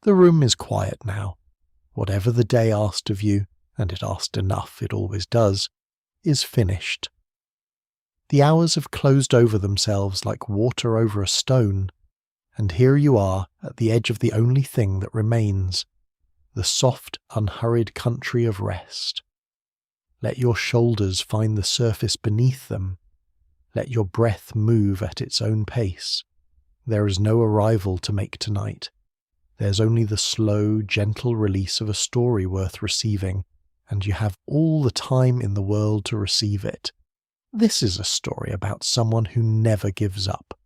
The room is quiet now. Whatever the day asked of you, and it asked enough, it always does, is finished. The hours have closed over themselves like water over a stone, and here you are at the edge of the only thing that remains, the soft, unhurried country of rest. Let your shoulders find the surface beneath them. Let your breath move at its own pace. There is no arrival to make tonight. There's only the slow, gentle release of a story worth receiving, and you have all the time in the world to receive it. This is a story about someone who never gives up.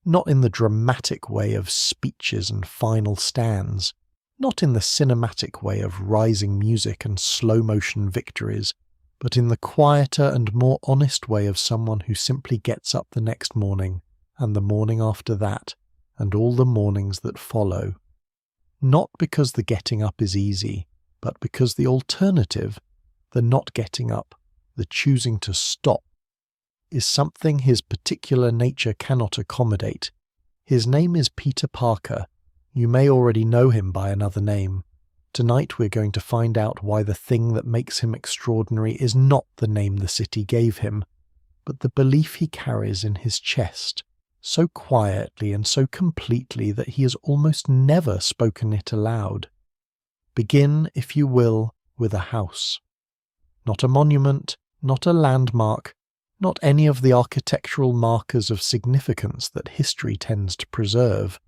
Not in the dramatic way of speeches and final stands, not in the cinematic way of rising music and slow-motion victories, but in the quieter and more honest way of someone who simply gets up the next morning, and the morning after that, and all the mornings that follow. Not because the getting up is easy, but because the alternative, the not getting up, the choosing to stop, is something his particular nature cannot accommodate. His name is Peter Parker. You may already know him by another name. Tonight we're going to find out why the thing that makes him extraordinary is not the name the city gave him, but the belief he carries in his chest, so quietly and so completely that he has almost never spoken it aloud. Begin, if you will, with a house. Not a monument, not a landmark, not any of the architectural markers of significance that history tends to preserve.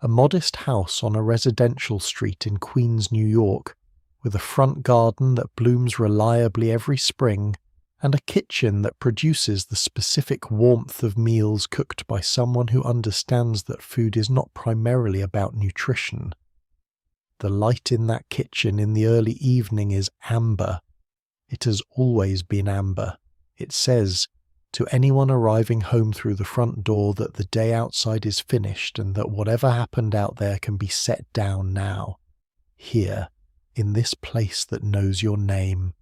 A modest house on a residential street in Queens, New York, with a front garden that blooms reliably every spring, and a kitchen that produces the specific warmth of meals cooked by someone who understands that food is not primarily about nutrition. The light in that kitchen in the early evening is amber. It has always been amber. It says to anyone arriving home through the front door that the day outside is finished and that whatever happened out there can be set down now. Here, in this place that knows your name.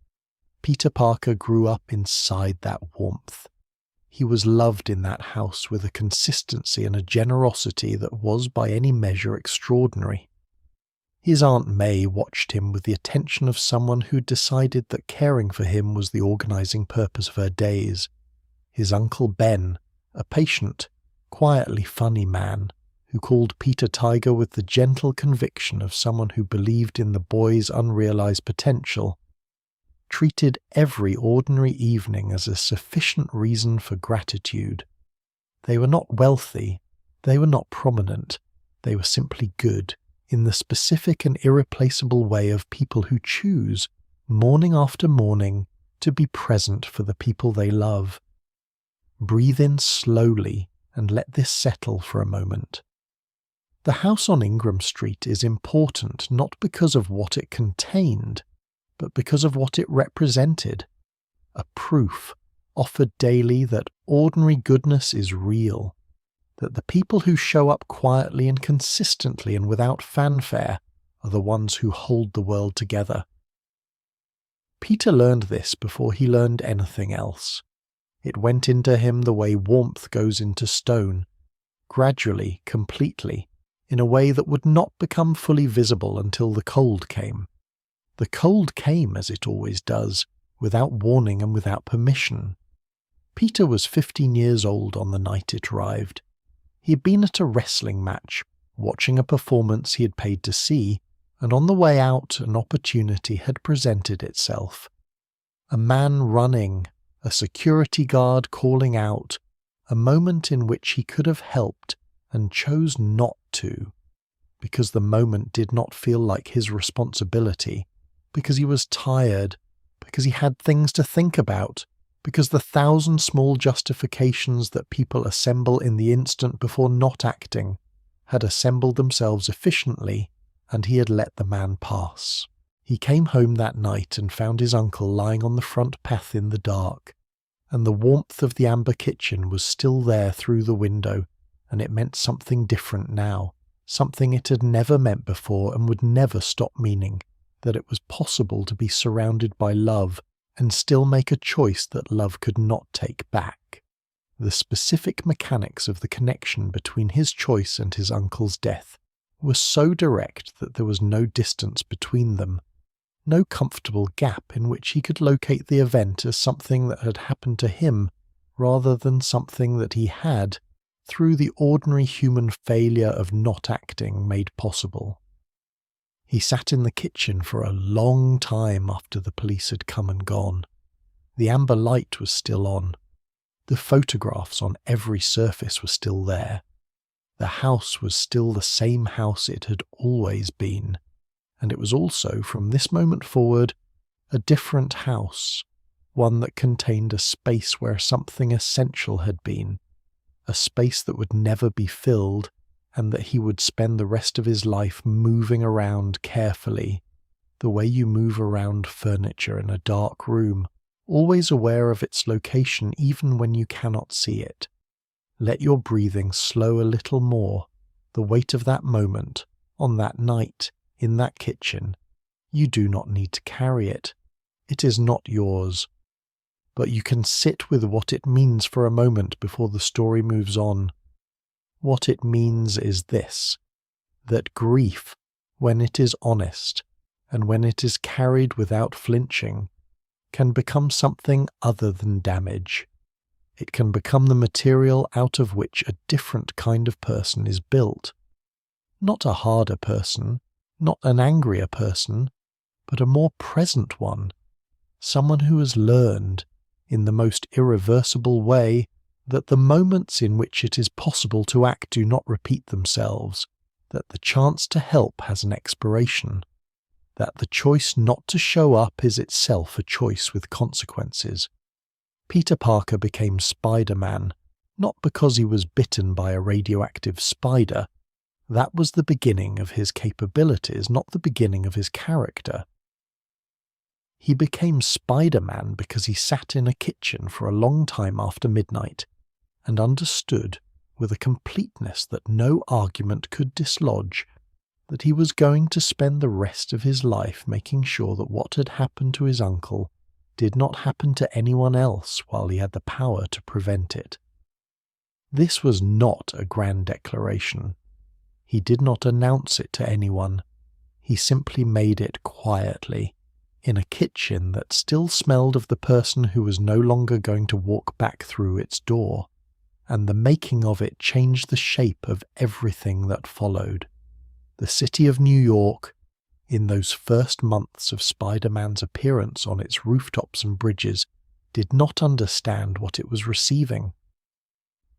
Peter Parker grew up inside that warmth. He was loved in that house with a consistency and a generosity that was by any measure extraordinary. His Aunt May watched him with the attention of someone who decided that caring for him was the organizing purpose of her days. His Uncle Ben, a patient, quietly funny man, who called Peter Tiger with the gentle conviction of someone who believed in the boy's unrealized potential, treated every ordinary evening as a sufficient reason for gratitude. They were not wealthy, they were not prominent, they were simply good, in the specific and irreplaceable way of people who choose, morning after morning, to be present for the people they love. Breathe in slowly and let this settle for a moment. The house on Ingram Street is important not because of what it contained, but because of what it represented. A proof, offered daily, that ordinary goodness is real, that the people who show up quietly and consistently and without fanfare are the ones who hold the world together. Peter learned this before he learned anything else. It went into him the way warmth goes into stone, gradually, completely, in a way that would not become fully visible until the cold came. The cold came, as it always does, without warning and without permission. Peter was 15 years old on the night it arrived. He had been at a wrestling match, watching a performance he had paid to see, and on the way out an opportunity had presented itself. A man running, a security guard calling out, a moment in which he could have helped and chose not to, because the moment did not feel like his responsibility, because he was tired, because he had things to think about, because the 1,000 small justifications that people assemble in the instant before not acting had assembled themselves efficiently, and he had let the man pass. He came home that night and found his uncle lying on the front path in the dark, and the warmth of the amber kitchen was still there through the window, and it meant something different now, something it had never meant before and would never stop meaning, that it was possible to be surrounded by love and still make a choice that love could not take back. The specific mechanics of the connection between his choice and his uncle's death were so direct that there was no distance between them, no comfortable gap in which he could locate the event as something that had happened to him rather than something that he had, through the ordinary human failure of not acting, made possible. He sat in the kitchen for a long time after the police had come and gone. The amber light was still on. The photographs on every surface were still there. The house was still the same house it had always been, and it was also, from this moment forward, a different house, one that contained a space where something essential had been, a space that would never be filled, and that he would spend the rest of his life moving around carefully, the way you move around furniture in a dark room, always aware of its location even when you cannot see it. Let your breathing slow a little more, the weight of that moment, on that night, in that kitchen. You do not need to carry it. It is not yours. But you can sit with what it means for a moment before the story moves on. What it means is this, that grief, when it is honest, and when it is carried without flinching, can become something other than damage. It can become the material out of which a different kind of person is built. Not a harder person, not an angrier person, but a more present one. Someone who has learned, in the most irreversible way, that the moments in which it is possible to act do not repeat themselves, that the chance to help has an expiration, that the choice not to show up is itself a choice with consequences. Peter Parker became Spider-Man, not because he was bitten by a radioactive spider. That was the beginning of his capabilities, not the beginning of his character. He became Spider-Man because he sat in a kitchen for a long time after midnight and understood, with a completeness that no argument could dislodge, that he was going to spend the rest of his life making sure that what had happened to his uncle did not happen to anyone else while he had the power to prevent it. This was not a grand declaration. He did not announce it to anyone. He simply made it quietly, in a kitchen that still smelled of the person who was no longer going to walk back through its door, and the making of it changed the shape of everything that followed. The city of New York, in those first months of Spider-Man's appearance on its rooftops and bridges, did not understand what it was receiving.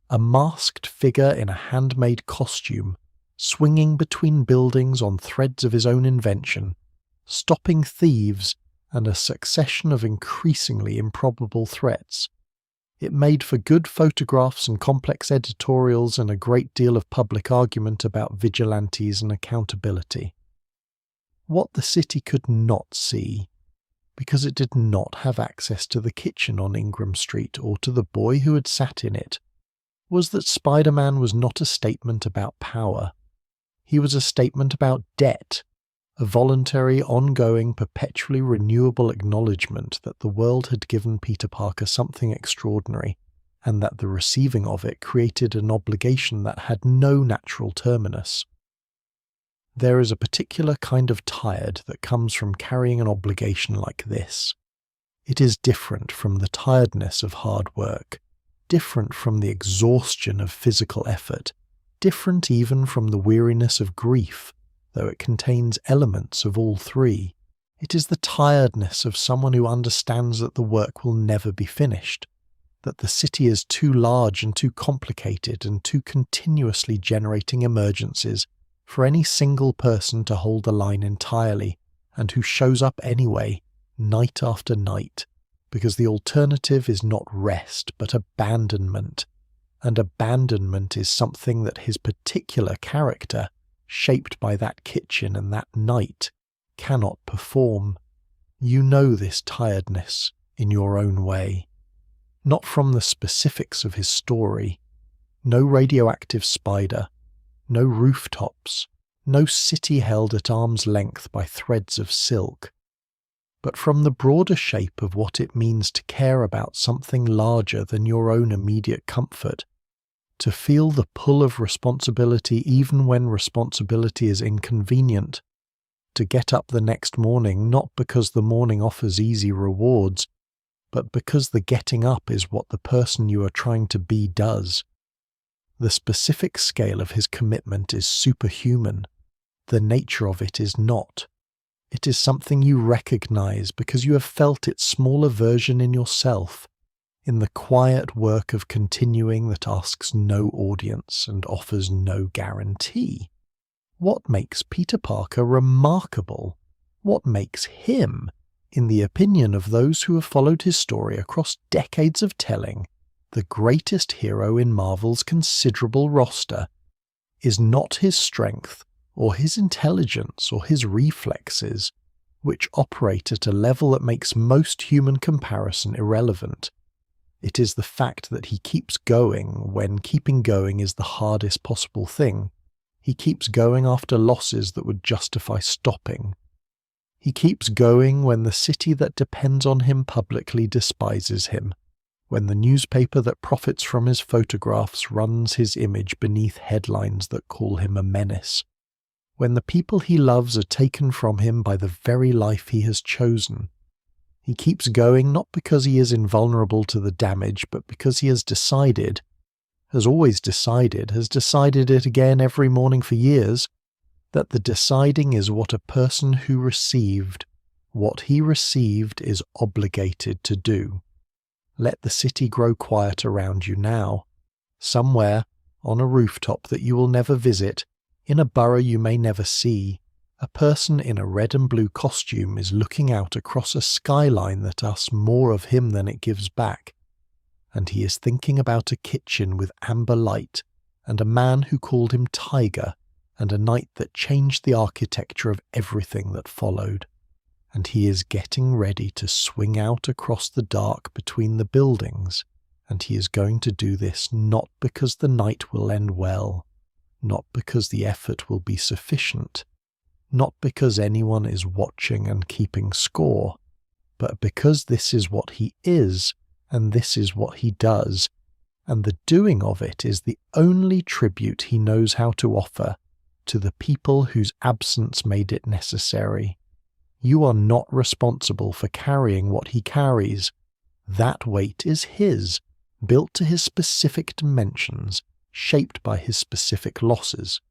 A masked figure in a handmade costume, swinging between buildings on threads of his own invention, stopping thieves, and a succession of increasingly improbable threats. It made for good photographs and complex editorials and a great deal of public argument about vigilantes and accountability. What the city could not see, because it did not have access to the kitchen on Ingram Street or to the boy who had sat in it, was that Spider-Man was not a statement about power. He was a statement about debt, a voluntary, ongoing, perpetually renewable acknowledgement that the world had given Peter Parker something extraordinary, and that the receiving of it created an obligation that had no natural terminus. There is a particular kind of tired that comes from carrying an obligation like this. It is different from the tiredness of hard work, different from the exhaustion of physical effort, different even from the weariness of grief, though it contains elements of all three. It is the tiredness of someone who understands that the work will never be finished, that the city is too large and too complicated and too continuously generating emergencies for any single person to hold the line entirely, and who shows up anyway, night after night, because the alternative is not rest but abandonment, and abandonment is something that his particular character, shaped by that kitchen and that night, cannot perform. You know this tiredness in your own way. Not from the specifics of his story. No radioactive spider, no rooftops, no city held at arm's length by threads of silk, but from the broader shape of what it means to care about something larger than your own immediate comfort, to feel the pull of responsibility even when responsibility is inconvenient, to get up the next morning not because the morning offers easy rewards, but because the getting up is what the person you are trying to be does. The specific scale of his commitment is superhuman. The nature of it is not. It is something you recognize because you have felt its smaller version in yourself, in the quiet work of continuing that asks no audience and offers no guarantee. What makes Peter Parker remarkable? What makes him, in the opinion of those who have followed his story across decades of telling, the greatest hero in Marvel's considerable roster, is not his strength or his intelligence or his reflexes, which operate at a level that makes most human comparison irrelevant. It is the fact that he keeps going when keeping going is the hardest possible thing. He keeps going after losses that would justify stopping. He keeps going when the city that depends on him publicly despises him, when the newspaper that profits from his photographs runs his image beneath headlines that call him a menace, when the people he loves are taken from him by the very life he has chosen. He keeps going not because he is invulnerable to the damage, but because he has decided, has always decided, has decided it again every morning for years, that the deciding is what a person who received what he received is obligated to do. Let the city grow quiet around you now. Somewhere, on a rooftop that you will never visit, in a borough you may never see, a person in a red and blue costume is looking out across a skyline that asks more of him than it gives back, and he is thinking about a kitchen with amber light and a man who called him Tiger and a night that changed the architecture of everything that followed. And he is getting ready to swing out across the dark between the buildings, and he is going to do this not because the night will end well, not because the effort will be sufficient, not because anyone is watching and keeping score, but because this is what he is, and this is what he does, and the doing of it is the only tribute he knows how to offer to the people whose absence made it necessary. You are not responsible for carrying what he carries. That weight is his, built to his specific dimensions, shaped by his specific losses.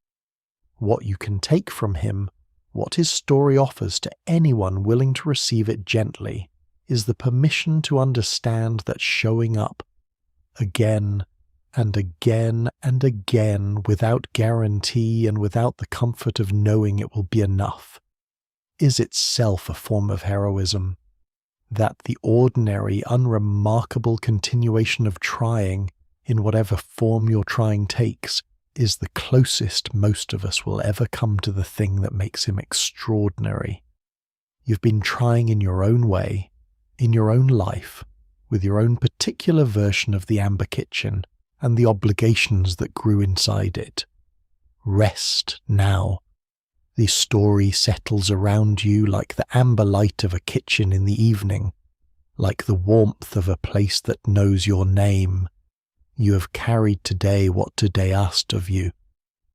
What you can take from him, what his story offers to anyone willing to receive it gently, is the permission to understand that showing up, again and again and again, without guarantee and without the comfort of knowing it will be enough, is itself a form of heroism. That the ordinary, unremarkable continuation of trying, in whatever form your trying takes, is the closest most of us will ever come to the thing that makes him extraordinary. You've been trying in your own way, in your own life, with your own particular version of the amber kitchen and the obligations that grew inside it. Rest now. The story settles around you like the amber light of a kitchen in the evening, like the warmth of a place that knows your name. You have carried today what today asked of you.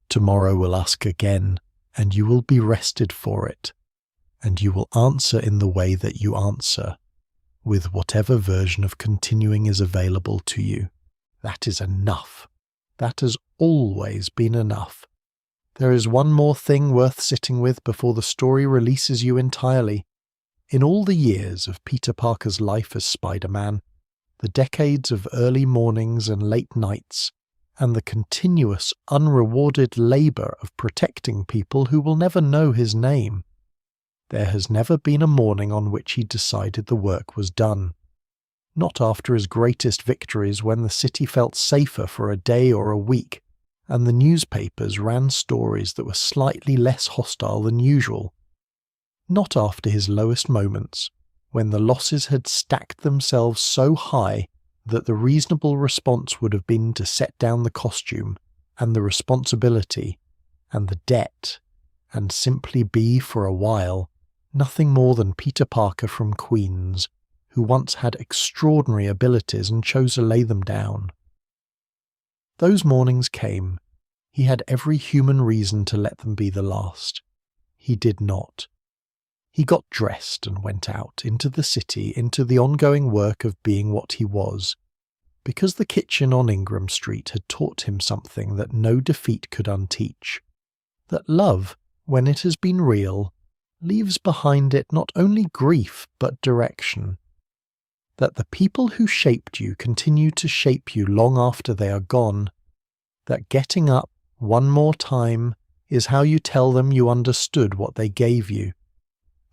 Tomorrow will ask again, and you will be rested for it, and you will answer in the way that you answer, with whatever version of continuing is available to you. That is enough. That has always been enough. There is one more thing worth sitting with before the story releases you entirely. In all the years of Peter Parker's life as Spider-Man, the decades of early mornings and late nights, and the continuous, unrewarded labour of protecting people who will never know his name, there has never been a morning on which he decided the work was done. Not after his greatest victories, when the city felt safer for a day or a week, and the newspapers ran stories that were slightly less hostile than usual. Not after his lowest moments, when the losses had stacked themselves so high that the reasonable response would have been to set down the costume, and the responsibility, and the debt, and simply be, for a while, nothing more than Peter Parker from Queens, who once had extraordinary abilities and chose to lay them down. Those mornings came. He had every human reason to let them be the last. He did not. He got dressed and went out, into the city, into the ongoing work of being what he was, because the kitchen on Ingram Street had taught him something that no defeat could unteach, that love, when it has been real, leaves behind it not only grief but direction, that the people who shaped you continue to shape you long after they are gone, that getting up one more time is how you tell them you understood what they gave you.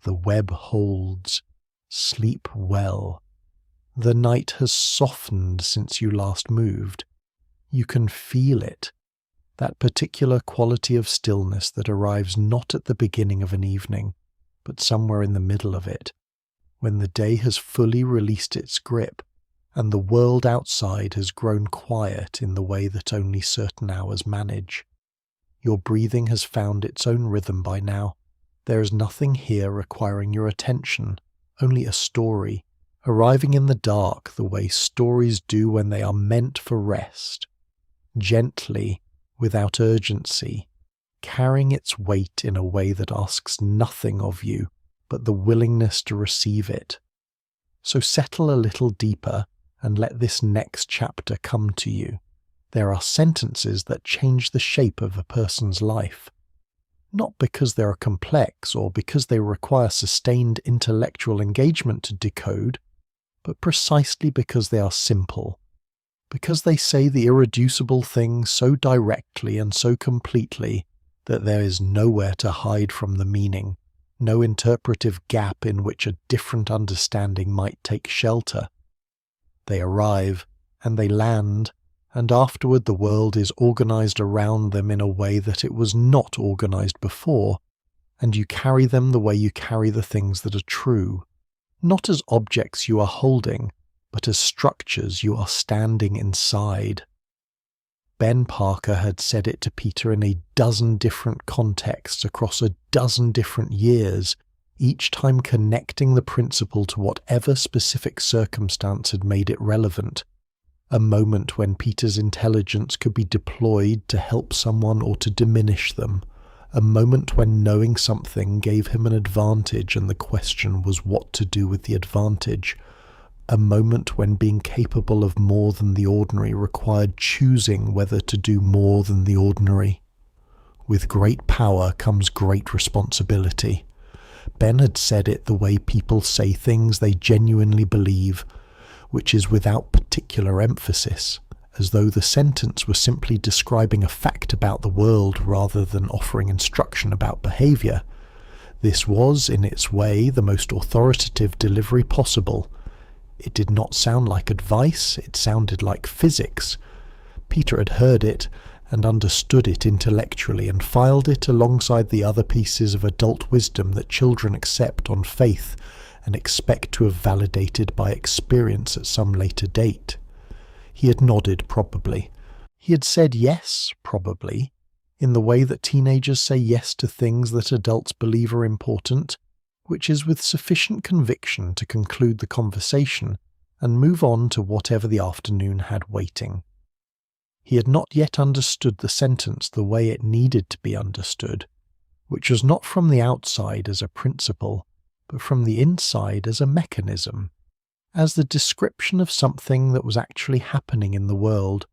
The web holds. Sleep well. The night has softened since you last moved. You can feel it, that particular quality of stillness that arrives not at the beginning of an evening, but somewhere in the middle of it, when the day has fully released its grip and the world outside has grown quiet in the way that only certain hours manage. Your breathing has found its own rhythm by now. There is nothing here requiring your attention, only a story, arriving in the dark the way stories do when they are meant for rest, gently, without urgency, carrying its weight in a way that asks nothing of you but the willingness to receive it. So settle a little deeper and let this next chapter come to you. There are sentences that change the shape of a person's life, not because they are complex or because they require sustained intellectual engagement to decode, but precisely because they are simple, because they say the irreducible thing so directly and so completely that there is nowhere to hide from the meaning, no interpretive gap in which a different understanding might take shelter. They arrive, and they land, and afterward the world is organized around them in a way that it was not organized before, and you carry them the way you carry the things that are true, not as objects you are holding, but as structures you are standing inside. Ben Parker had said it to Peter in a dozen different contexts across a dozen different years, each time connecting the principle to whatever specific circumstance had made it relevant. A moment when Peter's intelligence could be deployed to help someone or to diminish them. A moment when knowing something gave him an advantage and the question was what to do with the advantage. A moment when being capable of more than the ordinary required choosing whether to do more than the ordinary. With great power comes great responsibility. Ben had said it the way people say things they genuinely believe, which is without particular emphasis, as though the sentence were simply describing a fact about the world rather than offering instruction about behaviour. This was, in its way, the most authoritative delivery possible. It did not sound like advice, it sounded like physics. Peter had heard it and understood it intellectually and filed it alongside the other pieces of adult wisdom that children accept on faith and expect to have validated by experience at some later date. He had nodded, probably. He had said yes, probably, in the way that teenagers say yes to things that adults believe are important, which is with sufficient conviction to conclude the conversation and move on to whatever the afternoon had waiting. He had not yet understood the sentence the way it needed to be understood, which was not from the outside as a principle, but from the inside as a mechanism, as the description of something that was actually happening in the world,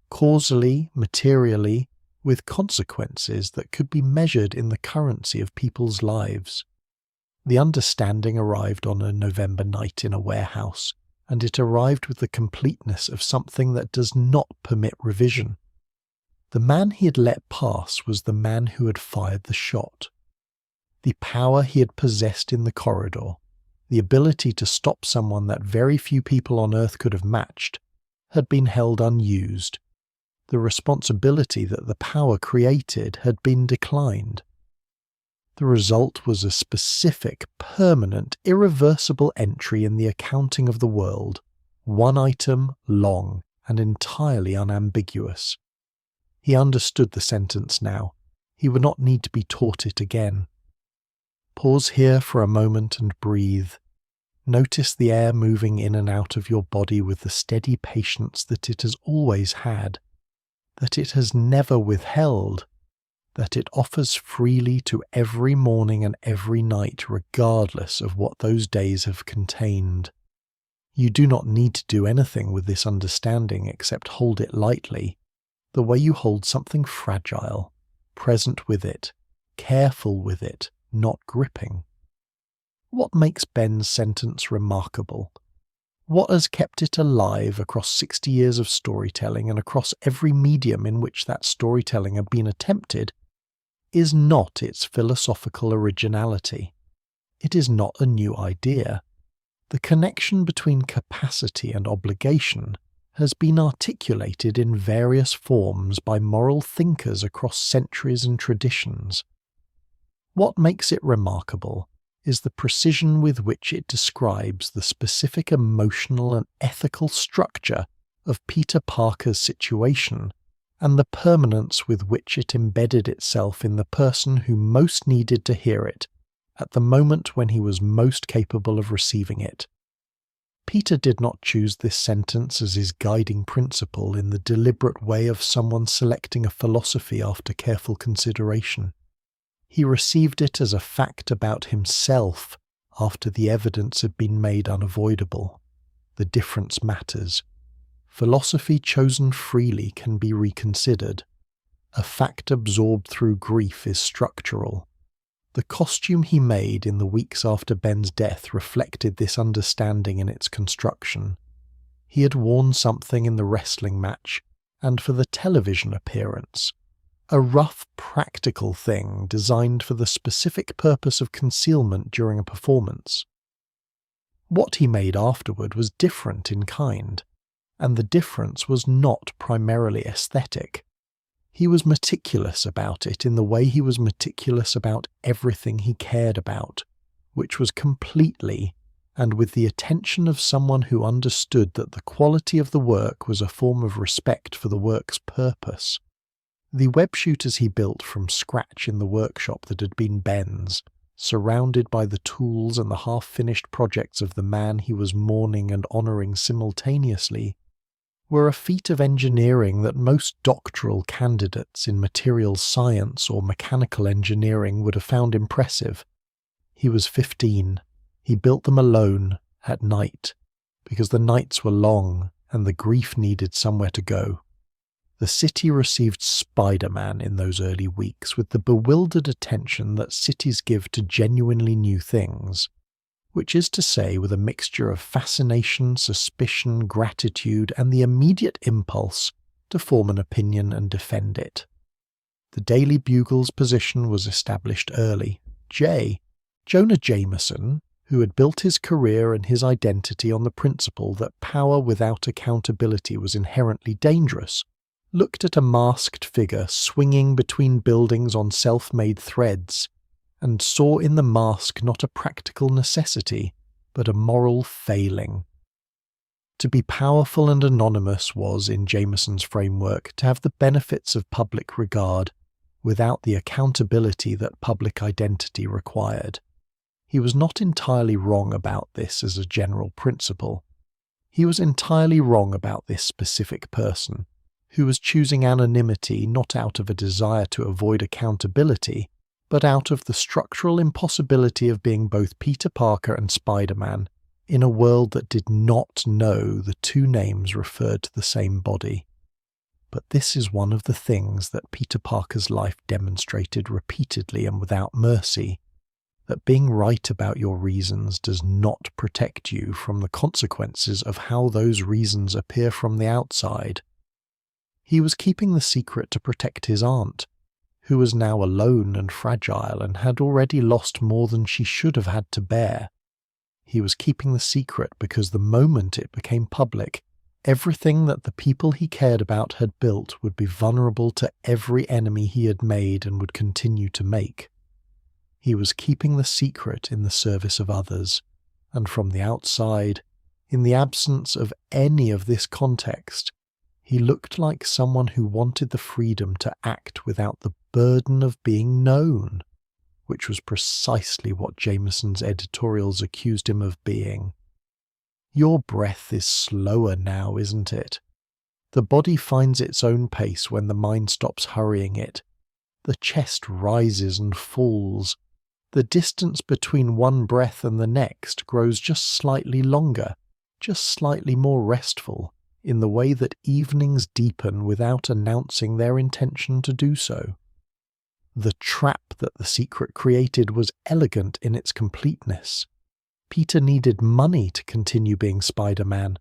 causally, materially, with consequences that could be measured in the currency of people's lives. The understanding arrived on a November night in a warehouse, and it arrived with the completeness of something that does not permit revision. The man he had let pass was the man who had fired the shot. The power he had possessed in the corridor, the ability to stop someone that very few people on earth could have matched, had been held unused. The responsibility that the power created had been declined. The result was a specific, permanent, irreversible entry in the accounting of the world, one item, long, and entirely unambiguous. He understood the sentence now. He would not need to be taught it again. Pause here for a moment and breathe. Notice the air moving in and out of your body with the steady patience that it has always had. that it has never withheld, that it offers freely to every morning and every night regardless of what those days have contained. You do not need to do anything with this understanding except hold it lightly, the way you hold something fragile, present with it, careful with it, not gripping. What makes Ben's sentence remarkable? What has kept it alive across 60 years of storytelling and across every medium in which that storytelling had been attempted is not its philosophical originality. It is not a new idea. The connection between capacity and obligation has been articulated in various forms by moral thinkers across centuries and traditions. What makes it remarkable is the precision with which it describes the specific emotional and ethical structure of Peter Parker's situation and the permanence with which it embedded itself in the person who most needed to hear it at the moment when he was most capable of receiving it. Peter did not choose this sentence as his guiding principle in the deliberate way of someone selecting a philosophy after careful consideration. He received it as a fact about himself after the evidence had been made unavoidable. The difference matters. Philosophy chosen freely can be reconsidered. A fact absorbed through grief is structural. The costume he made in the weeks after Ben's death reflected this understanding in its construction. He had worn something in the wrestling match and for the television appearance, a rough, practical thing designed for the specific purpose of concealment during a performance. What he made afterward was different in kind, and the difference was not primarily aesthetic. He was meticulous about it in the way he was meticulous about everything he cared about, which was completely and with the attention of someone who understood that the quality of the work was a form of respect for the work's purpose. The web shooters he built from scratch in the workshop that had been Ben's, surrounded by the tools and the half-finished projects of the man he was mourning and honouring simultaneously, were a feat of engineering that most doctoral candidates in materials science or mechanical engineering would have found impressive. He was 15. He built them alone, at night, because the nights were long and the grief needed somewhere to go. The city received Spiderman in those early weeks with the bewildered attention that cities give to genuinely new things, which is to say with a mixture of fascination, suspicion, gratitude, and the immediate impulse to form an opinion and defend it. The Daily Bugle's position was established early. Jonah Jameson, who had built his career and his identity on the principle that power without accountability was inherently dangerous, looked at a masked figure swinging between buildings on self-made threads, and saw in the mask not a practical necessity, but a moral failing. To be powerful and anonymous was, in Jameson's framework, to have the benefits of public regard, without the accountability that public identity required. He was not entirely wrong about this as a general principle. He was entirely wrong about this specific person, who was choosing anonymity not out of a desire to avoid accountability, but out of the structural impossibility of being both Peter Parker and Spider-Man in a world that did not know the two names referred to the same body. But this is one of the things that Peter Parker's life demonstrated repeatedly and without mercy, that being right about your reasons does not protect you from the consequences of how those reasons appear from the outside. He was keeping the secret to protect his aunt, who was now alone and fragile and had already lost more than she should have had to bear. He was keeping the secret because the moment it became public, everything that the people he cared about had built would be vulnerable to every enemy he had made and would continue to make. He was keeping the secret in the service of others, and from the outside, in the absence of any of this context, he looked like someone who wanted the freedom to act without the burden of being known, which was precisely what Jameson's editorials accused him of being. Your breath is slower now, isn't it? The body finds its own pace when the mind stops hurrying it. The chest rises and falls. The distance between one breath and the next grows just slightly longer, just slightly more restful, in the way that evenings deepen without announcing their intention to do so. The trap that the secret created was elegant in its completeness. Peter needed money to continue being Spider-Man,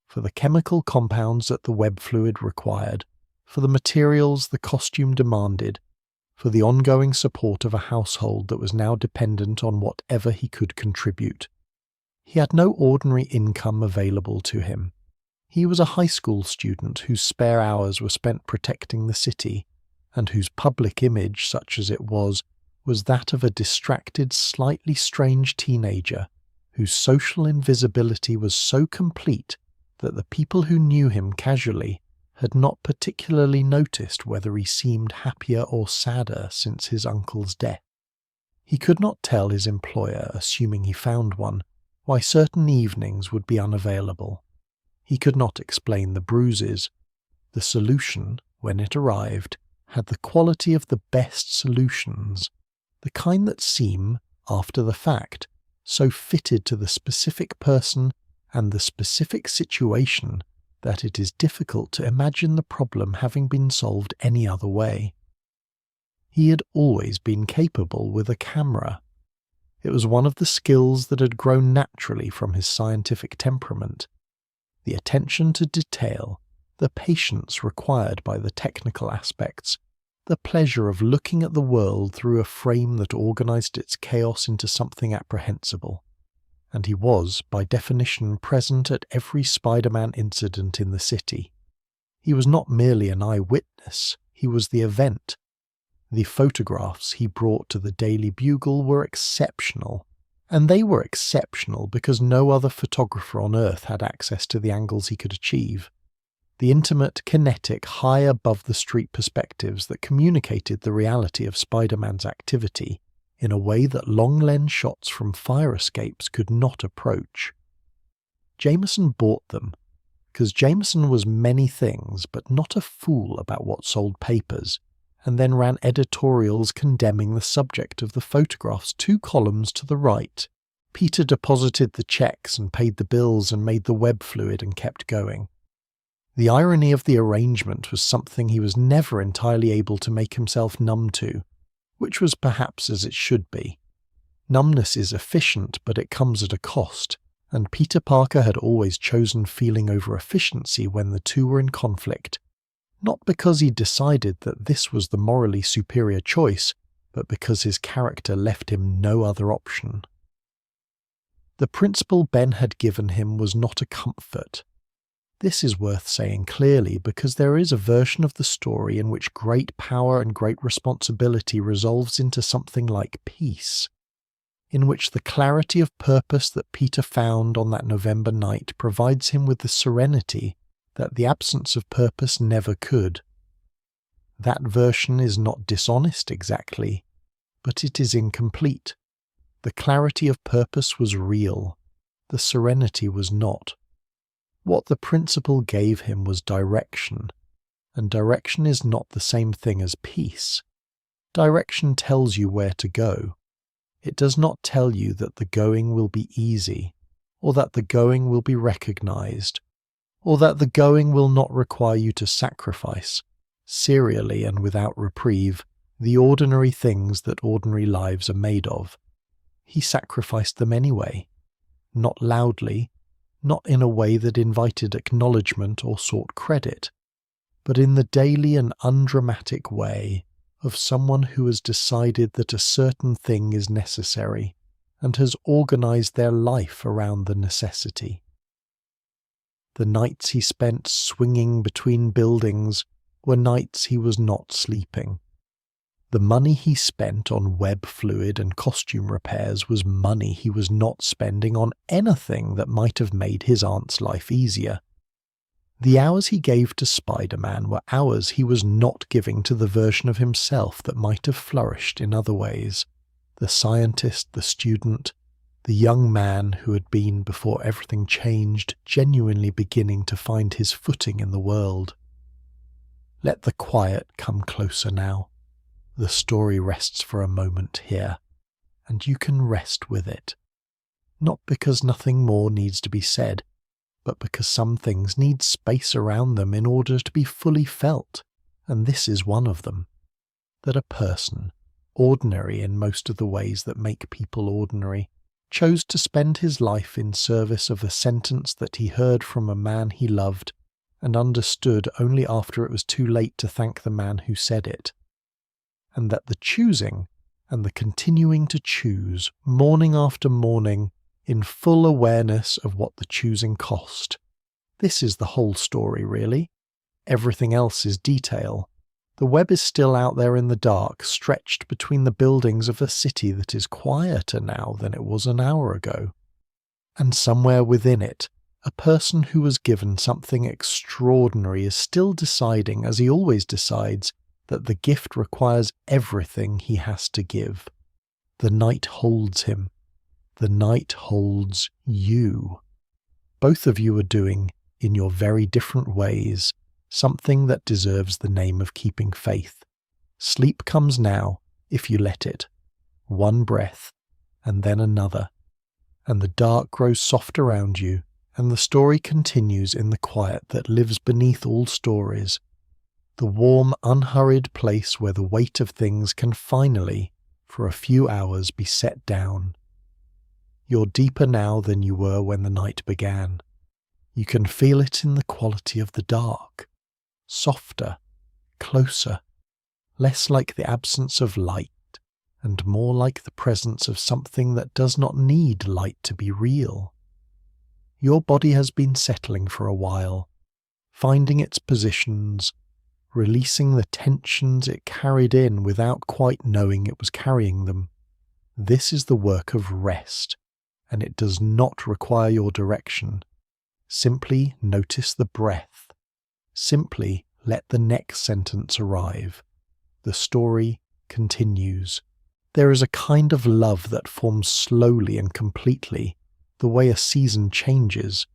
for the chemical compounds that the web fluid required, for the materials the costume demanded, for the ongoing support of a household that was now dependent on whatever he could contribute. He had no ordinary income available to him. He was a high school student whose spare hours were spent protecting the city, and whose public image, such as it was that of a distracted, slightly strange teenager, whose social invisibility was so complete that the people who knew him casually had not particularly noticed whether he seemed happier or sadder since his uncle's death. He could not tell his employer, assuming he found one, why certain evenings would be unavailable. He could not explain the bruises. The solution, when it arrived, had the quality of the best solutions, the kind that seem, after the fact, so fitted to the specific person and the specific situation that it is difficult to imagine the problem having been solved any other way. He had always been capable with a camera. It was one of the skills that had grown naturally from his scientific temperament. The attention to detail, the patience required by the technical aspects, the pleasure of looking at the world through a frame that organized its chaos into something apprehensible. And he was, by definition, present at every Spider-Man incident in the city. He was not merely an eyewitness, he was the event. The photographs he brought to the Daily Bugle were exceptional, and they were exceptional because no other photographer on Earth had access to the angles he could achieve. The intimate, kinetic, high above the street perspectives that communicated the reality of Spider-Man's activity in a way that long-lens shots from fire escapes could not approach. Jameson bought them, because Jameson was many things but not a fool about what sold papers, and then ran editorials condemning the subject of the photographs 2 columns to the right. Peter deposited the checks and paid the bills and made the web fluid and kept going. The irony of the arrangement was something he was never entirely able to make himself numb to, which was perhaps as it should be. Numbness is efficient, but it comes at a cost, and Peter Parker had always chosen feeling over efficiency when the two were in conflict, not because he decided that this was the morally superior choice, but because his character left him no other option. The principle Ben had given him was not a comfort. This is worth saying clearly because there is a version of the story in which great power and great responsibility resolves into something like peace, in which the clarity of purpose that Peter found on that November night provides him with the serenity that the absence of purpose never could. That version is not dishonest exactly, but it is incomplete. The clarity of purpose was real, the serenity was not. What the principle gave him was direction, and direction is not the same thing as peace. Direction tells you where to go. It does not tell you that the going will be easy, or that the going will be recognized, or that the going will not require you to sacrifice, serially and without reprieve, the ordinary things that ordinary lives are made of. He sacrificed them anyway, not loudly, not in a way that invited acknowledgement or sought credit, but in the daily and undramatic way of someone who has decided that a certain thing is necessary and has organized their life around the necessity. The nights he spent swinging between buildings were nights he was not sleeping. The money he spent on web fluid and costume repairs was money he was not spending on anything that might have made his aunt's life easier. The hours he gave to Spider-Man were hours he was not giving to the version of himself that might have flourished in other ways. The scientist, the student, the young man who had been, before everything changed, genuinely beginning to find his footing in the world. Let the quiet come closer now. The story rests for a moment here, and you can rest with it. Not because nothing more needs to be said, but because some things need space around them in order to be fully felt, and this is one of them. That a person, ordinary in most of the ways that make people ordinary, chose to spend his life in service of a sentence that he heard from a man he loved and understood only after it was too late to thank the man who said it. And that the choosing and the continuing to choose, morning after morning, in full awareness of what the choosing cost. This is the whole story, really. Everything else is detail. The web is still out there in the dark, stretched between the buildings of a city that is quieter now than it was an hour ago. And somewhere within it, a person who was given something extraordinary is still deciding, as he always decides, that the gift requires everything he has to give. The night holds him. The night holds you. Both of you are doing, in your very different ways, something that deserves the name of keeping faith. Sleep comes now, if you let it. One breath, and then another. And the dark grows soft around you, and the story continues in the quiet that lives beneath all stories. The warm, unhurried place where the weight of things can finally, for a few hours, be set down. You're deeper now than you were when the night began. You can feel it in the quality of the dark. Softer, closer, less like the absence of light, and more like the presence of something that does not need light to be real. Your body has been settling for a while, finding its positions, releasing the tensions it carried in without quite knowing it was carrying them. This is the work of rest, and it does not require your direction. Simply notice the breath. Simply let the next sentence arrive. The story continues. There is a kind of love that forms slowly and completely, the way a season changes,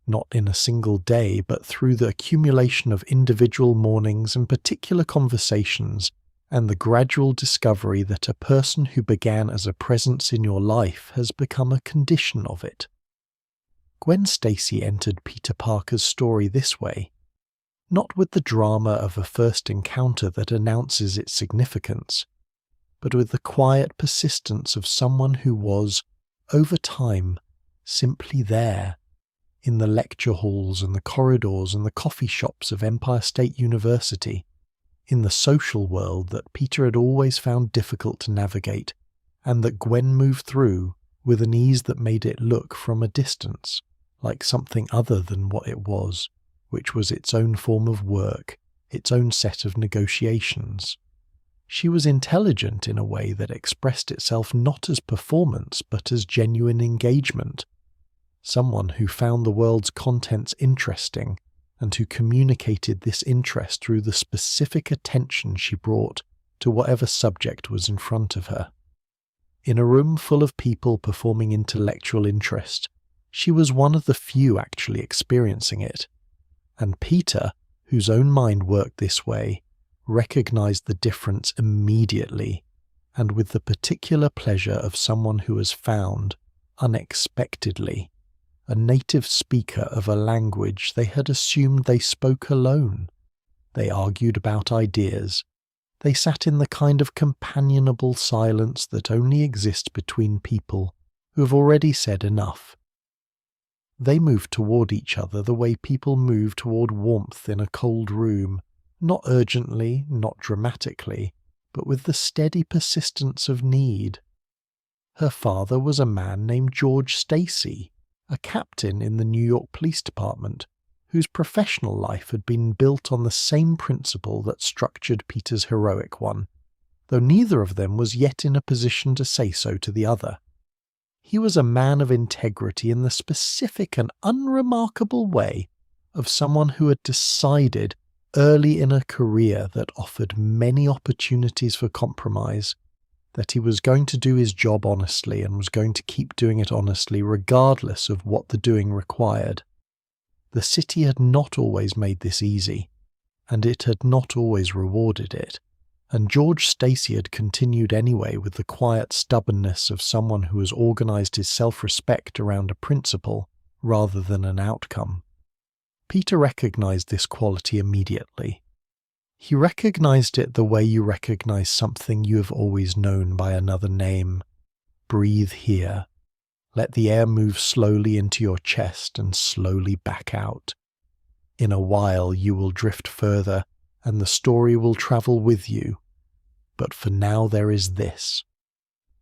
not in a single day, but through the accumulation of individual mornings and particular conversations, and the gradual discovery that a person who began as a presence in your life has become a condition of it. Gwen Stacy entered Peter Parker's story this way, not with the drama of a first encounter that announces its significance, but with the quiet persistence of someone who was, over time, simply there, in the lecture halls and the corridors and the coffee shops of Empire State University, in the social world that Peter had always found difficult to navigate, and that Gwen moved through with an ease that made it look from a distance like something other than what it was, which was its own form of work, its own set of negotiations. She was intelligent in a way that expressed itself not as performance but as genuine engagement. Someone who found the world's contents interesting and who communicated this interest through the specific attention she brought to whatever subject was in front of her. In a room full of people performing intellectual interest, she was one of the few actually experiencing it, and Peter, whose own mind worked this way, recognized the difference immediately, and with the particular pleasure of someone who has found, unexpectedly, a native speaker of a language they had assumed they spoke alone. They argued about ideas. They sat in the kind of companionable silence that only exists between people who have already said enough. They moved toward each other the way people move toward warmth in a cold room, not urgently, not dramatically, but with the steady persistence of need. Her father was a man named George Stacy, a captain in the New York Police Department, whose professional life had been built on the same principle that structured Peter's heroic one, though neither of them was yet in a position to say so to the other. He was a man of integrity in the specific and unremarkable way of someone who had decided early in a career that offered many opportunities for compromise, that he was going to do his job honestly and was going to keep doing it honestly regardless of what the doing required. The city had not always made this easy. and it had not always rewarded it, and George Stacy had continued anyway with the quiet stubbornness of someone who has organised his self-respect around a principle rather than an outcome. Peter recognised this quality immediately. He recognised it the way you recognise something you have always known by another name. Breathe here. Let the air move slowly into your chest and slowly back out. In a while you will drift further, and the story will travel with you. But for now there is this.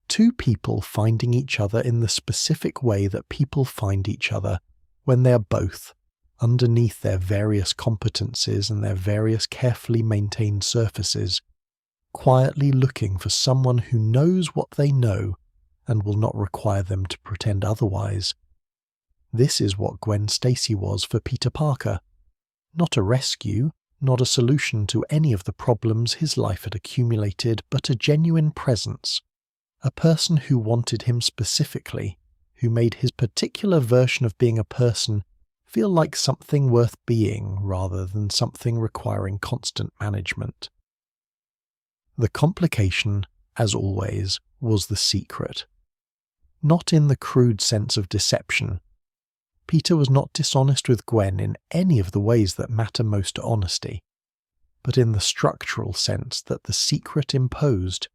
Two people finding each other in the specific way that people find each other when they are both, underneath their various competencies and their various carefully maintained surfaces, quietly looking for someone who knows what they know and will not require them to pretend otherwise. This is what Gwen Stacy was for Peter Parker. Not a rescue, not a solution to any of the problems his life had accumulated, but a genuine presence. A person who wanted him specifically, who made his particular version of being a person feel like something worth being rather than something requiring constant management. The complication, as always, was the secret. Not in the crude sense of deception. Peter was not dishonest with Gwen in any of the ways that matter most to honesty, but in the structural sense that the secret imposed.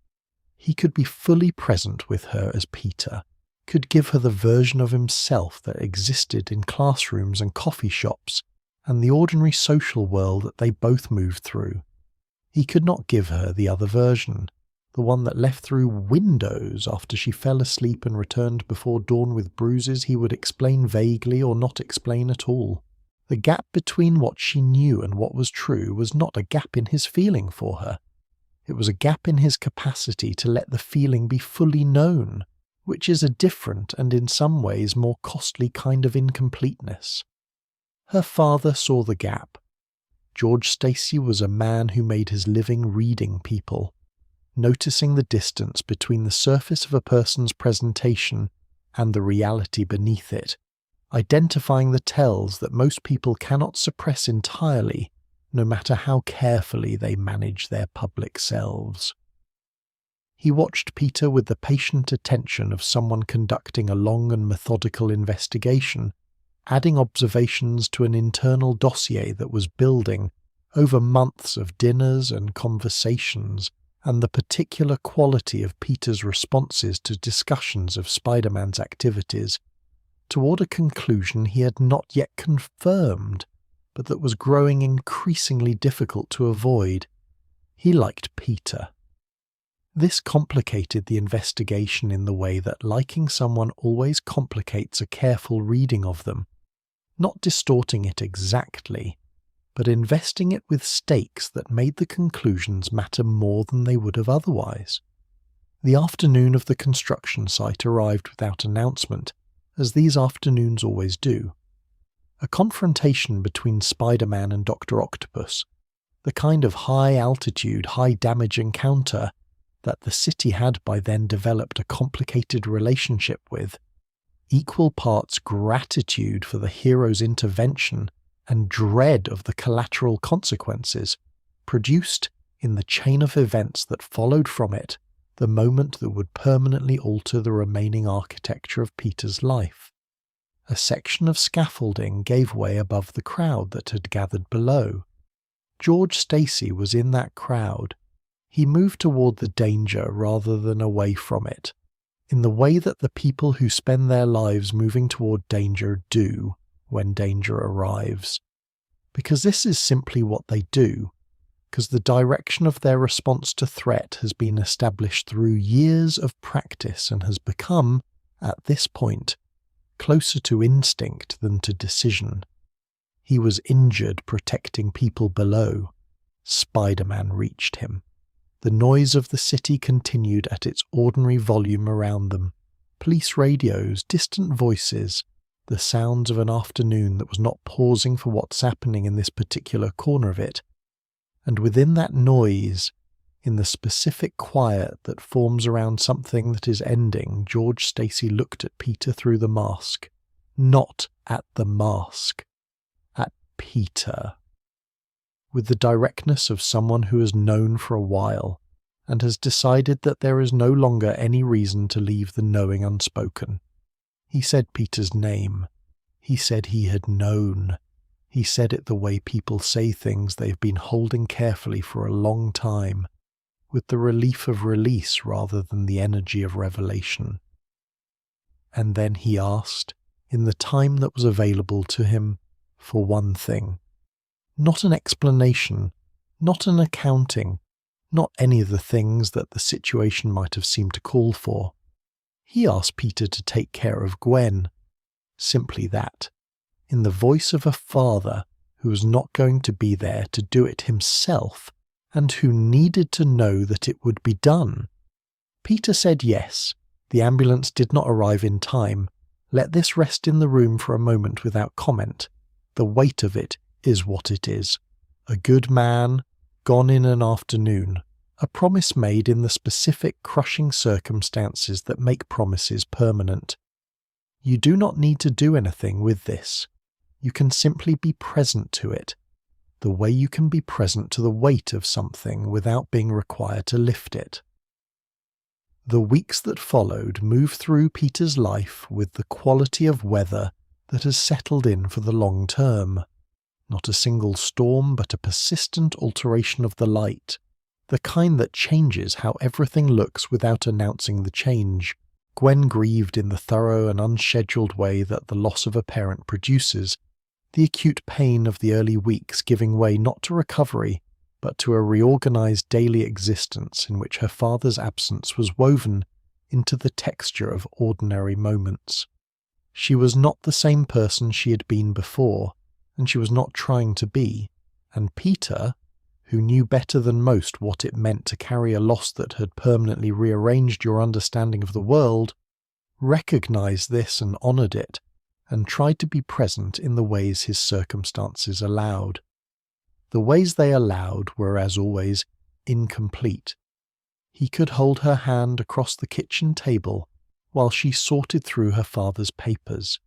He could be fully present with her as Peter, could give her the version of himself that existed in classrooms and coffee shops and the ordinary social world that they both moved through. He could not give her the other version, the one that left through windows after she fell asleep and returned before dawn with bruises he would explain vaguely or not explain at all. The gap between what she knew and what was true was not a gap in his feeling for her. It was a gap in his capacity to let the feeling be fully known, which is a different and in some ways more costly kind of incompleteness. Her father saw the gap. George Stacy was a man who made his living reading people, noticing the distance between the surface of a person's presentation and the reality beneath it, identifying the tells that most people cannot suppress entirely, no matter how carefully they manage their public selves. He watched Peter with the patient attention of someone conducting a long and methodical investigation, adding observations to an internal dossier that was building over months of dinners and conversations, and the particular quality of Peter's responses to discussions of Spiderman's activities, toward a conclusion he had not yet confirmed, but that was growing increasingly difficult to avoid. He liked Peter. This complicated the investigation in the way that liking someone always complicates a careful reading of them, not distorting it exactly, but investing it with stakes that made the conclusions matter more than they would have otherwise. The afternoon of the construction site arrived without announcement, as these afternoons always do. A confrontation between Spider-Man and Dr. Octopus, the kind of high-altitude, high-damage encounter that the city had by then developed a complicated relationship with, equal parts gratitude for the hero's intervention and dread of the collateral consequences, produced, in the chain of events that followed from it, the moment that would permanently alter the remaining architecture of Peter's life. A section of scaffolding gave way above the crowd that had gathered below. George Stacy was in that crowd. He moved toward the danger rather than away from it, in the way that the people who spend their lives moving toward danger do when danger arrives. Because this is simply what they do, because the direction of their response to threat has been established through years of practice and has become, at this point, closer to instinct than to decision. He was injured protecting people below. Spider-Man reached him. The noise of the city continued at its ordinary volume around them. Police radios, distant voices, the sounds of an afternoon that was not pausing for what's happening in this particular corner of it. And within that noise, in the specific quiet that forms around something that is ending, George Stacy looked at Peter through the mask. Not at the mask. At Peter. with the directness of someone who has known for a while and has decided that there is no longer any reason to leave the knowing unspoken. He said Peter's name. He said he had known. He said it the way people say things they've been holding carefully for a long time, with the relief of release rather than the energy of revelation. And then he asked, in the time that was available to him, for one thing. Not an explanation, not an accounting, not any of the things that the situation might have seemed to call for. He asked Peter to take care of Gwen. Simply that, in the voice of a father who was not going to be there to do it himself and who needed to know that it would be done. Peter said yes. The ambulance did not arrive in time. Let this rest in the room for a moment without comment. The weight of it is what it is. A good man, gone in an afternoon. A promise made in the specific crushing circumstances that make promises permanent. You do not need to do anything with this. You can simply be present to it, the way you can be present to the weight of something without being required to lift it. The weeks that followed moved through Peter's life with the quality of weather that has settled in for the long term. Not a single storm, but a persistent alteration of the light, the kind that changes how everything looks without announcing the change. Gwen grieved in the thorough and unscheduled way that the loss of a parent produces, the acute pain of the early weeks giving way not to recovery, but to a reorganized daily existence in which her father's absence was woven into the texture of ordinary moments. She was not the same person she had been before, and she was not trying to be, and Peter, who knew better than most what it meant to carry a loss that had permanently rearranged your understanding of the world, recognized this and honored it, and tried to be present in the ways his circumstances allowed. The ways they allowed were, as always, incomplete. He could hold her hand across the kitchen table while she sorted through her father's papers.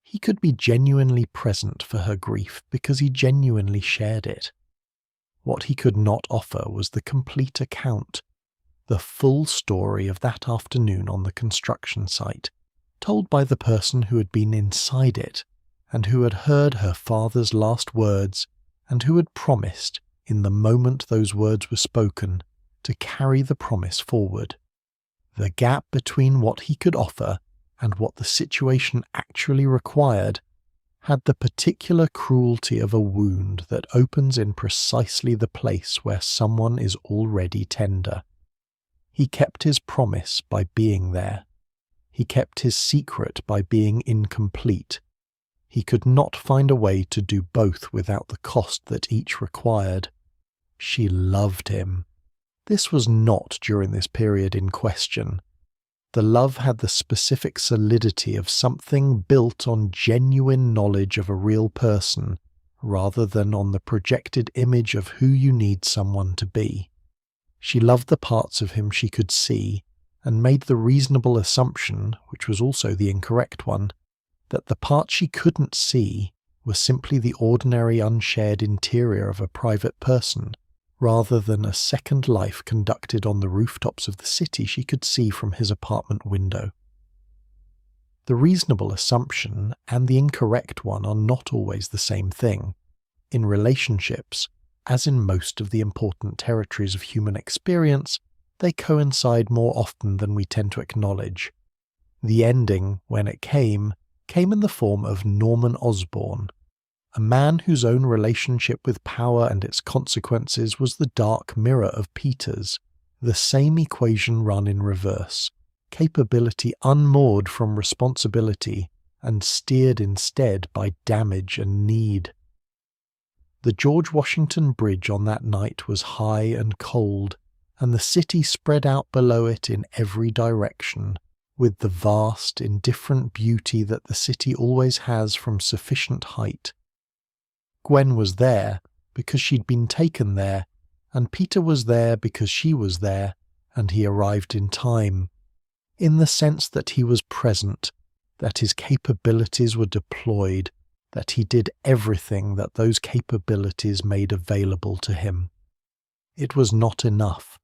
He could be genuinely present for her grief because he genuinely shared it. What he could not offer was the complete account, the full story of that afternoon on the construction site, told by the person who had been inside it and who had heard her father's last words and who had promised, in the moment those words were spoken, to carry the promise forward. The gap between what he could offer and what the situation actually required had the particular cruelty of a wound that opens in precisely the place where someone is already tender. He kept his promise by being there. He kept his secret by being incomplete. He could not find a way to do both without the cost that each required. She loved him. This was not during this period in question. The love had the specific solidity of something built on genuine knowledge of a real person, rather than on the projected image of who you need someone to be. She loved the parts of him she could see, and made the reasonable assumption, which was also the incorrect one, that the part she couldn't see was simply the ordinary unshared interior of a private person, rather than a second life conducted on the rooftops of the city she could see from his apartment window. The reasonable assumption and the incorrect one are not always the same thing. In relationships, as in most of the important territories of human experience, they coincide more often than we tend to acknowledge. The ending, when it came in the form of Norman Osborn, a man whose own relationship with power and its consequences was the dark mirror of Peter's, the same equation run in reverse, capability unmoored from responsibility and steered instead by damage and need. The George Washington Bridge on that night was high and cold, and the city spread out below it in every direction, with the vast, indifferent beauty that the city always has from sufficient height. Gwen was there because she'd been taken there, and Peter was there because she was there, and he arrived in time, in the sense that he was present, that his capabilities were deployed, that he did everything that those capabilities made available to him. It was not enough.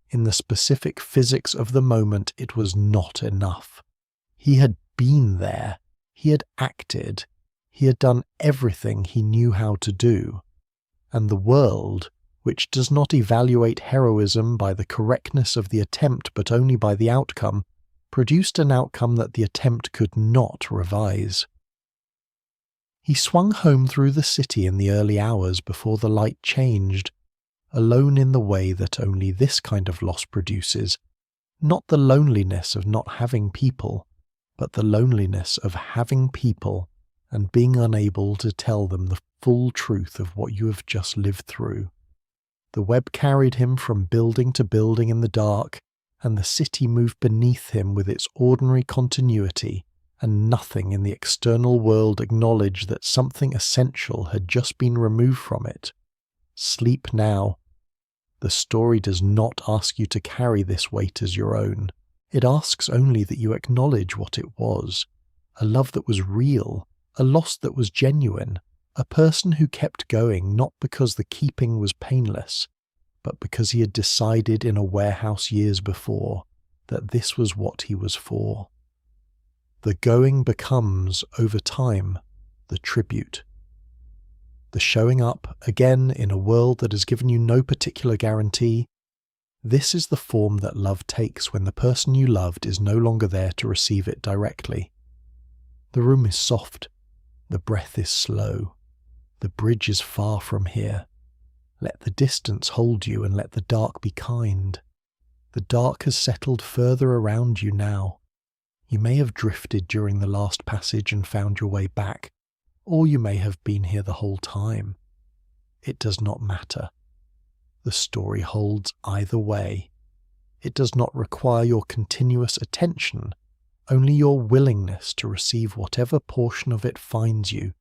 In the specific physics of the moment, it was not enough. He had been there. He had acted. He had done everything he knew how to do. And the world, which does not evaluate heroism by the correctness of the attempt but only by the outcome, produced an outcome that the attempt could not revise. He swung home through the city in the early hours before the light changed, alone in the way that only this kind of loss produces, not the loneliness of not having people, but the loneliness of having people and being unable to tell them the full truth of what you have just lived through. The web carried him from building to building in the dark, and the city moved beneath him with its ordinary continuity, and nothing in the external world acknowledged that something essential had just been removed from it. Sleep now. The story does not ask you to carry this weight as your own. It asks only that you acknowledge what it was. A love that was real, a loss that was genuine, a person who kept going not because the keeping was painless, but because he had decided in a warehouse years before that this was what he was for. The going becomes, over time, the tribute. The showing up, again in a world that has given you no particular guarantee. This is the form that love takes when the person you loved is no longer there to receive it directly. The room is soft. The breath is slow. The bridge is far from here. Let the distance hold you and let the dark be kind. The dark has settled further around you now. You may have drifted during the last passage and found your way back, or you may have been here the whole time. It does not matter. The story holds either way. It does not require your continuous attention, only your willingness to receive whatever portion of it finds you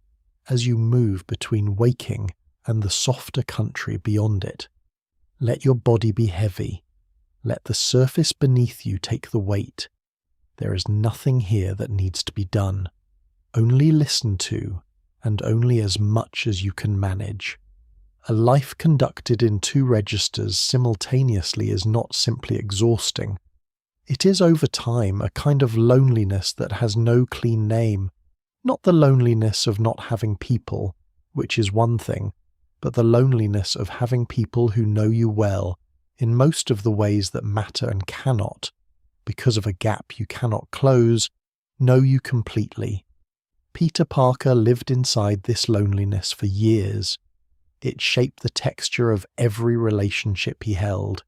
as you move between waking and the softer country beyond it. Let your body be heavy. Let the surface beneath you take the weight. There is nothing here that needs to be done. Only listen to, and only as much as you can manage. A life conducted in two registers simultaneously is not simply exhausting. It is over time a kind of loneliness that has no clean name, not the loneliness of not having people, which is one thing, but the loneliness of having people who know you well in most of the ways that matter and cannot, because of a gap you cannot close, know you completely. Peter Parker lived inside this loneliness for years. It shaped the texture of every relationship he held,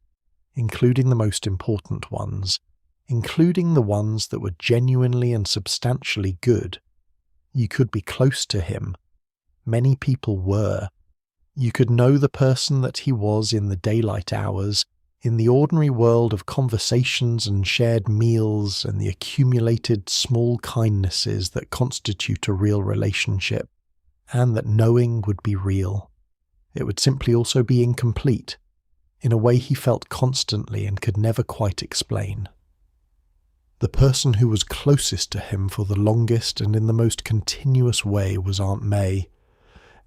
including the most important ones, including the ones that were genuinely and substantially good. You could be close to him. Many people were. You could know the person that he was in the daylight hours, in the ordinary world of conversations and shared meals and the accumulated small kindnesses that constitute a real relationship, and that knowing would be real. It would simply also be incomplete, in a way he felt constantly and could never quite explain. The person who was closest to him for the longest and in the most continuous way was Aunt May,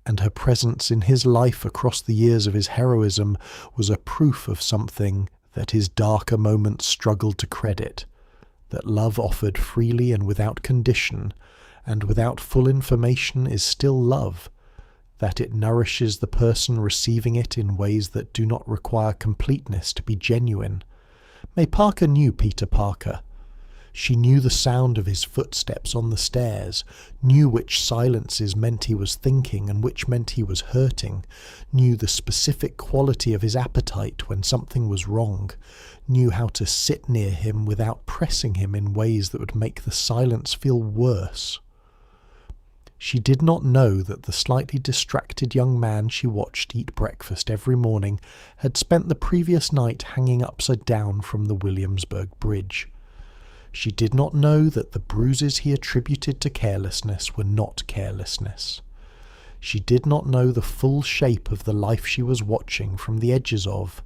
and her presence in his life across the years of his heroism was a proof of something that his darker moments struggled to credit, that love offered freely and without condition, and without full information is still love, that it nourishes the person receiving it in ways that do not require completeness to be genuine. May Parker knew Peter Parker. She knew the sound of his footsteps on the stairs, knew which silences meant he was thinking and which meant he was hurting, knew the specific quality of his appetite when something was wrong, knew how to sit near him without pressing him in ways that would make the silence feel worse. She did not know that the slightly distracted young man she watched eat breakfast every morning had spent the previous night hanging upside down from the Williamsburg Bridge. She did not know that the bruises he attributed to carelessness were not carelessness. She did not know the full shape of the life she was watching from the edges of.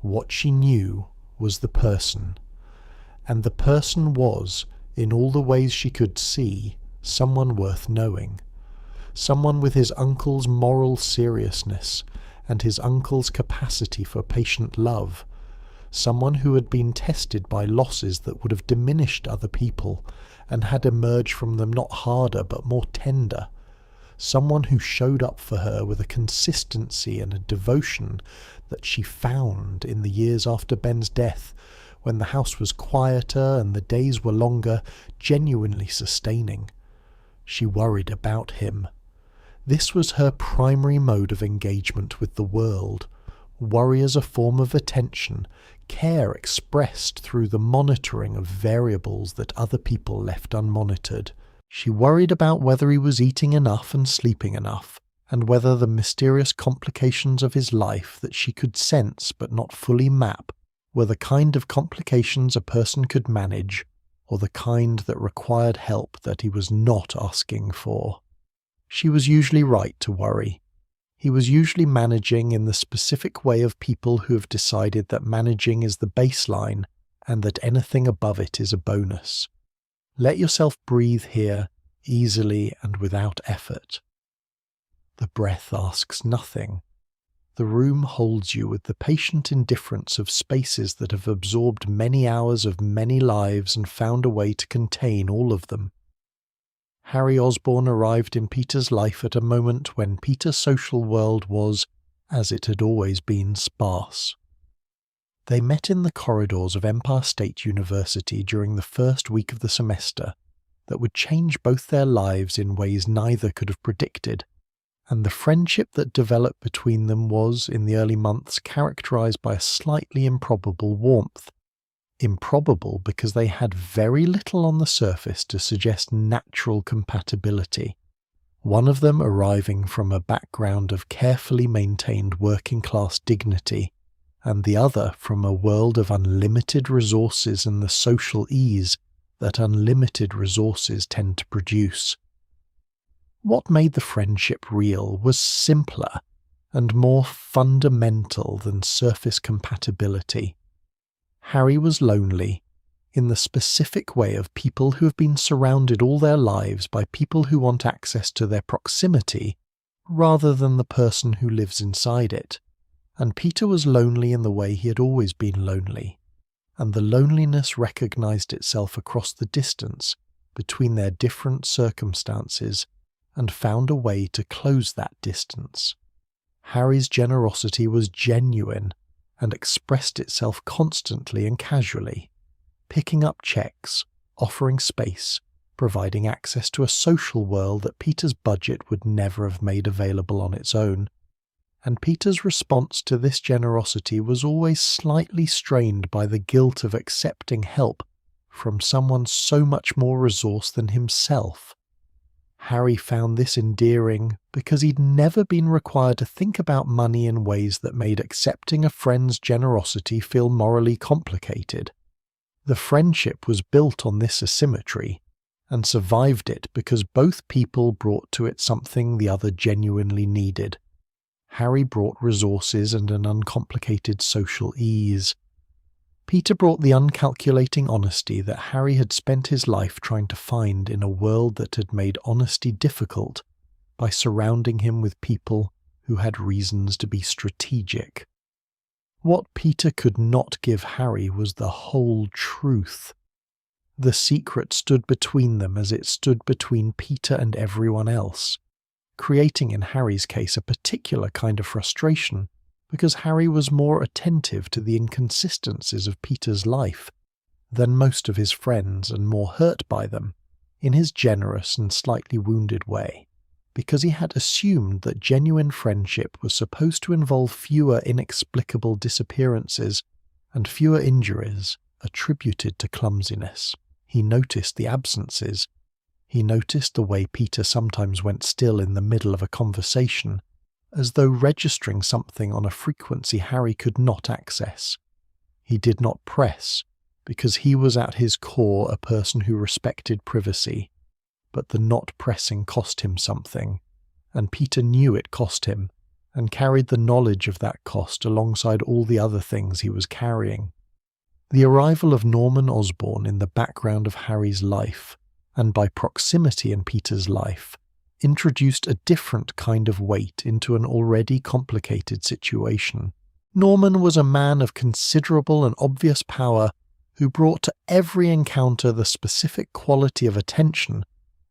What she knew was the person, and the person was, in all the ways she could see, someone worth knowing. someone with his uncle's moral seriousness and his uncle's capacity for patient love, someone who had been tested by losses that would have diminished other people and had emerged from them not harder but more tender, someone who showed up for her with a consistency and a devotion that she found in the years after Ben's death, when the house was quieter and the days were longer, genuinely sustaining. She worried about him. This was her primary mode of engagement with the world. Worry as a form of attention, care expressed through the monitoring of variables that other people left unmonitored. She worried about whether he was eating enough and sleeping enough, and whether the mysterious complications of his life that she could sense but not fully map were the kind of complications a person could manage, or the kind that required help that he was not asking for. She was usually right to worry. He was usually managing in the specific way of people who have decided that managing is the baseline and that anything above it is a bonus. Let yourself breathe here, easily and without effort. The breath asks nothing. The room holds you with the patient indifference of spaces that have absorbed many hours of many lives and found a way to contain all of them. Harry Osborn arrived in Peter's life at a moment when Peter's social world was, as it had always been, sparse. They met in the corridors of Empire State University during the first week of the semester that would change both their lives in ways neither could have predicted, and the friendship that developed between them was, in the early months, characterized by a slightly improbable warmth. Improbable because they had very little on the surface to suggest natural compatibility. One of them arriving from a background of carefully maintained working-class dignity, and the other from a world of unlimited resources and the social ease that unlimited resources tend to produce. What made the friendship real was simpler and more fundamental than surface compatibility. Harry was lonely, in the specific way of people who have been surrounded all their lives by people who want access to their proximity rather than the person who lives inside it. And Peter was lonely in the way he had always been lonely, and the loneliness recognized itself across the distance between their different circumstances and found a way to close that distance. Harry's generosity was genuine and expressed itself constantly and casually, picking up checks, offering space, providing access to a social world that Peter's budget would never have made available on its own. And Peter's response to this generosity was always slightly strained by the guilt of accepting help from someone so much more resourced than himself. Harry found this endearing because he'd never been required to think about money in ways that made accepting a friend's generosity feel morally complicated. The friendship was built on this asymmetry, and survived it because both people brought to it something the other genuinely needed. Harry brought resources and an uncomplicated social ease. Peter brought the uncalculating honesty that Harry had spent his life trying to find in a world that had made honesty difficult by surrounding him with people who had reasons to be strategic. What Peter could not give Harry was the whole truth. The secret stood between them as it stood between Peter and everyone else, creating in Harry's case a particular kind of frustration, because Harry was more attentive to the inconsistencies of Peter's life than most of his friends and more hurt by them, in his generous and slightly wounded way, because he had assumed that genuine friendship was supposed to involve fewer inexplicable disappearances and fewer injuries attributed to clumsiness. He noticed the absences. He noticed the way Peter sometimes went still in the middle of a conversation, as though registering something on a frequency Harry could not access. He did not press, because he was at his core a person who respected privacy, but the not pressing cost him something, and Peter knew it cost him, and carried the knowledge of that cost alongside all the other things he was carrying. The arrival of Norman Osborn in the background of Harry's life, and by proximity in Peter's life, introduced a different kind of weight into an already complicated situation. Norman was a man of considerable and obvious power who brought to every encounter the specific quality of attention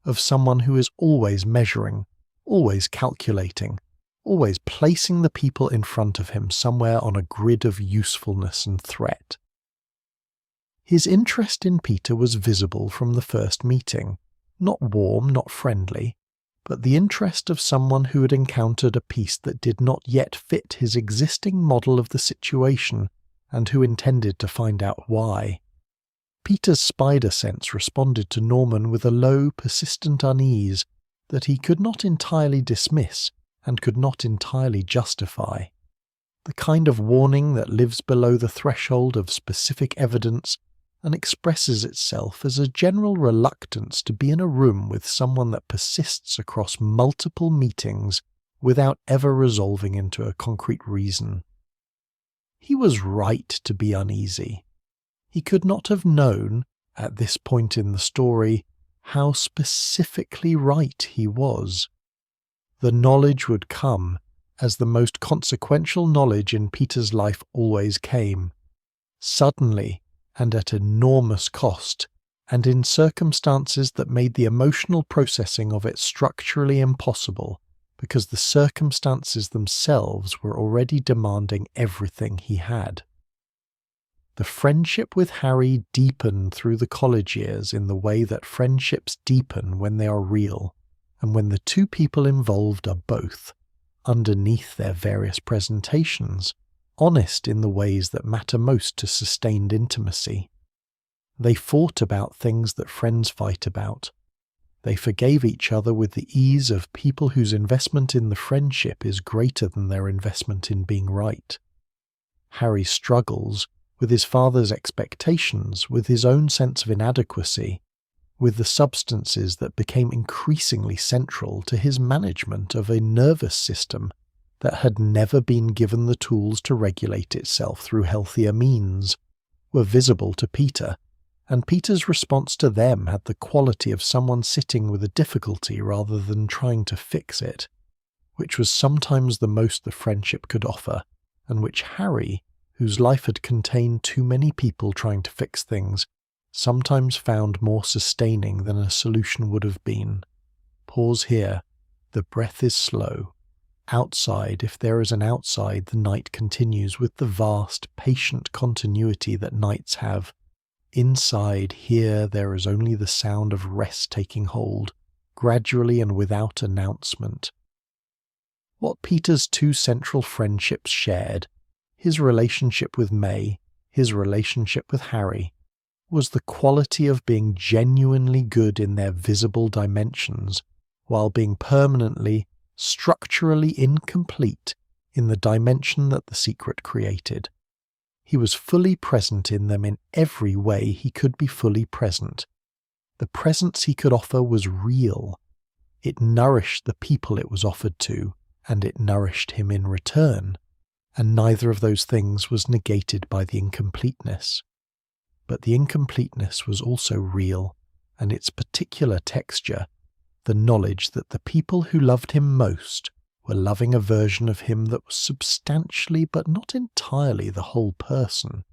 of someone who is always measuring, always calculating, always placing the people in front of him somewhere on a grid of usefulness and threat. His interest in Peter was visible from the first meeting, not warm, not friendly, but the interest of someone who had encountered a piece that did not yet fit his existing model of the situation and who intended to find out why. Peter's spider sense responded to Norman with a low, persistent unease that he could not entirely dismiss and could not entirely justify. The kind of warning that lives below the threshold of specific evidence and expresses itself as a general reluctance to be in a room with someone that persists across multiple meetings without ever resolving into a concrete reason. He was right to be uneasy. He could not have known, at this point in the story, how specifically right he was. The knowledge would come, as the most consequential knowledge in Peter's life always came, suddenly and at enormous cost, and in circumstances that made the emotional processing of it structurally impossible, because the circumstances themselves were already demanding everything he had. The friendship with Harry deepened through the college years in the way that friendships deepen when they are real, and when the two people involved are both, underneath their various presentations, honest in the ways that matter most to sustained intimacy. They fought about things that friends fight about. They forgave each other with the ease of people whose investment in the friendship is greater than their investment in being right. Harry's struggles, with his father's expectations, with his own sense of inadequacy, with the substances that became increasingly central to his management of a nervous system that had never been given the tools to regulate itself through healthier means, were visible to Peter, and Peter's response to them had the quality of someone sitting with a difficulty rather than trying to fix it, which was sometimes the most the friendship could offer, and which Harry, whose life had contained too many people trying to fix things, sometimes found more sustaining than a solution would have been. Pause here. The breath is slow. Outside, if there is an outside, the night continues with the vast, patient continuity that nights have. Inside, here, there is only the sound of rest taking hold, gradually and without announcement. What Peter's two central friendships shared, his relationship with May, his relationship with Harry, was the quality of being genuinely good in their visible dimensions, while being permanently, structurally incomplete in the dimension that the secret created. He was fully present in them in every way he could be fully present. The presence he could offer was real. It nourished the people it was offered to, and it nourished him in return, and neither of those things was negated by the incompleteness. But the incompleteness was also real, and its particular texture, the knowledge that the people who loved him most were loving a version of him that was substantially but not entirely the whole person,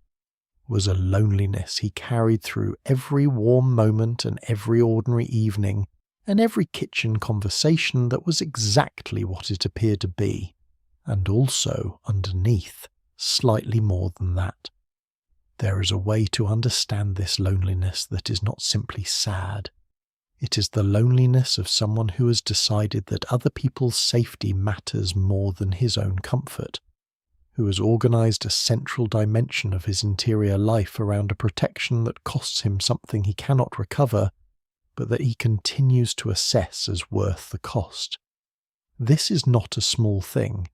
was a loneliness he carried through every warm moment and every ordinary evening and every kitchen conversation that was exactly what it appeared to be, and also, underneath, slightly more than that. There is a way to understand this loneliness that is not simply sad. It is the loneliness of someone who has decided that other people's safety matters more than his own comfort, who has organized a central dimension of his interior life around a protection that costs him something he cannot recover, but that he continues to assess as worth the cost. This is not a small thing.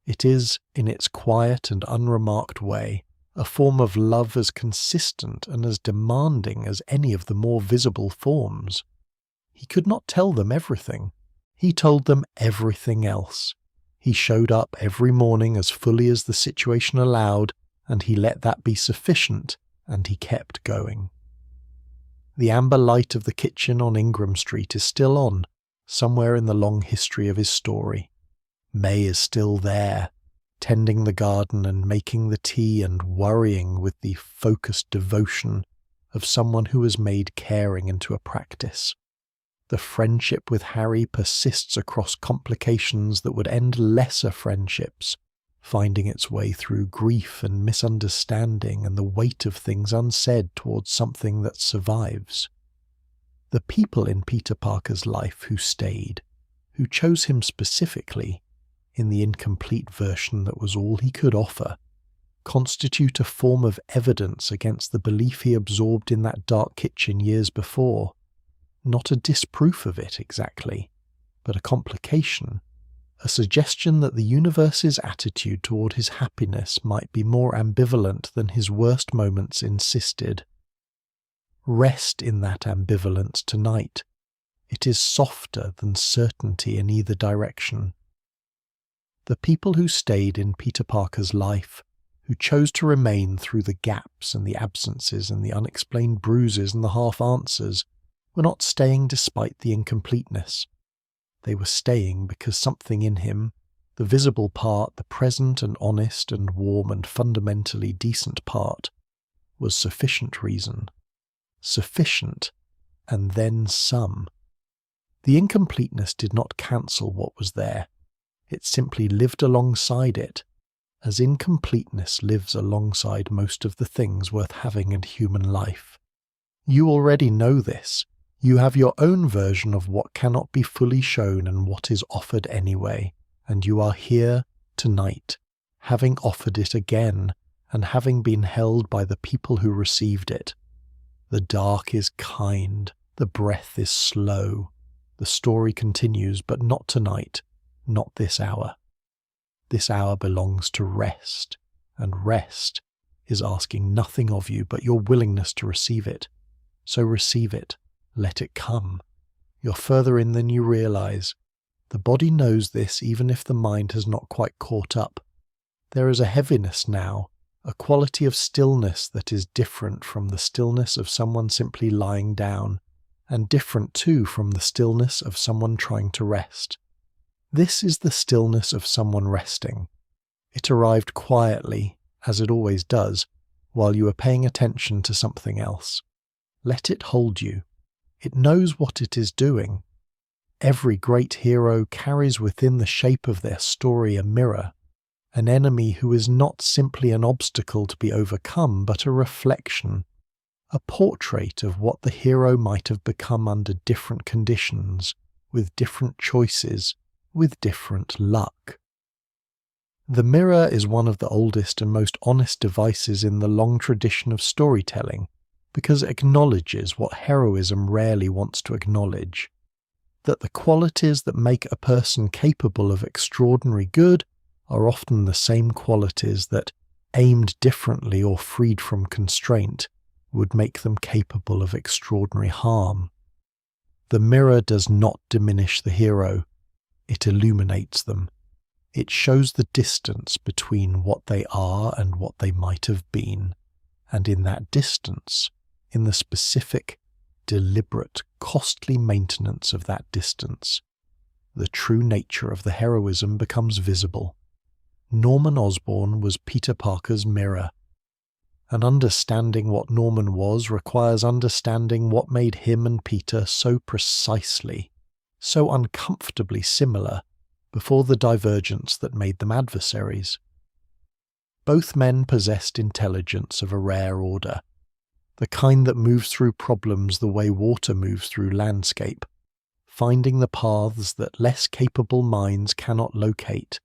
It is, in its quiet and unremarked way, a form of love as consistent and as demanding as any of the more visible forms. He could not tell them everything. He told them everything else. He showed up every morning as fully as the situation allowed, and he let that be sufficient, and he kept going. The amber light of the kitchen on Ingram Street is still on, somewhere in the long history of his story. May is still there, tending the garden and making the tea and worrying with the focused devotion of someone who has made caring into a practice. The friendship with Harry persists across complications that would end lesser friendships, finding its way through grief and misunderstanding and the weight of things unsaid towards something that survives. The people in Peter Parker's life who stayed, who chose him specifically, in the incomplete version that was all he could offer, constitute a form of evidence against the belief he absorbed in that dark kitchen years before. Not a disproof of it exactly, but a complication, a suggestion that the universe's attitude toward his happiness might be more ambivalent than his worst moments insisted. Rest in that ambivalence tonight. It is softer than certainty in either direction. The people who stayed in Peter Parker's life, who chose to remain through the gaps and the absences and the unexplained bruises and the half-answers, were not staying despite the incompleteness. They were staying because something in him, the visible part, the present and honest and warm and fundamentally decent part, was sufficient reason. Sufficient, and then some. The incompleteness did not cancel what was there. It simply lived alongside it, as incompleteness lives alongside most of the things worth having in human life. You already know this. You have your own version of what cannot be fully shown and what is offered anyway, and you are here tonight, having offered it again, and having been held by the people who received it. The dark is kind, the breath is slow. The story continues, but not tonight, not this hour. This hour belongs to rest, and rest is asking nothing of you but your willingness to receive it. So receive it. Let it come. You're further in than you realize. The body knows this even if the mind has not quite caught up. There is a heaviness now, a quality of stillness that is different from the stillness of someone simply lying down, and different too from the stillness of someone trying to rest. This is the stillness of someone resting. It arrived quietly, as it always does, while you are paying attention to something else. Let it hold you. It knows what it is doing. Every great hero carries within the shape of their story a mirror, an enemy who is not simply an obstacle to be overcome, but a reflection, a portrait of what the hero might have become under different conditions, with different choices, with different luck. The mirror is one of the oldest and most honest devices in the long tradition of storytelling, because it acknowledges what heroism rarely wants to acknowledge, that the qualities that make a person capable of extraordinary good are often the same qualities that, aimed differently or freed from constraint, would make them capable of extraordinary harm. The mirror does not diminish the hero, it illuminates them. It shows the distance between what they are and what they might have been, and in that distance, in the specific, deliberate, costly maintenance of that distance, the true nature of the heroism becomes visible. Norman Osborn was Peter Parker's mirror. And understanding what Norman was requires understanding what made him and Peter so precisely, so uncomfortably similar before the divergence that made them adversaries. Both men possessed intelligence of a rare order, the kind that moves through problems the way water moves through landscape, finding the paths that less capable minds cannot locate,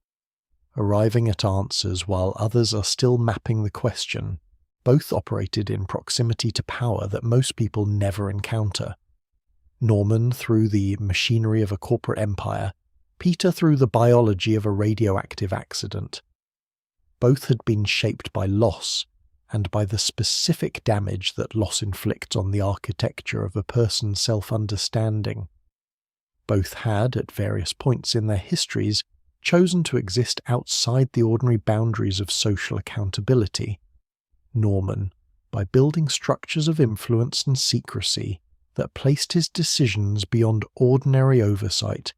arriving at answers while others are still mapping the question. Both operated in proximity to power that most people never encounter. Norman through the machinery of a corporate empire, Peter through the biology of a radioactive accident. Both had been shaped by loss, and by the specific damage that loss inflicts on the architecture of a person's self-understanding. Both had, at various points in their histories, chosen to exist outside the ordinary boundaries of social accountability. Norman, by building structures of influence and secrecy, that placed his decisions beyond ordinary oversight,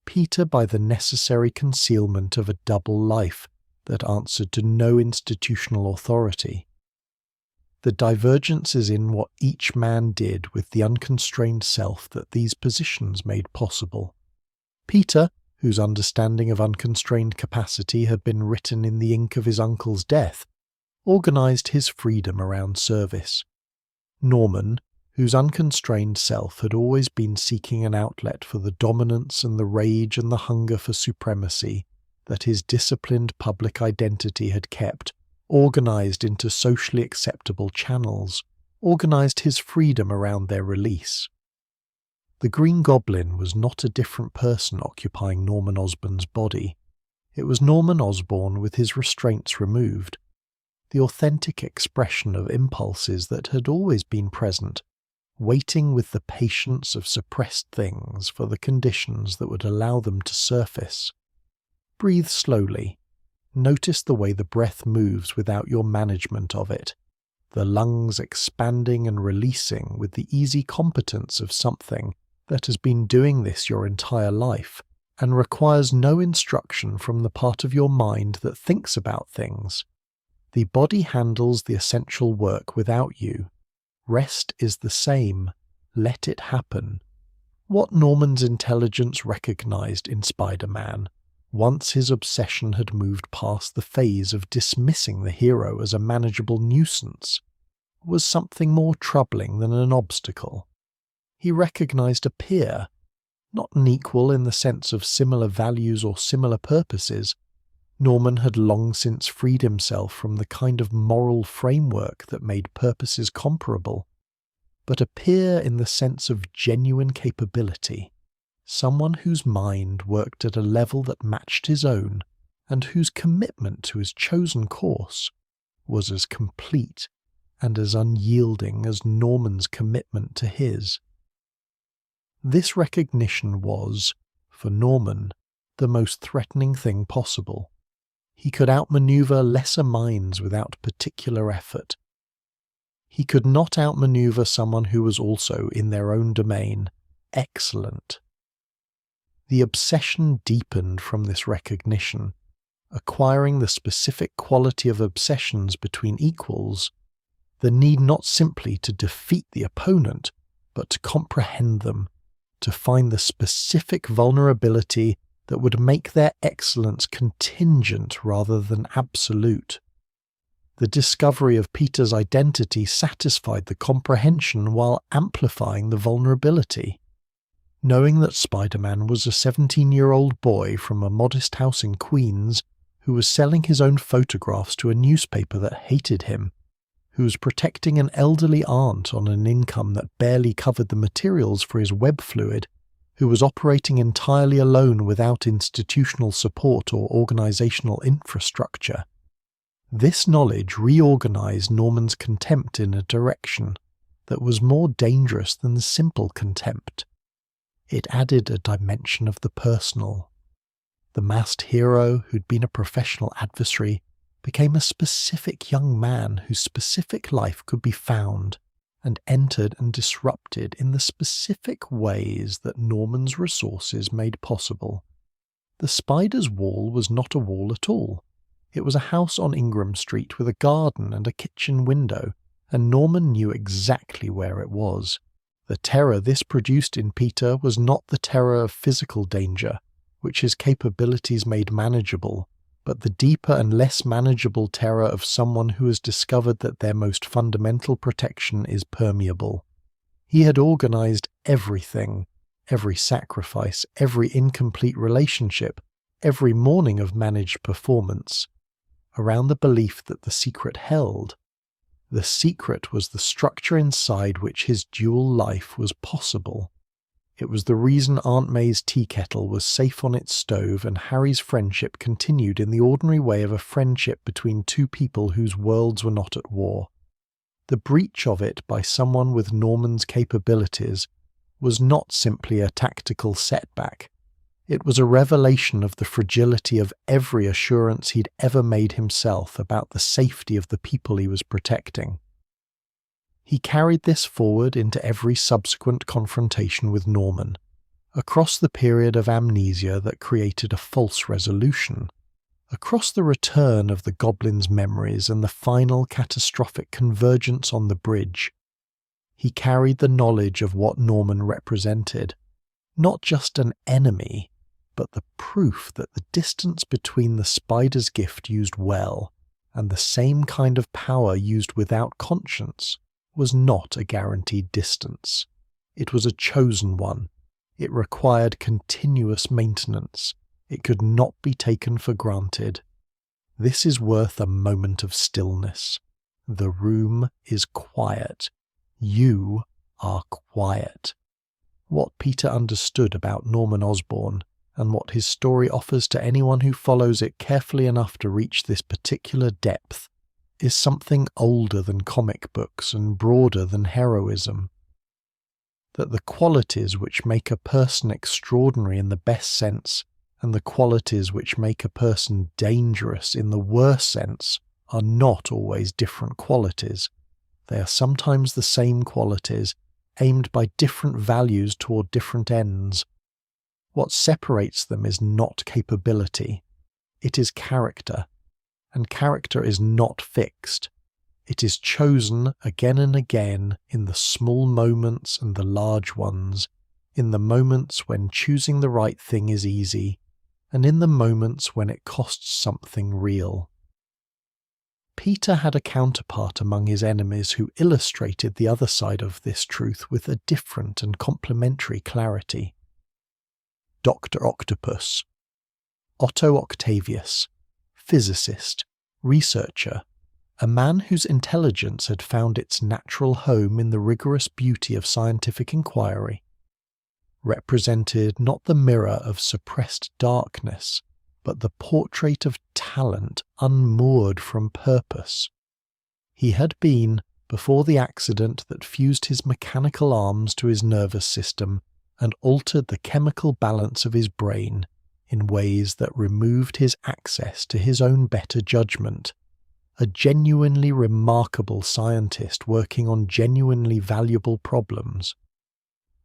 Peter by the necessary concealment of a double life that answered to no institutional authority. The divergence is in what each man did with the unconstrained self that these positions made possible. Peter, whose understanding of unconstrained capacity had been written in the ink of his uncle's death, organised his freedom around service. Norman, whose unconstrained self had always been seeking an outlet for the dominance and the rage and the hunger for supremacy that his disciplined public identity had kept, organised into socially acceptable channels, organised his freedom around their release. The Green Goblin was not a different person occupying Norman Osborn's body. It was Norman Osborn with his restraints removed, the authentic expression of impulses that had always been present, waiting with the patience of suppressed things for the conditions that would allow them to surface. Breathe slowly. Notice the way the breath moves without your management of it, the lungs expanding and releasing with the easy competence of something that has been doing this your entire life and requires no instruction from the part of your mind that thinks about things. The body handles the essential work without you. Rest is the same. Let it happen. What Norman's intelligence recognized in Spider-Man, once his obsession had moved past the phase of dismissing the hero as a manageable nuisance, was something more troubling than an obstacle. He recognized a peer, not an equal in the sense of similar values or similar purposes. Norman had long since freed himself from the kind of moral framework that made purposes comparable, but a peer in the sense of genuine capability, someone whose mind worked at a level that matched his own and whose commitment to his chosen course was as complete and as unyielding as Norman's commitment to his. This recognition was, for Norman, the most threatening thing possible. He could outmaneuver lesser minds without particular effort. He could not outmaneuver someone who was also, in their own domain, excellent. The obsession deepened from this recognition, acquiring the specific quality of obsessions between equals, the need not simply to defeat the opponent, but to comprehend them, to find the specific vulnerability that would make their excellence contingent rather than absolute. The discovery of Peter's identity satisfied the comprehension while amplifying the vulnerability. Knowing that Spider-Man was a 17-year-old boy from a modest house in Queens who was selling his own photographs to a newspaper that hated him, who was protecting an elderly aunt on an income that barely covered the materials for his web fluid, who was operating entirely alone without institutional support or organizational infrastructure. This knowledge reorganized Norman's contempt in a direction that was more dangerous than simple contempt. It added a dimension of the personal. The masked hero, who'd been a professional adversary, became a specific young man whose specific life could be found and entered and disrupted in the specific ways that Norman's resources made possible. The Spider's wall was not a wall at all. It was a house on Ingram Street with a garden and a kitchen window, and Norman knew exactly where it was. The terror this produced in Peter was not the terror of physical danger, which his capabilities made manageable, but the deeper and less manageable terror of someone who has discovered that their most fundamental protection is permeable. He had organized everything, every sacrifice, every incomplete relationship, every morning of managed performance, around the belief that the secret held. The secret was the structure inside which his dual life was possible. It was the reason Aunt May's tea kettle was safe on its stove and Harry's friendship continued in the ordinary way of a friendship between two people whose worlds were not at war. The breach of it by someone with Norman's capabilities was not simply a tactical setback. It was a revelation of the fragility of every assurance he'd ever made himself about the safety of the people he was protecting. He carried this forward into every subsequent confrontation with Norman, across the period of amnesia that created a false resolution, across the return of the goblin's memories and the final catastrophic convergence on the bridge. He carried the knowledge of what Norman represented, not just an enemy, but the proof that the distance between the spider's gift used well and the same kind of power used without conscience was not a guaranteed distance. It was a chosen one. It required continuous maintenance. It could not be taken for granted. This is worth a moment of stillness. The room is quiet. You are quiet. What Peter understood about Norman Osborn, and what his story offers to anyone who follows it carefully enough to reach this particular depth, is something older than comic books and broader than heroism. That the qualities which make a person extraordinary in the best sense, and the qualities which make a person dangerous in the worst sense, are not always different qualities. They are sometimes the same qualities, aimed by different values toward different ends. What separates them is not capability. It is character. And character is not fixed. It is chosen again and again in the small moments and the large ones, in the moments when choosing the right thing is easy, and in the moments when it costs something real. Peter had a counterpart among his enemies who illustrated the other side of this truth with a different and complementary clarity. Dr. Octopus, Otto Octavius, physicist, researcher, a man whose intelligence had found its natural home in the rigorous beauty of scientific inquiry, represented not the mirror of suppressed darkness, but the portrait of talent unmoored from purpose. He had been, before the accident that fused his mechanical arms to his nervous system and altered the chemical balance of his brain in ways that removed his access to his own better judgment, a genuinely remarkable scientist working on genuinely valuable problems.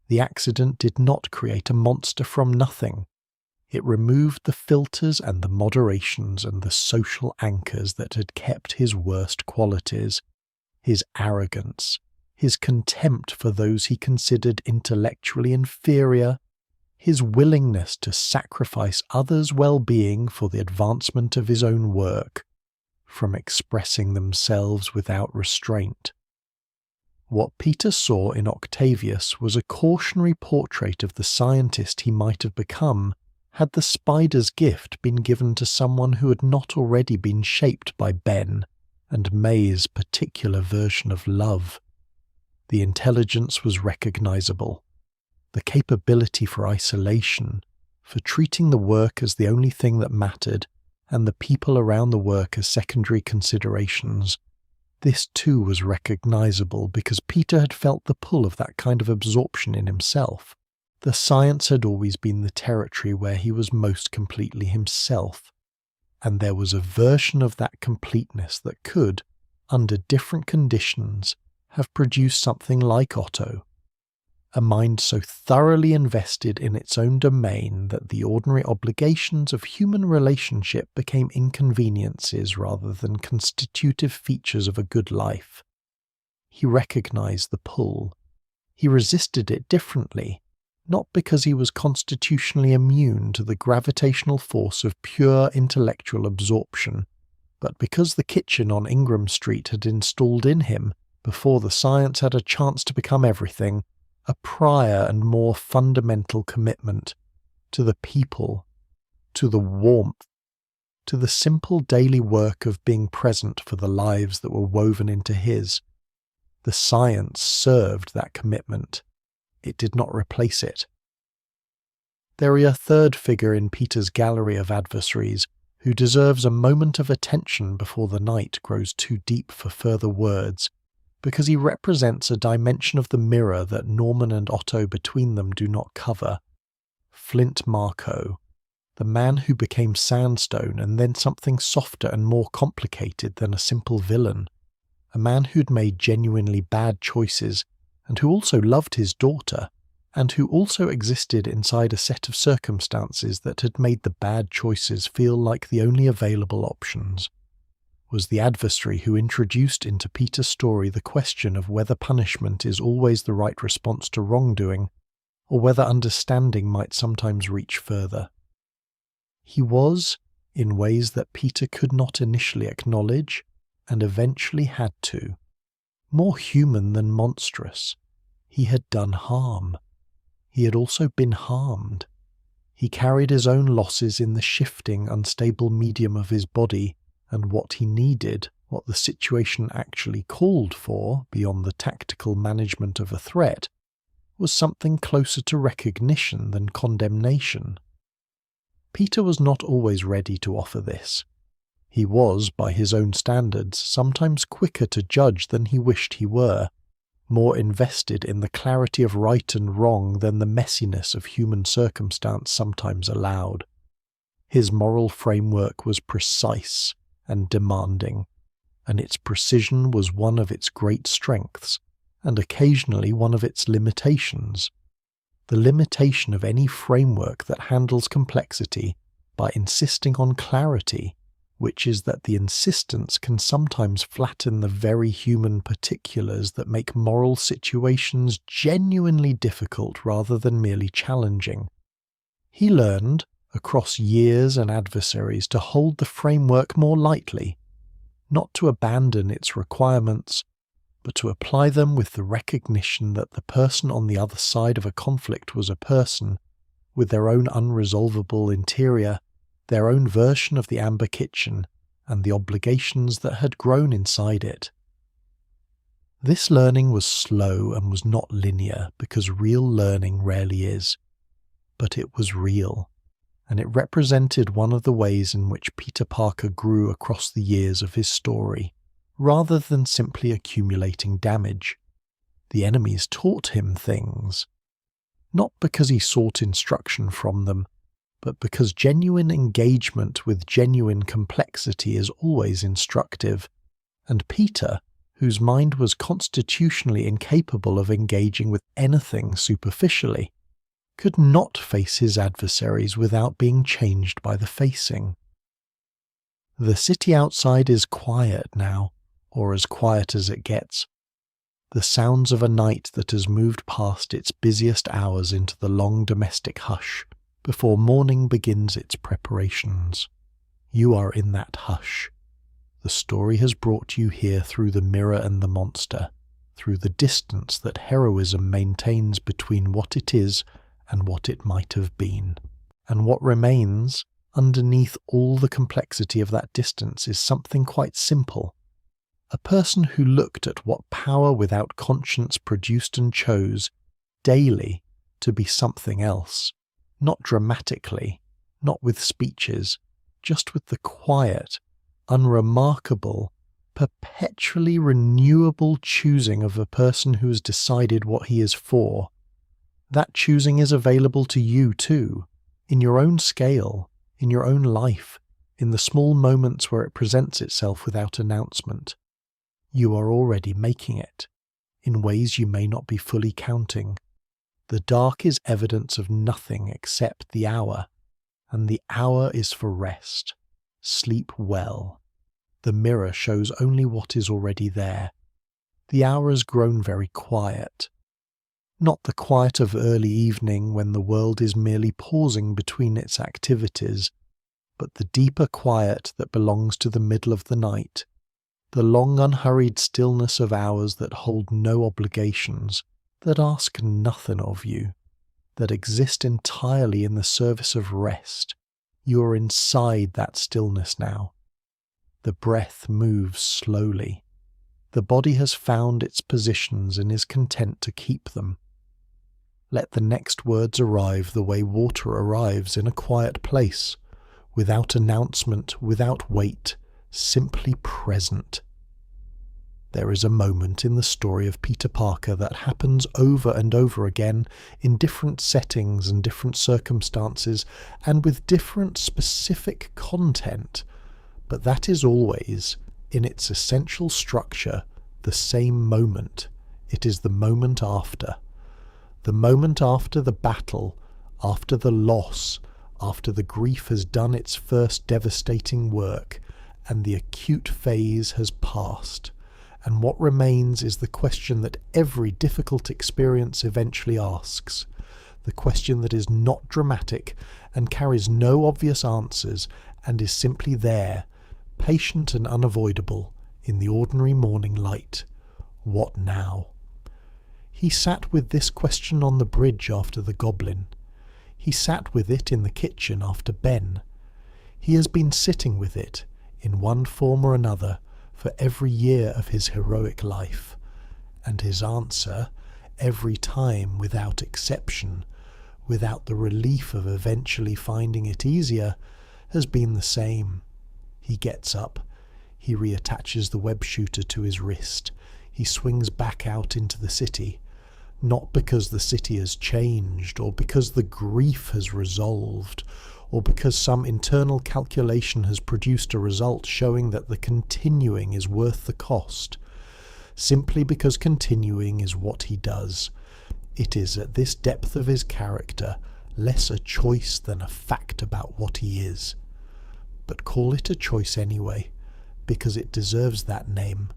The accident did not create a monster from nothing. It removed the filters and the moderations and the social anchors that had kept his worst qualities, his arrogance, his contempt for those he considered intellectually inferior, his willingness to sacrifice others' well-being for the advancement of his own work, from expressing themselves without restraint. What Peter saw in Octavius was a cautionary portrait of the scientist he might have become had the spider's gift been given to someone who had not already been shaped by Ben and May's particular version of love. The intelligence was recognizable. The capability for isolation, for treating the work as the only thing that mattered, and the people around the work as secondary considerations. This too was recognizable because Peter had felt the pull of that kind of absorption in himself. The science had always been the territory where he was most completely himself, and there was a version of that completeness that could, under different conditions, have produced something like Otto, a mind so thoroughly invested in its own domain that the ordinary obligations of human relationship became inconveniences rather than constitutive features of a good life. He recognized the pull. He resisted it differently, not because he was constitutionally immune to the gravitational force of pure intellectual absorption, but because the kitchen on Ingram Street had installed in him, before the science had a chance to become everything, a prior and more fundamental commitment to the people, to the warmth, to the simple daily work of being present for the lives that were woven into his. The science served that commitment. It did not replace it. There is a third figure in Peter's gallery of adversaries who deserves a moment of attention before the night grows too deep for further words, because he represents a dimension of the mirror that Norman and Otto between them do not cover. Flint Marco, the man who became Sandstone and then something softer and more complicated than a simple villain. a man who'd made genuinely bad choices and who also loved his daughter, and who also existed inside a set of circumstances that had made the bad choices feel like the only available options, was the adversary who introduced into Peter's story the question of whether punishment is always the right response to wrongdoing, or whether understanding might sometimes reach further. He was, in ways that Peter could not initially acknowledge, and eventually had to, more human than monstrous. He had done harm. He had also been harmed. He carried his own losses in the shifting, unstable medium of his body, and what he needed, what the situation actually called for, beyond the tactical management of a threat, was something closer to recognition than condemnation. Peter was not always ready to offer this. He was, by his own standards, sometimes quicker to judge than he wished he were, more invested in the clarity of right and wrong than the messiness of human circumstance sometimes allowed. His moral framework was precise and demanding, and its precision was one of its great strengths, and occasionally one of its limitations. The limitation of any framework that handles complexity by insisting on clarity, which is that the insistence can sometimes flatten the very human particulars that make moral situations genuinely difficult rather than merely challenging. He learned, across years and adversaries, to hold the framework more lightly, not to abandon its requirements, but to apply them with the recognition that the person on the other side of a conflict was a person, with their own unresolvable interior, their own version of the amber kitchen, and the obligations that had grown inside it. This learning was slow and was not linear, because real learning rarely is. But it was real, and it represented one of the ways in which Peter Parker grew across the years of his story, rather than simply accumulating damage. The enemies taught him things, not because he sought instruction from them, but because genuine engagement with genuine complexity is always instructive, and Peter, whose mind was constitutionally incapable of engaging with anything superficially, could not face his adversaries without being changed by the facing. The city outside is quiet now, or as quiet as it gets. The sounds of a night that has moved past its busiest hours into the long domestic hush, before morning begins its preparations. You are in that hush. The story has brought you here through the mirror and the monster, through the distance that heroism maintains between what it is and what it might have been. And what remains, underneath all the complexity of that distance, is something quite simple. A person who looked at what power without conscience produced and chose, daily, to be something else. Not dramatically, not with speeches, just with the quiet, unremarkable, perpetually renewable choosing of a person who has decided what he is for. That choosing is available to you too, in your own scale, in your own life, in the small moments where it presents itself without announcement. You are already making it, in ways you may not be fully counting. The dark is evidence of nothing except the hour, and the hour is for rest. Sleep well. The mirror shows only what is already there. The hour has grown very quiet. Not the quiet of early evening when the world is merely pausing between its activities, but the deeper quiet that belongs to the middle of the night, the long unhurried stillness of hours that hold no obligations, that ask nothing of you, that exist entirely in the service of rest. You are inside that stillness now. The breath moves slowly. The body has found its positions and is content to keep them. Let the next words arrive the way water arrives in a quiet place, without announcement, without weight, simply present. There is a moment in the story of Peter Parker that happens over and over again in different settings and different circumstances and with different specific content, but that is always, in its essential structure, the same moment. It is the moment after. The moment after the battle, after the loss, after the grief has done its first devastating work, and the acute phase has passed. And what remains is the question that every difficult experience eventually asks. The question that is not dramatic and carries no obvious answers and is simply there, patient and unavoidable, in the ordinary morning light. What now? He sat with this question on the bridge after the goblin. He sat with it in the kitchen after Ben. He has been sitting with it, in one form or another, for every year of his heroic life. And his answer, every time without exception, without the relief of eventually finding it easier, has been the same. He gets up. He reattaches the web shooter to his wrist. He swings back out into the city. Not because the city has changed, or because the grief has resolved, or because some internal calculation has produced a result showing that the continuing is worth the cost. Simply because continuing is what he does. It is at this depth of his character less a choice than a fact about what he is. But call it a choice anyway, because it deserves that name.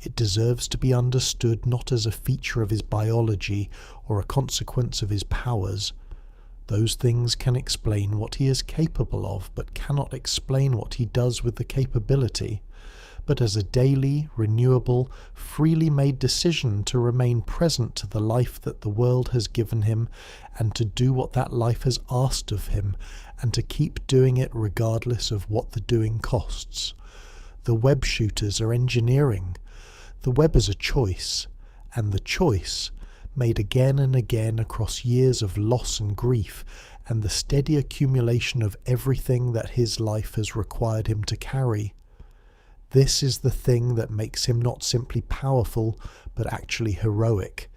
It deserves to be understood not as a feature of his biology or a consequence of his powers. Those things can explain what he is capable of, but cannot explain what he does with the capability. But as a daily, renewable, freely made decision to remain present to the life that the world has given him, and to do what that life has asked of him, and to keep doing it regardless of what the doing costs. The web shooters are engineering. The web is a choice, and the choice, made again and again across years of loss and grief, and the steady accumulation of everything that his life has required him to carry. This is the thing that makes him not simply powerful, but actually heroic,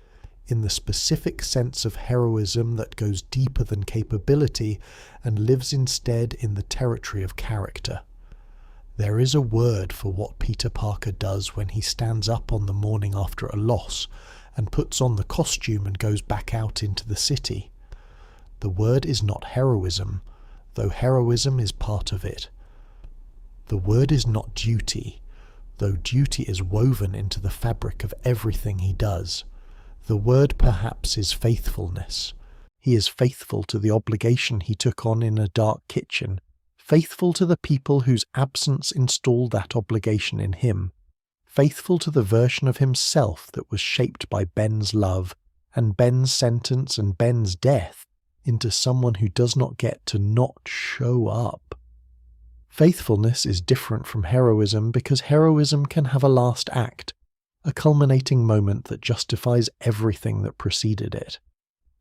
in the specific sense of heroism that goes deeper than capability and lives instead in the territory of character. There is a word for what Peter Parker does when he stands up on the morning after a loss and puts on the costume and goes back out into the city. The word is not heroism, though heroism is part of it. The word is not duty, though duty is woven into the fabric of everything he does. The word perhaps is faithfulness. He is faithful to the obligation he took on in a dark kitchen, faithful to the people whose absence installed that obligation in him, faithful to the version of himself that was shaped by Ben's love, and Ben's sentence and Ben's death, into someone who does not get to not show up. Faithfulness is different from heroism because heroism can have a last act, a culminating moment that justifies everything that preceded it.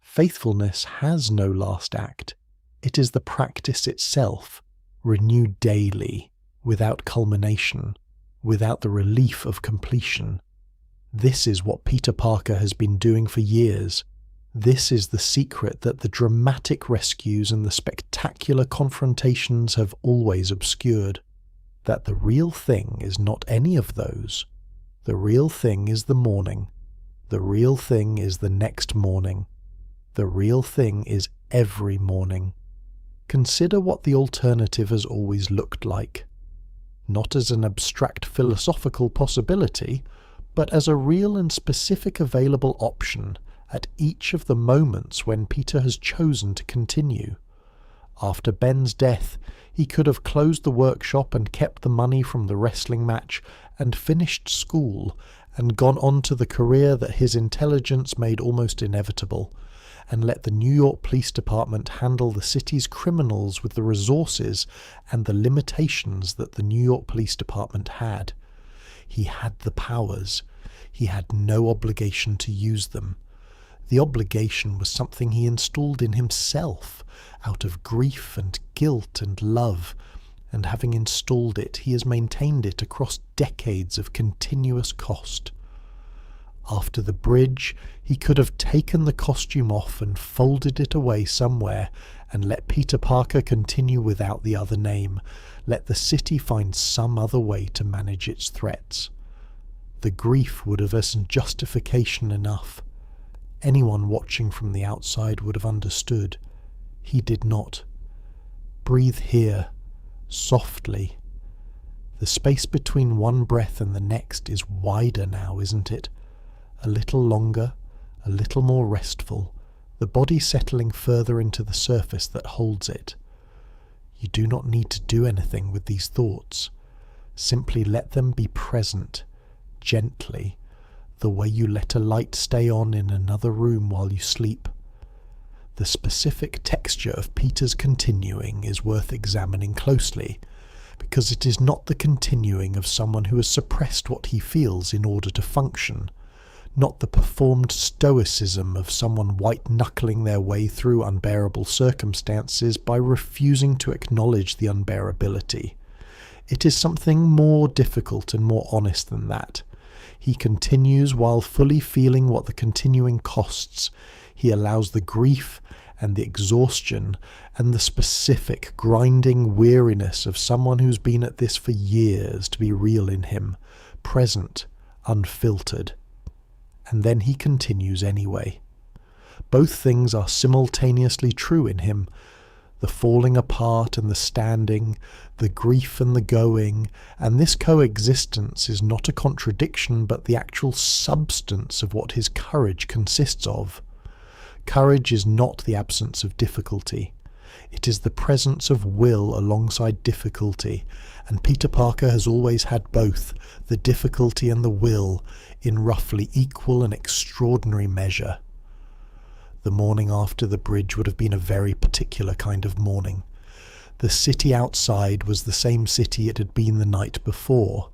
Faithfulness has no last act. It is the practice itself, renewed daily, without culmination, without the relief of completion. This is what Peter Parker has been doing for years. This is the secret that the dramatic rescues and the spectacular confrontations have always obscured. That the real thing is not any of those. The real thing is the morning. The real thing is the next morning. The real thing is every morning. Consider what the alternative has always looked like. Not as an abstract philosophical possibility, but as a real and specific available option at each of the moments when Peter has chosen to continue. After Ben's death, he could have closed the workshop and kept the money from the wrestling match and finished school and gone on to the career that his intelligence made almost inevitable, and let the New York Police Department handle the city's criminals with the resources and the limitations that the New York Police Department had. He had the powers. He had no obligation to use them. The obligation was something he installed in himself, out of grief and guilt and love, and having installed it, he has maintained it across decades of continuous cost. After the bridge, he could have taken the costume off and folded it away somewhere and let Peter Parker continue without the other name, let the city find some other way to manage its threats. the grief would have as justification enough. Anyone watching from the outside would have understood. He did not. Breathe here, softly. The space between one breath and the next is wider now, isn't it? A little longer, a little more restful, the body settling further into the surface that holds it. You do not need to do anything with these thoughts. Simply let them be present, gently, the way you let a light stay on in another room while you sleep. The specific texture of Peter's continuing is worth examining closely, because it is not the continuing of someone who has suppressed what he feels in order to function, not the performed stoicism of someone white-knuckling their way through unbearable circumstances by refusing to acknowledge the unbearability. It is something more difficult and more honest than that. He continues while fully feeling what the continuing costs. He allows the grief and the exhaustion and the specific grinding weariness of someone who's been at this for years to be real in him, present, unfiltered. And then he continues anyway. Both things are simultaneously true in him. The falling apart and the standing, the grief and the going, and this coexistence is not a contradiction but the actual substance of what his courage consists of. Courage is not the absence of difficulty. It is the presence of will alongside difficulty, and Peter Parker has always had both, the difficulty and the will, in roughly equal and extraordinary measure. The morning after the bridge would have been a very particular kind of morning. The city outside was the same city it had been the night before,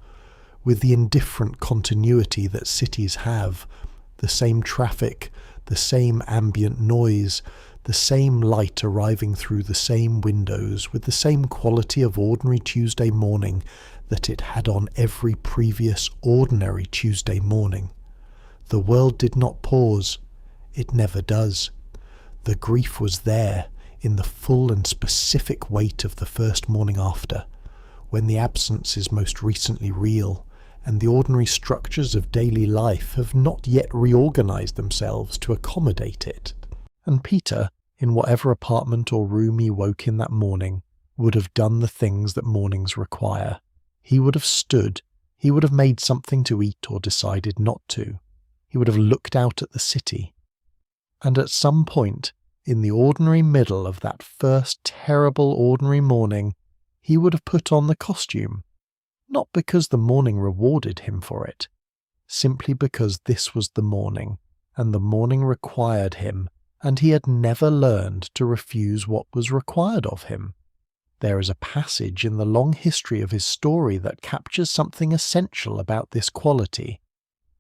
with the indifferent continuity that cities have, the same traffic, the same ambient noise, the same light arriving through the same windows, with the same quality of ordinary Tuesday morning that it had on every previous ordinary Tuesday morning. The world did not pause. It never does. The grief was there, in the full and specific weight of the first morning after, when the absence is most recently real, and the ordinary structures of daily life have not yet reorganized themselves to accommodate it. And Peter, in whatever apartment or room he woke in that morning, would have done the things that mornings require. He would have stood, he would have made something to eat or decided not to. He would have looked out at the city. And at some point, in the ordinary middle of that first terrible ordinary morning, he would have put on the costume. Not because the morning rewarded him for it, simply because this was the morning, and the morning required him, and he had never learned to refuse what was required of him. There is a passage in the long history of his story that captures something essential about this quality,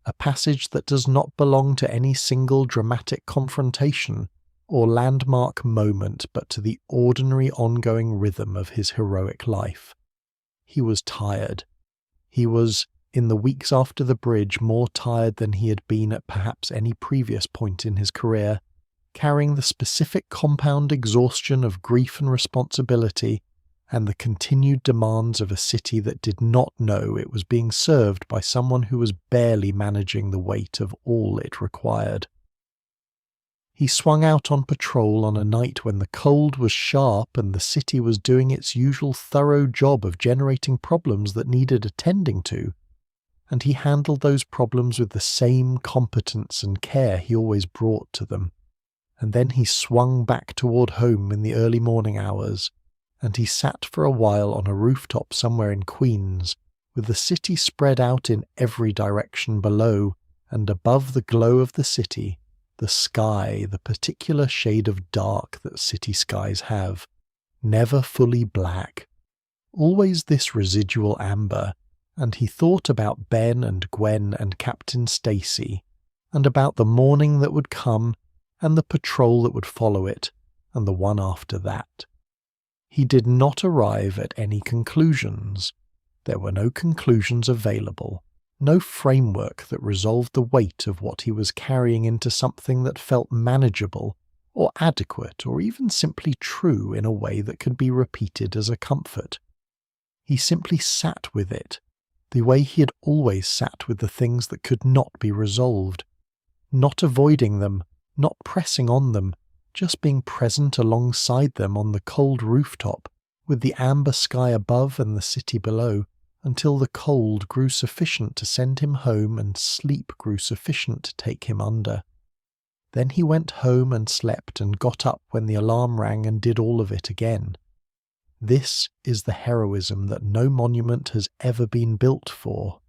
a passage that does not belong to any single dramatic confrontation or landmark moment, but to the ordinary ongoing rhythm of his heroic life. He was tired. He was, in the weeks after the bridge, more tired than he had been at perhaps any previous point in his career, carrying the specific compound exhaustion of grief and responsibility, and the continued demands of a city that did not know it was being served by someone who was barely managing the weight of all it required. He swung out on patrol on a night when the cold was sharp and the city was doing its usual thorough job of generating problems that needed attending to, and he handled those problems with the same competence and care he always brought to them. And then he swung back toward home in the early morning hours, and he sat for a while on a rooftop somewhere in Queens, with the city spread out in every direction below, and above the glow of the city, the sky, the particular shade of dark that city skies have, never fully black, always this residual amber, and he thought about Ben and Gwen and Captain Stacy, and about the morning that would come, and the patrol that would follow it, and the one after that. He did not arrive at any conclusions. There were no conclusions available, no framework that resolved the weight of what he was carrying into something that felt manageable, or adequate, or even simply true in a way that could be repeated as a comfort. He simply sat with it, the way he had always sat with the things that could not be resolved, not avoiding them, not pressing on them, just being present alongside them on the cold rooftop, with the amber sky above and the city below, until the cold grew sufficient to send him home and sleep grew sufficient to take him under. Then he went home and slept and got up when the alarm rang and did all of it again. This is the heroism that no monument has ever been built for.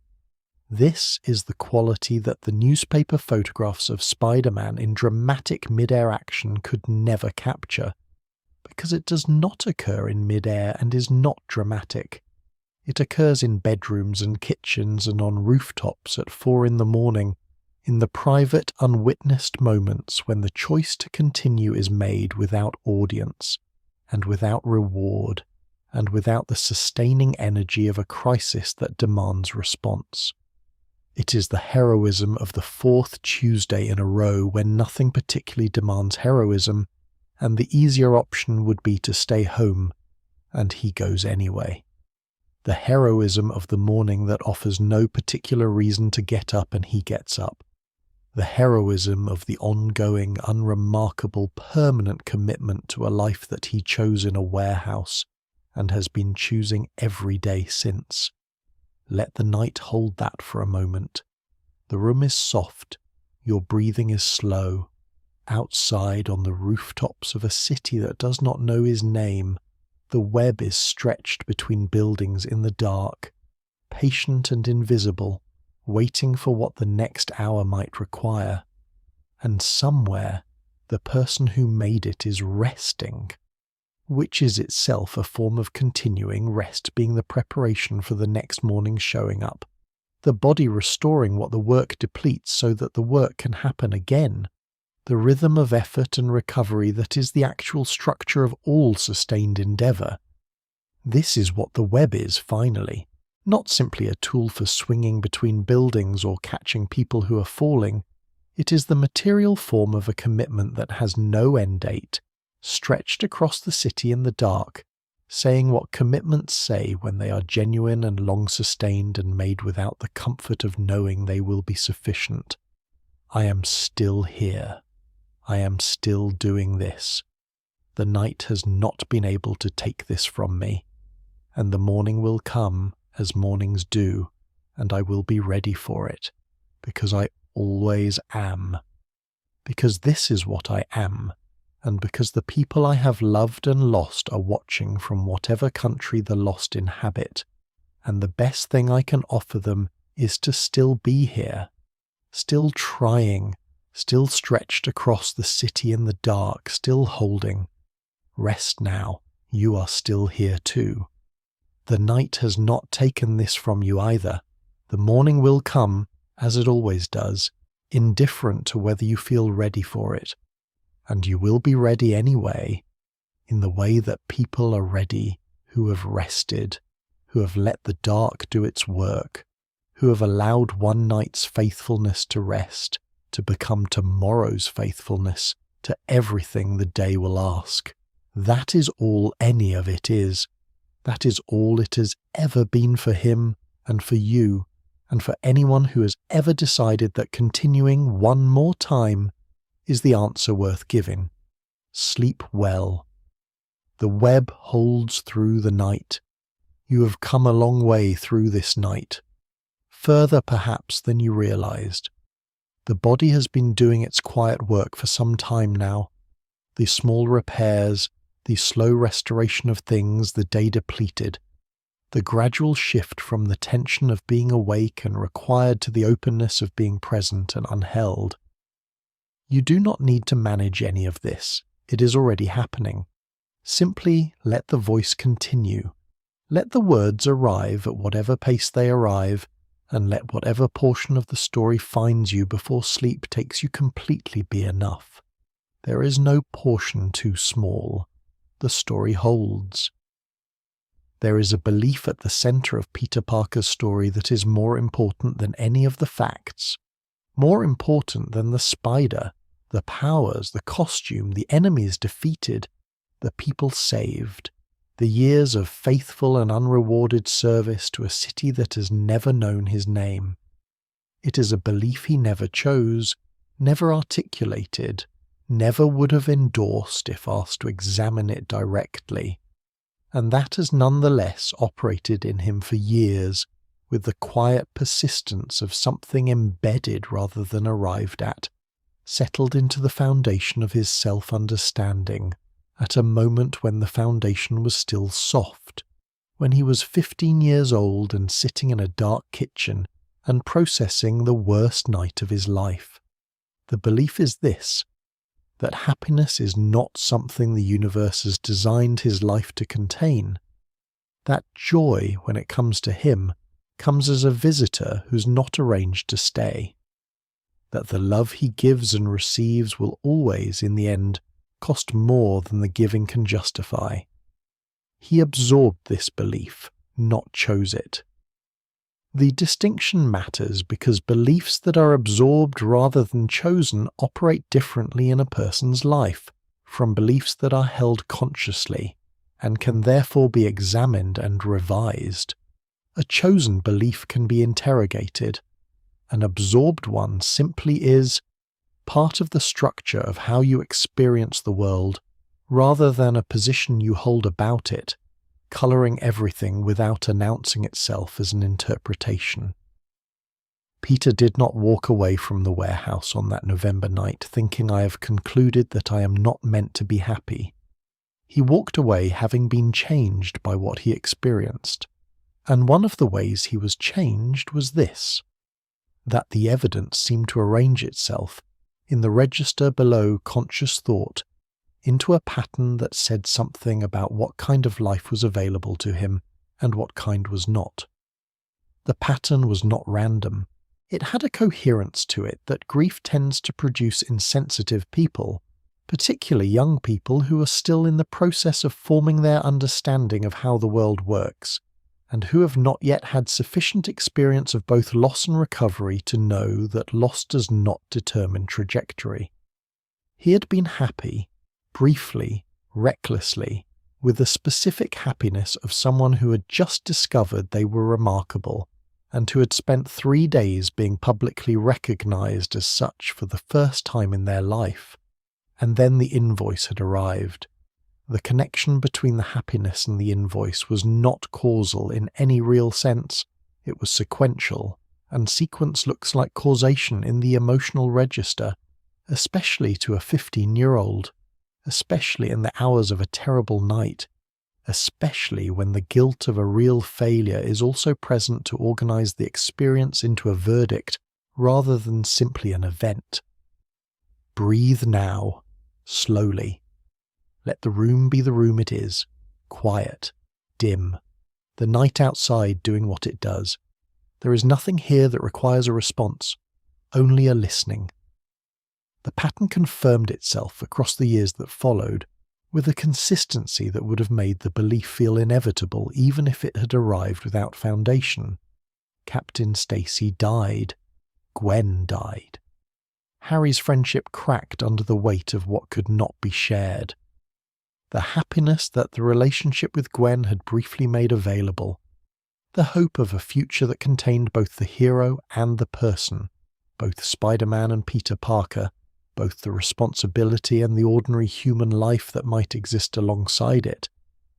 This is the quality that the newspaper photographs of Spider-Man in dramatic mid-air action could never capture, because it does not occur in mid-air and is not dramatic. It occurs in bedrooms and kitchens and on rooftops at 4 a.m, in the private, unwitnessed moments when the choice to continue is made without audience, and without reward, and without the sustaining energy of a crisis that demands response. It is the heroism of the 4th Tuesday in a row when nothing particularly demands heroism, and the easier option would be to stay home, and he goes anyway. The heroism of the morning that offers no particular reason to get up and he gets up. The heroism of the ongoing, unremarkable, permanent commitment to a life that he chose in a warehouse and has been choosing every day since. Let the night hold that for a moment. The room is soft, your breathing is slow. Outside on the rooftops of a city that does not know his name, the web is stretched between buildings in the dark, patient and invisible, waiting for what the next hour might require. And somewhere, the person who made it is resting, which is itself a form of continuing, rest being the preparation for the next morning showing up, the body restoring what the work depletes so that the work can happen again, the rhythm of effort and recovery that is the actual structure of all sustained endeavour. This is what the web is, finally. Not simply a tool for swinging between buildings or catching people who are falling. It is the material form of a commitment that has no end date, stretched across the city in the dark, saying what commitments say when they are genuine and long-sustained and made without the comfort of knowing they will be sufficient. I am still here. I am still doing this. The night has not been able to take this from me, and the morning will come, as mornings do, and I will be ready for it, because I always am. Because this is what I am, and because the people I have loved and lost are watching from whatever country the lost inhabit, and the best thing I can offer them is to still be here, still trying, still stretched across the city in the dark, still holding. Rest now, you are still here too. The night has not taken this from you either. The morning will come, as it always does, indifferent to whether you feel ready for it. And you will be ready anyway, in the way that people are ready who have rested, who have let the dark do its work, who have allowed one night's faithfulness to rest, to become tomorrow's faithfulness to everything the day will ask. That is all any of it is. That is all it has ever been for him and for you and for anyone who has ever decided that continuing one more time is the answer worth giving. Sleep well. The web holds through the night. You have come a long way through this night, further perhaps than you realized. The body has been doing its quiet work for some time now. The small repairs, the slow restoration of things the day depleted, the gradual shift from the tension of being awake and required to the openness of being present and unheld. You do not need to manage any of this. It is already happening. Simply let the voice continue. Let the words arrive at whatever pace they arrive, and let whatever portion of the story finds you before sleep takes you completely be enough. There is no portion too small. The story holds. There is a belief at the center of Peter Parker's story that is more important than any of the facts, more important than the spider, the powers, the costume, the enemies defeated, the people saved. the years of faithful and unrewarded service to a city that has never known his name. It is a belief he never chose, never articulated, never would have endorsed if asked to examine it directly, and that has nonetheless operated in him for years with the quiet persistence of something embedded rather than arrived at, settled into the foundation of his self-understanding at a moment when the foundation was still soft, when he was 15 years old and sitting in a dark kitchen and processing the worst night of his life. The belief is this, that happiness is not something the universe has designed his life to contain. That joy, when it comes to him, comes as a visitor who's not arranged to stay. That the love he gives and receives will always, in the end, cost more than the giving can justify. He absorbed this belief, not chose it. The distinction matters because beliefs that are absorbed rather than chosen operate differently in a person's life from beliefs that are held consciously and can therefore be examined and revised. A chosen belief can be interrogated. An absorbed one simply is part of the structure of how you experience the world rather than a position you hold about it, colouring everything without announcing itself as an interpretation. Peter did not walk away from the warehouse on that November night thinking I have concluded that I am not meant to be happy. He walked away having been changed by what he experienced, and one of the ways he was changed was this, that the evidence seemed to arrange itself in the register below conscious thought into a pattern that said something about what kind of life was available to him and what kind was not. The pattern was not random. It had a coherence to it that grief tends to produce in sensitive people, particularly young people who are still in the process of forming their understanding of how the world works, and who have not yet had sufficient experience of both loss and recovery to know that loss does not determine trajectory. He had been happy, briefly, recklessly, with the specific happiness of someone who had just discovered they were remarkable, and who had spent 3 days being publicly recognized as such for the first time in their life. And then the invoice had arrived. The connection between the happiness and the invoice was not causal in any real sense. It was sequential, and sequence looks like causation in the emotional register, especially to a 15-year-old. Especially in the hours of a terrible night, especially when the guilt of a real failure is also present to organize the experience into a verdict rather than simply an event. Breathe now, slowly. Let the room be the room it is, quiet, dim, the night outside doing what it does. There is nothing here that requires a response, only a listening. The pattern confirmed itself across the years that followed, with a consistency that would have made the belief feel inevitable even if it had arrived without foundation. Captain Stacy died. Gwen died. Harry's friendship cracked under the weight of what could not be shared. The happiness that the relationship with Gwen had briefly made available. The hope of a future that contained both the hero and the person, both Spider-Man and Peter Parker, both the responsibility and the ordinary human life that might exist alongside it,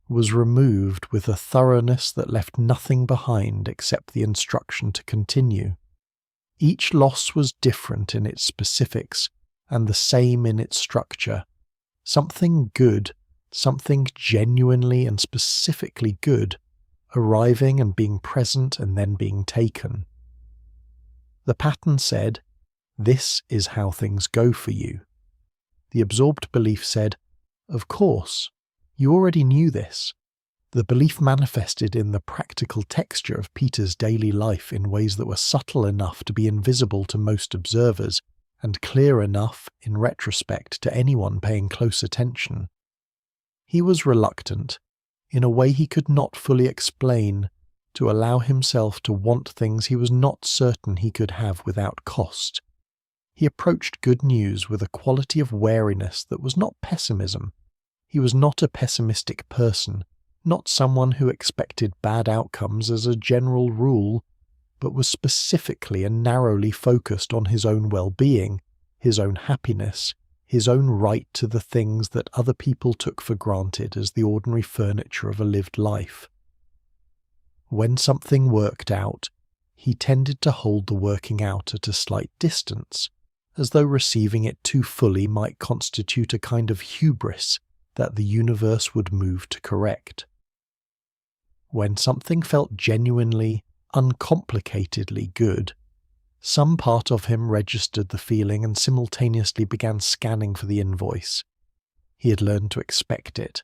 was removed with a thoroughness that left nothing behind except the instruction to continue. Each loss was different in its specifics and the same in its structure. Something good, something genuinely and specifically good, arriving and being present and then being taken. The pattern said, "This is how things go for you." The absorbed belief said, "Of course, you already knew this." The belief manifested in the practical texture of Peter's daily life in ways that were subtle enough to be invisible to most observers and clear enough, in retrospect, to anyone paying close attention. He was reluctant, in a way he could not fully explain, to allow himself to want things he was not certain he could have without cost. He approached good news with a quality of wariness that was not pessimism. He was not a pessimistic person, not someone who expected bad outcomes as a general rule, but was specifically and narrowly focused on his own well-being, his own happiness, his own right to the things that other people took for granted as the ordinary furniture of a lived life. When something worked out, he tended to hold the working out at a slight distance, as though receiving it too fully might constitute a kind of hubris that the universe would move to correct. When something felt genuinely, uncomplicatedly good, some part of him registered the feeling and simultaneously began scanning for the invoice. He had learned to expect it.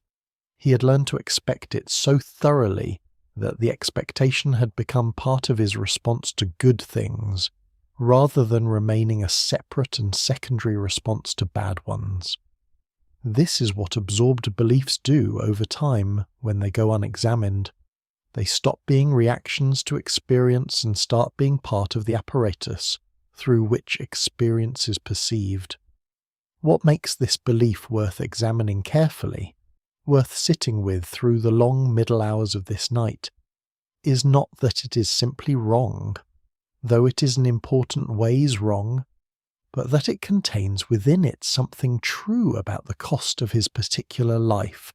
He had learned to expect it so thoroughly that the expectation had become part of his response to good things, rather than remaining a separate and secondary response to bad ones. This is what absorbed beliefs do over time when they go unexamined. They stop being reactions to experience and start being part of the apparatus through which experience is perceived. What makes this belief worth examining carefully, worth sitting with through the long middle hours of this night, is not that it is simply wrong, though it is in important ways wrong, but that it contains within it something true about the cost of his particular life,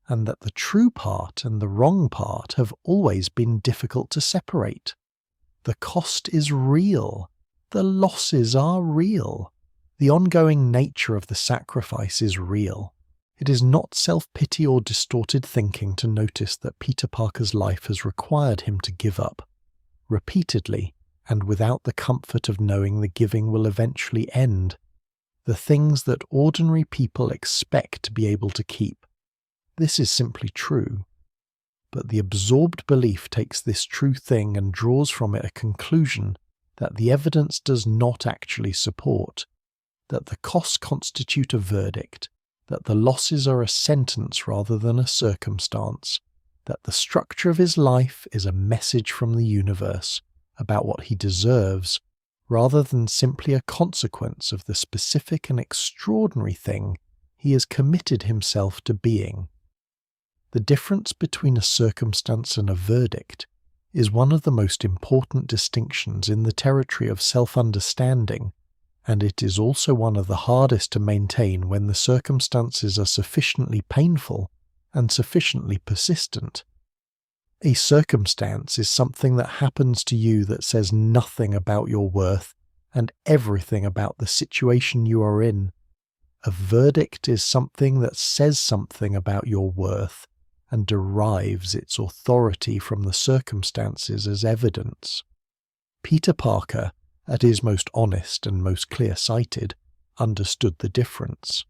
and that the true part and the wrong part have always been difficult to separate. The cost is real. The losses are real. The ongoing nature of the sacrifice is real. It is not self-pity or distorted thinking to notice that Peter Parker's life has required him to give up, repeatedly, and without the comfort of knowing the giving will eventually end, the things that ordinary people expect to be able to keep. This is simply true. But the absorbed belief takes this true thing and draws from it a conclusion that the evidence does not actually support, that the costs constitute a verdict, that the losses are a sentence rather than a circumstance, that the structure of his life is a message from the universe about what he deserves, rather than simply a consequence of the specific and extraordinary thing he has committed himself to being. The difference between a circumstance and a verdict is one of the most important distinctions in the territory of self-understanding, and it is also one of the hardest to maintain when the circumstances are sufficiently painful and sufficiently persistent. A circumstance is something that happens to you that says nothing about your worth and everything about the situation you are in. A verdict is something that says something about your worth and derives its authority from the circumstances as evidence. Peter Parker, at his most honest and most clear-sighted, understood the difference.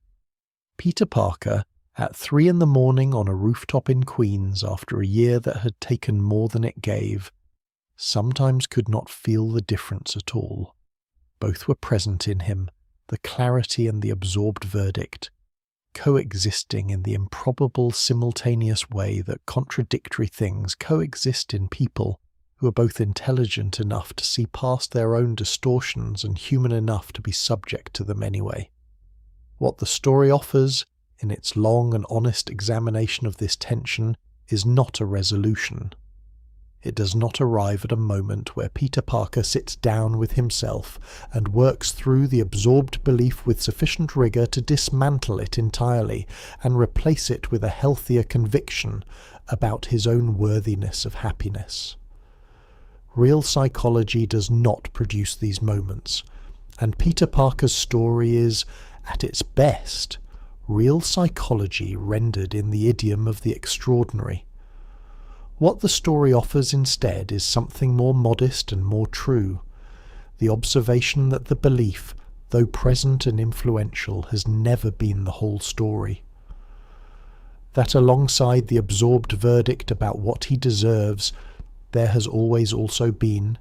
Peter Parker, at 3 a.m. on a rooftop in Queens after a year that had taken more than it gave, sometimes could not feel the difference at all. Both were present in him, the clarity and the absorbed verdict, coexisting in the improbable simultaneous way that contradictory things coexist in people who are both intelligent enough to see past their own distortions and human enough to be subject to them anyway. What the story offers, in its long and honest examination of this tension, is not a resolution. It does not arrive at a moment where Peter Parker sits down with himself and works through the absorbed belief with sufficient rigour to dismantle it entirely and replace it with a healthier conviction about his own worthiness of happiness. Real psychology does not produce these moments, and Peter Parker's story is, at its best, real psychology rendered in the idiom of the extraordinary. What the story offers instead is something more modest and more true, the observation that the belief, though present and influential, has never been the whole story. That alongside the absorbed verdict about what he deserves, there has always also been,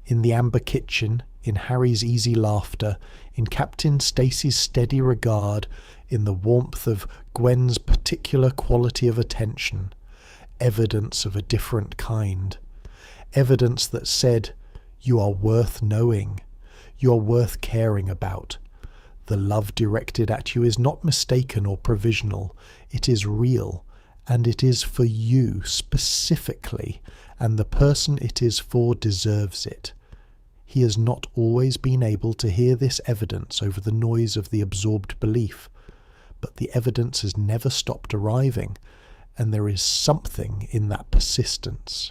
in the amber kitchen, in Harry's easy laughter, in Captain Stacy's steady regard, in the warmth of Gwen's particular quality of attention, evidence of a different kind, evidence that said, you are worth knowing, you are worth caring about. The love directed at you is not mistaken or provisional, it is real, and it is for you specifically, and the person it is for deserves it. He has not always been able to hear this evidence over the noise of the absorbed belief, but the evidence has never stopped arriving, and there is something in that persistence,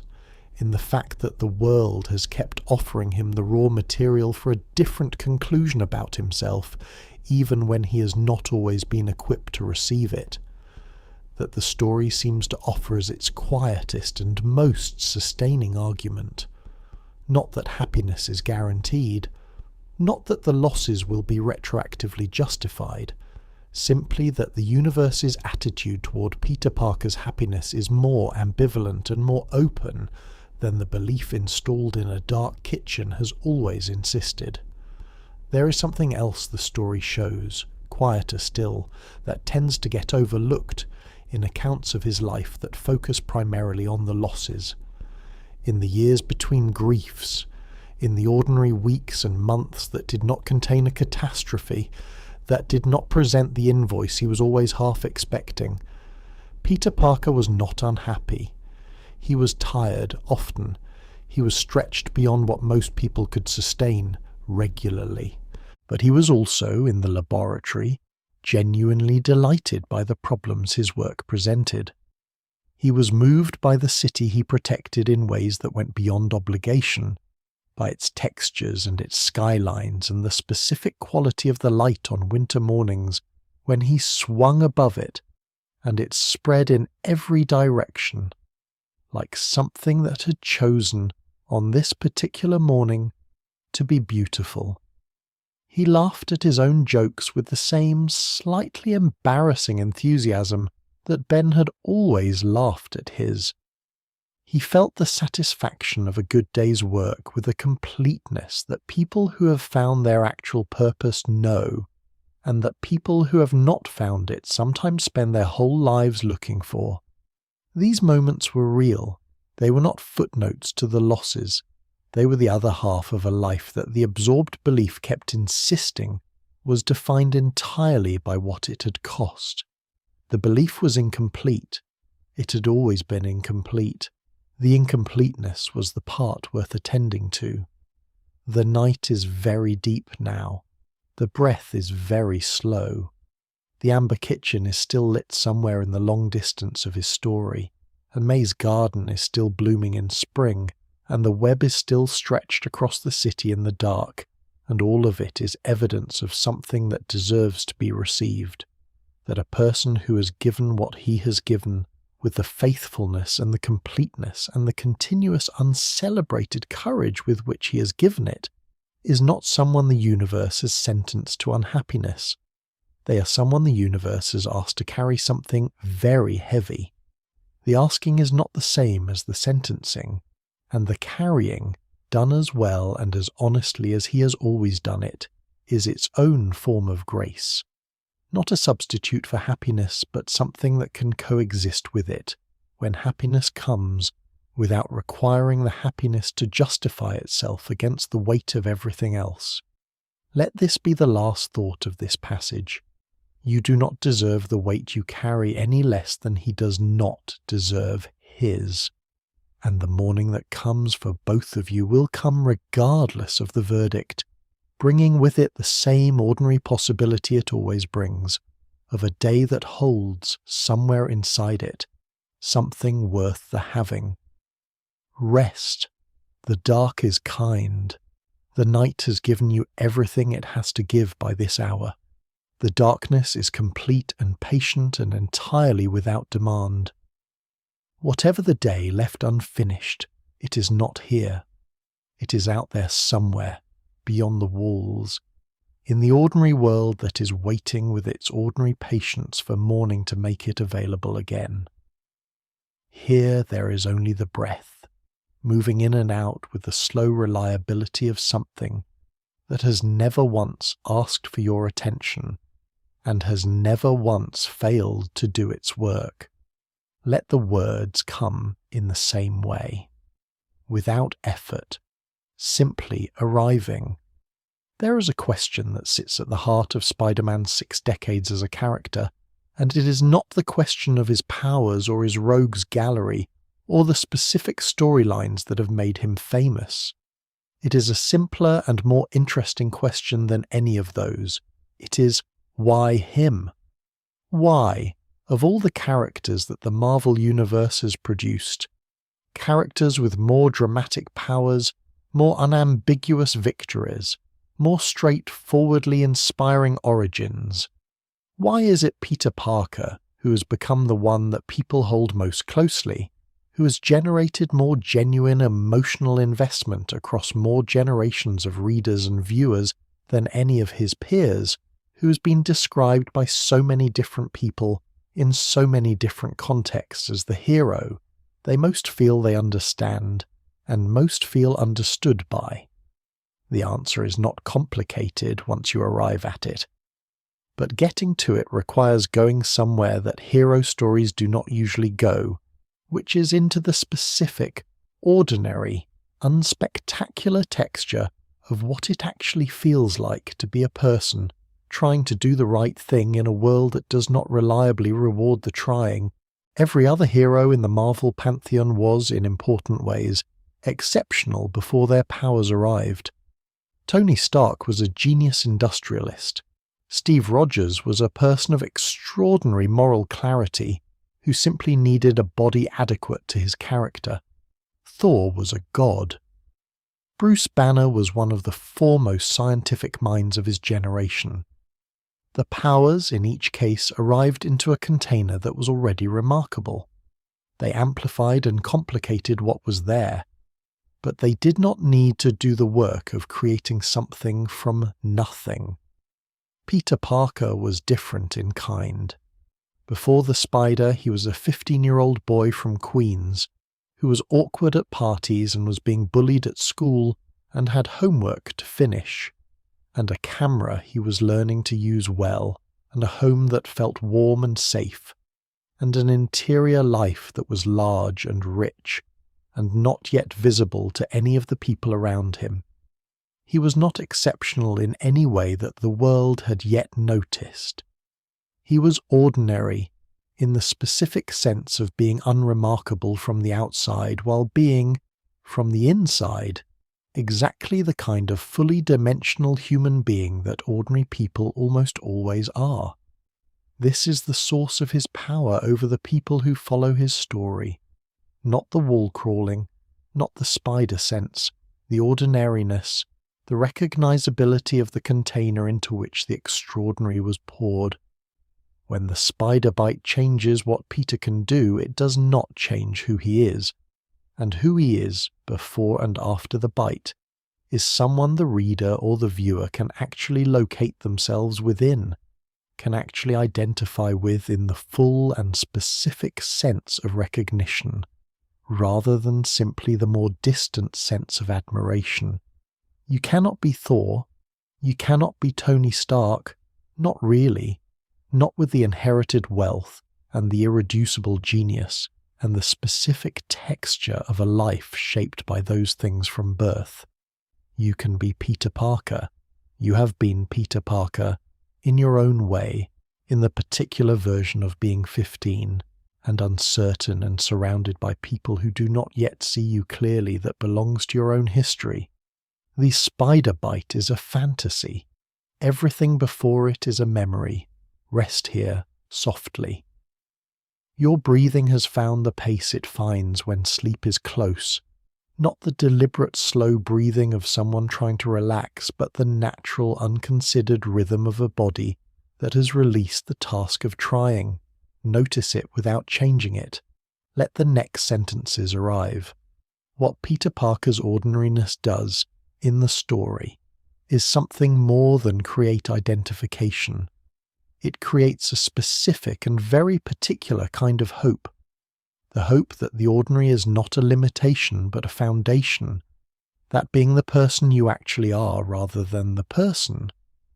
in the fact that the world has kept offering him the raw material for a different conclusion about himself, even when he has not always been equipped to receive it, that the story seems to offer as its quietest and most sustaining argument. Not that happiness is guaranteed, not that the losses will be retroactively justified, simply that the universe's attitude toward Peter Parker's happiness is more ambivalent and more open than the belief installed in a dark kitchen has always insisted. There is something else the story shows, quieter still, that tends to get overlooked in accounts of his life that focus primarily on the losses. In the years between griefs, in the ordinary weeks and months that did not contain a catastrophe, that did not present the invoice he was always half expecting, Peter Parker was not unhappy. He was tired, often. He was stretched beyond what most people could sustain, regularly. But he was also, in the laboratory, genuinely delighted by the problems his work presented. He was moved by the city he protected in ways that went beyond obligation, by its textures and its skylines and the specific quality of the light on winter mornings when he swung above it, and it spread in every direction, like something that had chosen, on this particular morning, to be beautiful. He laughed at his own jokes with the same slightly embarrassing enthusiasm that Ben had always laughed at his. He felt the satisfaction of a good day's work with a completeness that people who have found their actual purpose know, and that people who have not found it sometimes spend their whole lives looking for. These moments were real. They were not footnotes to the losses. They were the other half of a life that the absorbed belief kept insisting was defined entirely by what it had cost. The belief was incomplete. It had always been incomplete. The incompleteness was the part worth attending to. The night is very deep now. The breath is very slow. The amber kitchen is still lit somewhere in the long distance of his story, and May's garden is still blooming in spring, and the web is still stretched across the city in the dark, and all of it is evidence of something that deserves to be received, that a person who has given what he has given, with the faithfulness and the completeness and the continuous uncelebrated courage with which he has given it, is not someone the universe has sentenced to unhappiness. They are someone the universe has asked to carry something very heavy. The asking is not the same as the sentencing, and the carrying, done as well and as honestly as he has always done it, is its own form of grace. Not a substitute for happiness, but something that can coexist with it, when happiness comes, without requiring the happiness to justify itself against the weight of everything else. Let this be the last thought of this passage. You do not deserve the weight you carry any less than he does not deserve his. And the morning that comes for both of you will come regardless of the verdict, bringing with it the same ordinary possibility it always brings, of a day that holds, somewhere inside it, something worth the having. Rest. The dark is kind. The night has given you everything it has to give by this hour. The darkness is complete and patient and entirely without demand. Whatever the day left unfinished, it is not here. It is out there somewhere, beyond the walls, in the ordinary world that is waiting with its ordinary patience for morning to make it available again. Here there is only the breath, moving in and out with the slow reliability of something that has never once asked for your attention and has never once failed to do its work. Let the words come in the same way, without effort, simply arriving. There is a question that sits at the heart of Spider-Man's 6 decades as a character, And it is not the question of his powers or his rogues gallery or the specific storylines that have made him famous. It is a simpler and more interesting question than any of those. It is, why him? Why, of all the characters that the Marvel Universe has produced, characters with more dramatic powers, more unambiguous victories, more straightforwardly inspiring origins, why is it Peter Parker who has become the one that people hold most closely, who has generated more genuine emotional investment across more generations of readers and viewers than any of his peers, who has been described by so many different people in so many different contexts as the hero they most feel they understand and most feel understood by? The answer is not complicated once you arrive at it. But getting to it requires going somewhere that hero stories do not usually go, which is into the specific, ordinary, unspectacular texture of what it actually feels like to be a person trying to do the right thing in a world that does not reliably reward the trying. Every other hero in the Marvel pantheon was, in important ways, exceptional before their powers arrived. Tony Stark was a genius industrialist. Steve Rogers was a person of extraordinary moral clarity who simply needed a body adequate to his character. Thor was a god. Bruce Banner was one of the foremost scientific minds of his generation. The powers, in each case, arrived into a container that was already remarkable. They amplified and complicated what was there, but they did not need to do the work of creating something from nothing. Peter Parker was different in kind. Before the spider, he was a 15-year-old boy from Queens who was awkward at parties and was being bullied at school and had homework to finish, and a camera he was learning to use well, and a home that felt warm and safe, and an interior life that was large and rich, and not yet visible to any of the people around him. He was not exceptional in any way that the world had yet noticed. He was ordinary in the specific sense of being unremarkable from the outside while being, from the inside, exactly the kind of fully dimensional human being that ordinary people almost always are. This is the source of his power over the people who follow his story. Not the wall crawling, not the spider sense, the ordinariness, the recognizability of the container into which the extraordinary was poured. When the spider bite changes what Peter can do, it does not change who he is, and who he is before and after the bite is someone the reader or the viewer can actually locate themselves within, can actually identify with in the full and specific sense of recognition, rather than simply the more distant sense of admiration. You cannot be Thor, you cannot be Tony Stark, not really, not with the inherited wealth and the irreducible genius and the specific texture of a life shaped by those things from birth. You can be Peter Parker, you have been Peter Parker, in your own way, in the particular version of being 15, and uncertain and surrounded by people who do not yet see you clearly that belongs to your own history. The spider bite is a fantasy. Everything before it is a memory. Rest here, softly. Your breathing has found the pace it finds when sleep is close. Not the deliberate slow breathing of someone trying to relax, but the natural, unconsidered rhythm of a body that has released the task of trying. Notice it without changing it. Let the next sentences arrive. What Peter Parker's ordinariness does, in the story, is something more than create identification. It creates a specific and very particular kind of hope. The hope that the ordinary is not a limitation but a foundation, that being the person you actually are rather than the person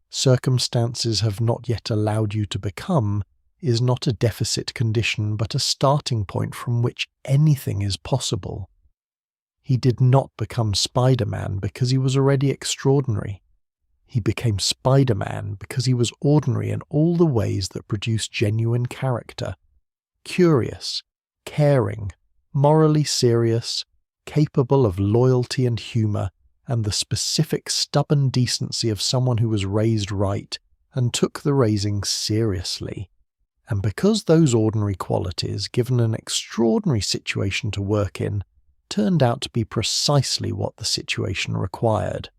circumstances have not yet allowed you to become is not a deficit condition but a starting point from which anything is possible. He did not become Spider-Man because he was already extraordinary. He became Spider-Man because he was ordinary in all the ways that produce genuine character. Curious, caring, morally serious, capable of loyalty and humour, and the specific stubborn decency of someone who was raised right and took the raising seriously. And because those ordinary qualities, given an extraordinary situation to work in, turned out to be precisely what the situation required,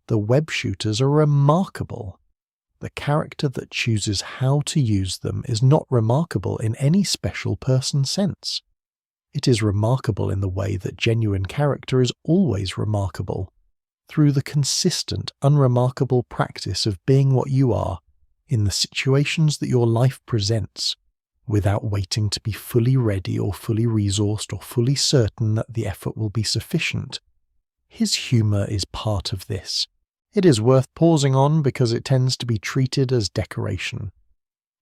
the web shooters are remarkable. The character that chooses how to use them is not remarkable in any special person sense. It is remarkable in the way that genuine character is always remarkable, through the consistent, unremarkable practice of being what you are in the situations that your life presents, without waiting to be fully ready or fully resourced or fully certain that the effort will be sufficient. His humour is part of this. It is worth pausing on because it tends to be treated as decoration.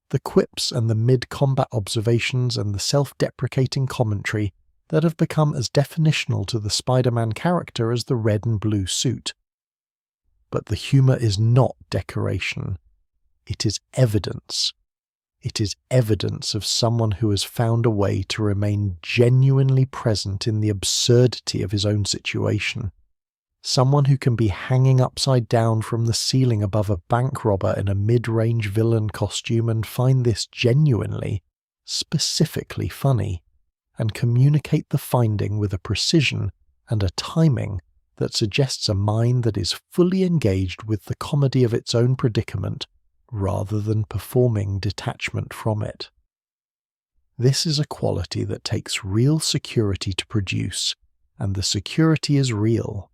The quips and the mid-combat observations and the self-deprecating commentary that have become as definitional to the Spider-Man character as the red and blue suit. But the humour is not decoration. It is evidence. It is evidence of someone who has found a way to remain genuinely present in the absurdity of his own situation. Someone who can be hanging upside down from the ceiling above a bank robber in a mid-range villain costume and find this genuinely, specifically funny, and communicate the finding with a precision and a timing that suggests a mind that is fully engaged with the comedy of its own predicament rather than performing detachment from it. This is a quality that takes real security to produce, and the security is real.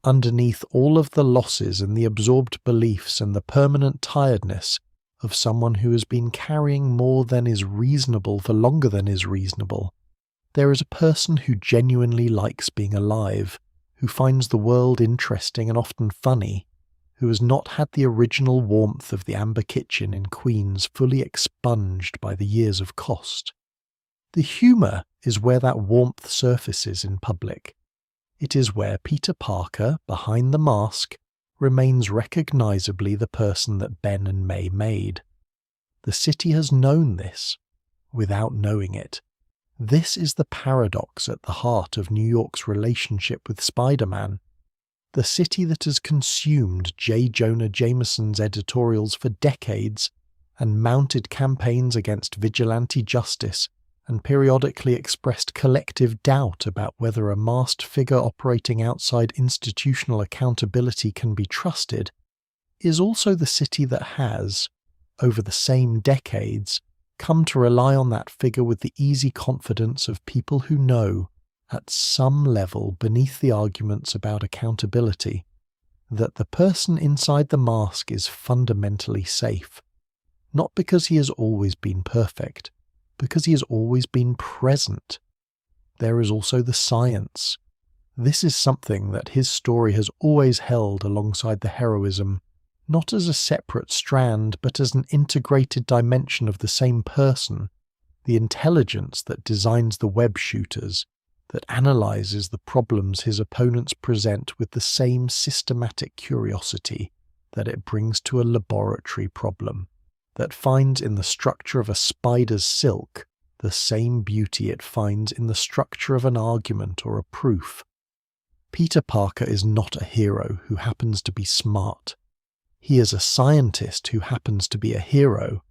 Underneath all of the losses and the absorbed beliefs and the permanent tiredness of someone who has been carrying more than is reasonable for longer than is reasonable, there is a person who genuinely likes being alive, who finds the world interesting and often funny, who has not had the original warmth of the amber kitchen in Queens fully expunged by the years of cost. The humour is where that warmth surfaces in public. It is where Peter Parker, behind the mask, remains recognisably the person that Ben and May made. The city has known this, without knowing it. This is the paradox at the heart of New York's relationship with Spider-Man. The city that has consumed J. Jonah Jameson's editorials for decades and mounted campaigns against vigilante justice and periodically expressed collective doubt about whether a masked figure operating outside institutional accountability can be trusted, is also the city that has, over the same decades, come to rely on that figure with the easy confidence of people who know, at some level beneath the arguments about accountability, that the person inside the mask is fundamentally safe, not because he has always been perfect, because he has always been present. There is also the science. This is something that his story has always held alongside the heroism, not as a separate strand, but as an integrated dimension of the same person, the intelligence that designs the web shooters, that analyzes the problems his opponents present with the same systematic curiosity that it brings to a laboratory problem, that finds in the structure of a spider's silk the same beauty it finds in the structure of an argument or a proof. Peter Parker is not a hero who happens to be smart. He is a scientist who happens to be a hero,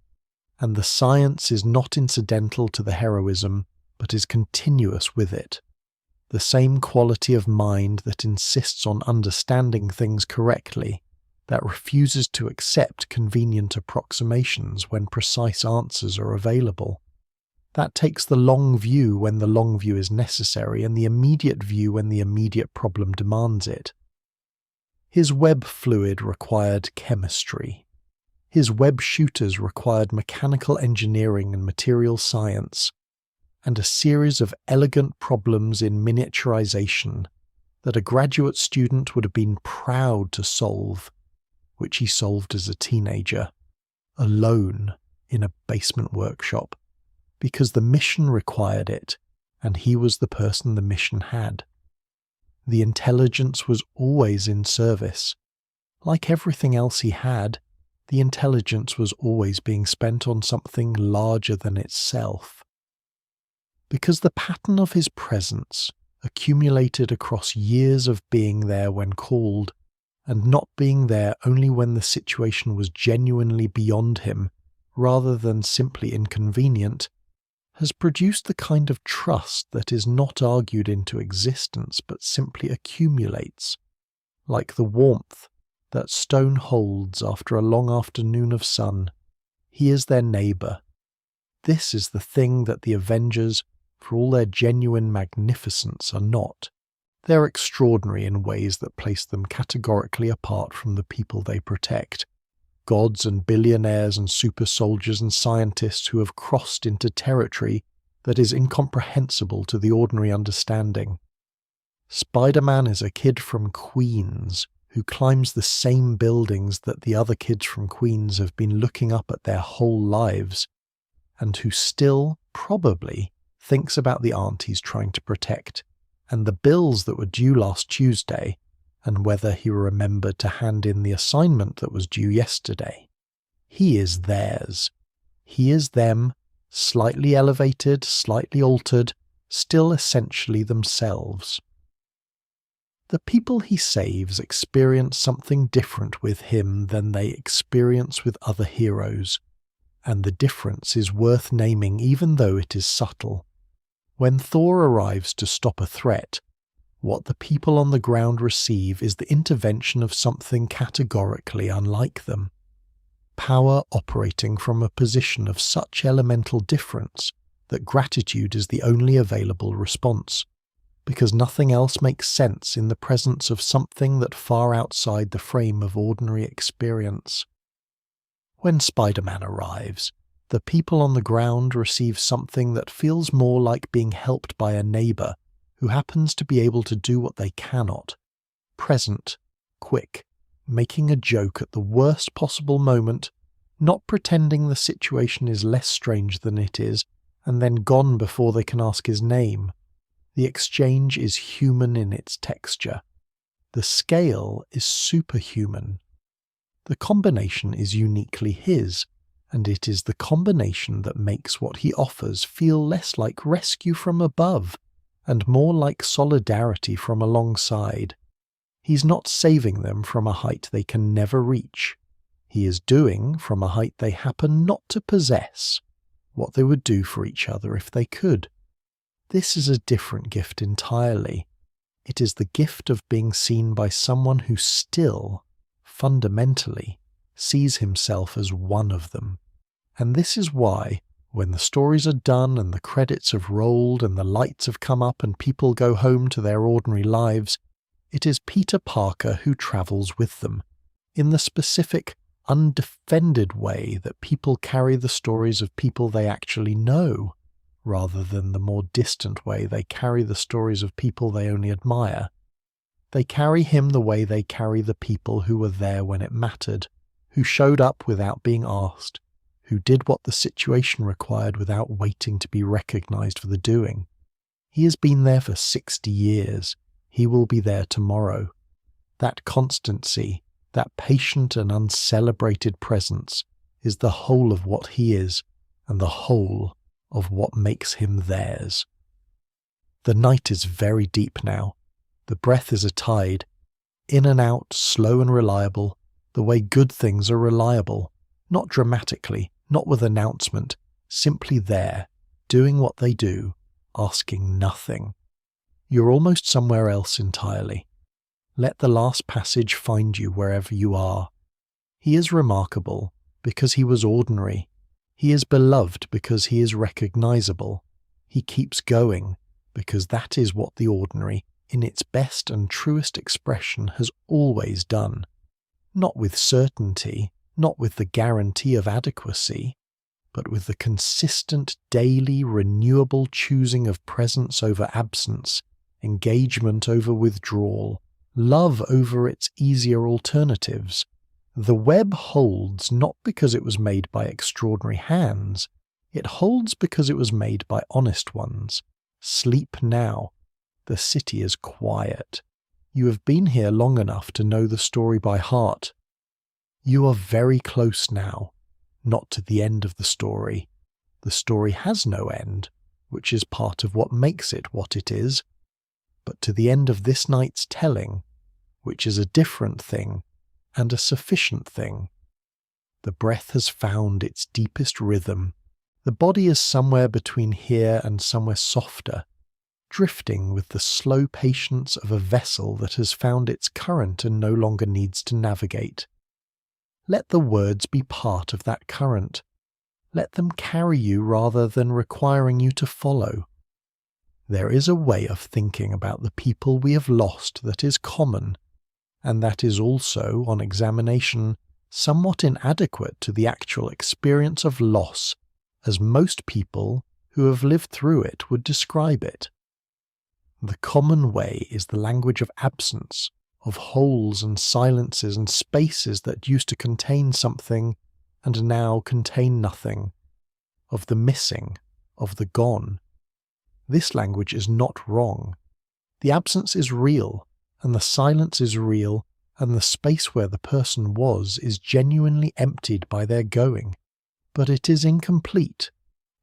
and the science is not incidental to the heroism, but is continuous with it. The same quality of mind that insists on understanding things correctly, that refuses to accept convenient approximations when precise answers are available. That takes the long view when the long view is necessary and the immediate view when the immediate problem demands it. His web fluid required chemistry. His web shooters required mechanical engineering and material science, and a series of elegant problems in miniaturization that a graduate student would have been proud to solve, which he solved as a teenager, alone in a basement workshop, because the mission required it, and he was the person the mission had. The intelligence was always in service, Like everything else he had, the intelligence was always being spent on something larger than itself. Because the pattern of his presence accumulated across years of being there when called, and not being there only when the situation was genuinely beyond him, rather than simply inconvenient, has produced the kind of trust that is not argued into existence but simply accumulates, like the warmth that stone holds after a long afternoon of sun. He is their neighbour. This is the thing that the Avengers, for all their genuine magnificence, are not. They're extraordinary in ways that place them categorically apart from the people they protect. Gods and billionaires and super soldiers and scientists who have crossed into territory that is incomprehensible to the ordinary understanding. Spider-Man is a kid from Queens who climbs the same buildings that the other kids from Queens have been looking up at their whole lives, and who still, probably, thinks about the aunt he's trying to protect, and the bills that were due last Tuesday, and whether he remembered to hand in the assignment that was due yesterday. He is theirs. He is them, slightly elevated, slightly altered, still essentially themselves. The people he saves experience something different with him than they experience with other heroes, and the difference is worth naming even though it is subtle. When Thor arrives to stop a threat, what the people on the ground receive is the intervention of something categorically unlike them. Power operating from a position of such elemental difference that gratitude is the only available response, because nothing else makes sense in the presence of something that far outside the frame of ordinary experience. When Spider-Man arrives, the people on the ground receive something that feels more like being helped by a neighbour who happens to be able to do what they cannot. Present, quick, making a joke at the worst possible moment, not pretending the situation is less strange than it is, and then gone before they can ask his name. The exchange is human in its texture. The scale is superhuman. The combination is uniquely his, and it is the combination that makes what he offers feel less like rescue from above, and more like solidarity from alongside. He's not saving them from a height they can never reach. He is doing, from a height they happen not to possess, what they would do for each other if they could. This is a different gift entirely. It is the gift of being seen by someone who still, fundamentally, sees himself as one of them. And this is why, when the stories are done and the credits have rolled and the lights have come up and people go home to their ordinary lives, it is Peter Parker who travels with them, in the specific, undefended way that people carry the stories of people they actually know, rather than the more distant way they carry the stories of people they only admire. They carry him the way they carry the people who were there when it mattered, who showed up without being asked, who did what the situation required without waiting to be recognized for the doing. He has been there for 60 years. He will be there tomorrow. That constancy, that patient and uncelebrated presence, is the whole of what he is, and the whole of what makes him theirs. The night is very deep now. The breath is a tide, in and out, slow and reliable, the way good things are reliable, not dramatically, not with announcement, simply there, doing what they do, asking nothing. You're almost somewhere else entirely. Let the last passage find you wherever you are. He is remarkable because he was ordinary. He is beloved because he is recognizable. He keeps going because that is what the ordinary, in its best and truest expression, has always done. Not with certainty, not with the guarantee of adequacy, but with the consistent, daily, renewable choosing of presence over absence, engagement over withdrawal, love over its easier alternatives. The web holds not because it was made by extraordinary hands, it holds because it was made by honest ones. Sleep now. The city is quiet. You have been here long enough to know the story by heart. You are very close now, not to the end of the story. The story has no end, which is part of what makes it what it is, but to the end of this night's telling, which is a different thing and a sufficient thing. The breath has found its deepest rhythm. The body is somewhere between here and somewhere softer, drifting with the slow patience of a vessel that has found its current and no longer needs to navigate. Let the words be part of that current. Let them carry you rather than requiring you to follow. There is a way of thinking about the people we have lost that is common, and that is also, on examination, somewhat inadequate to the actual experience of loss, as most people who have lived through it would describe it. The common way is the language of absence, of holes and silences and spaces that used to contain something and now contain nothing, of the missing, of the gone. This language is not wrong. The absence is real, and the silence is real, and the space where the person was is genuinely emptied by their going. But it is incomplete.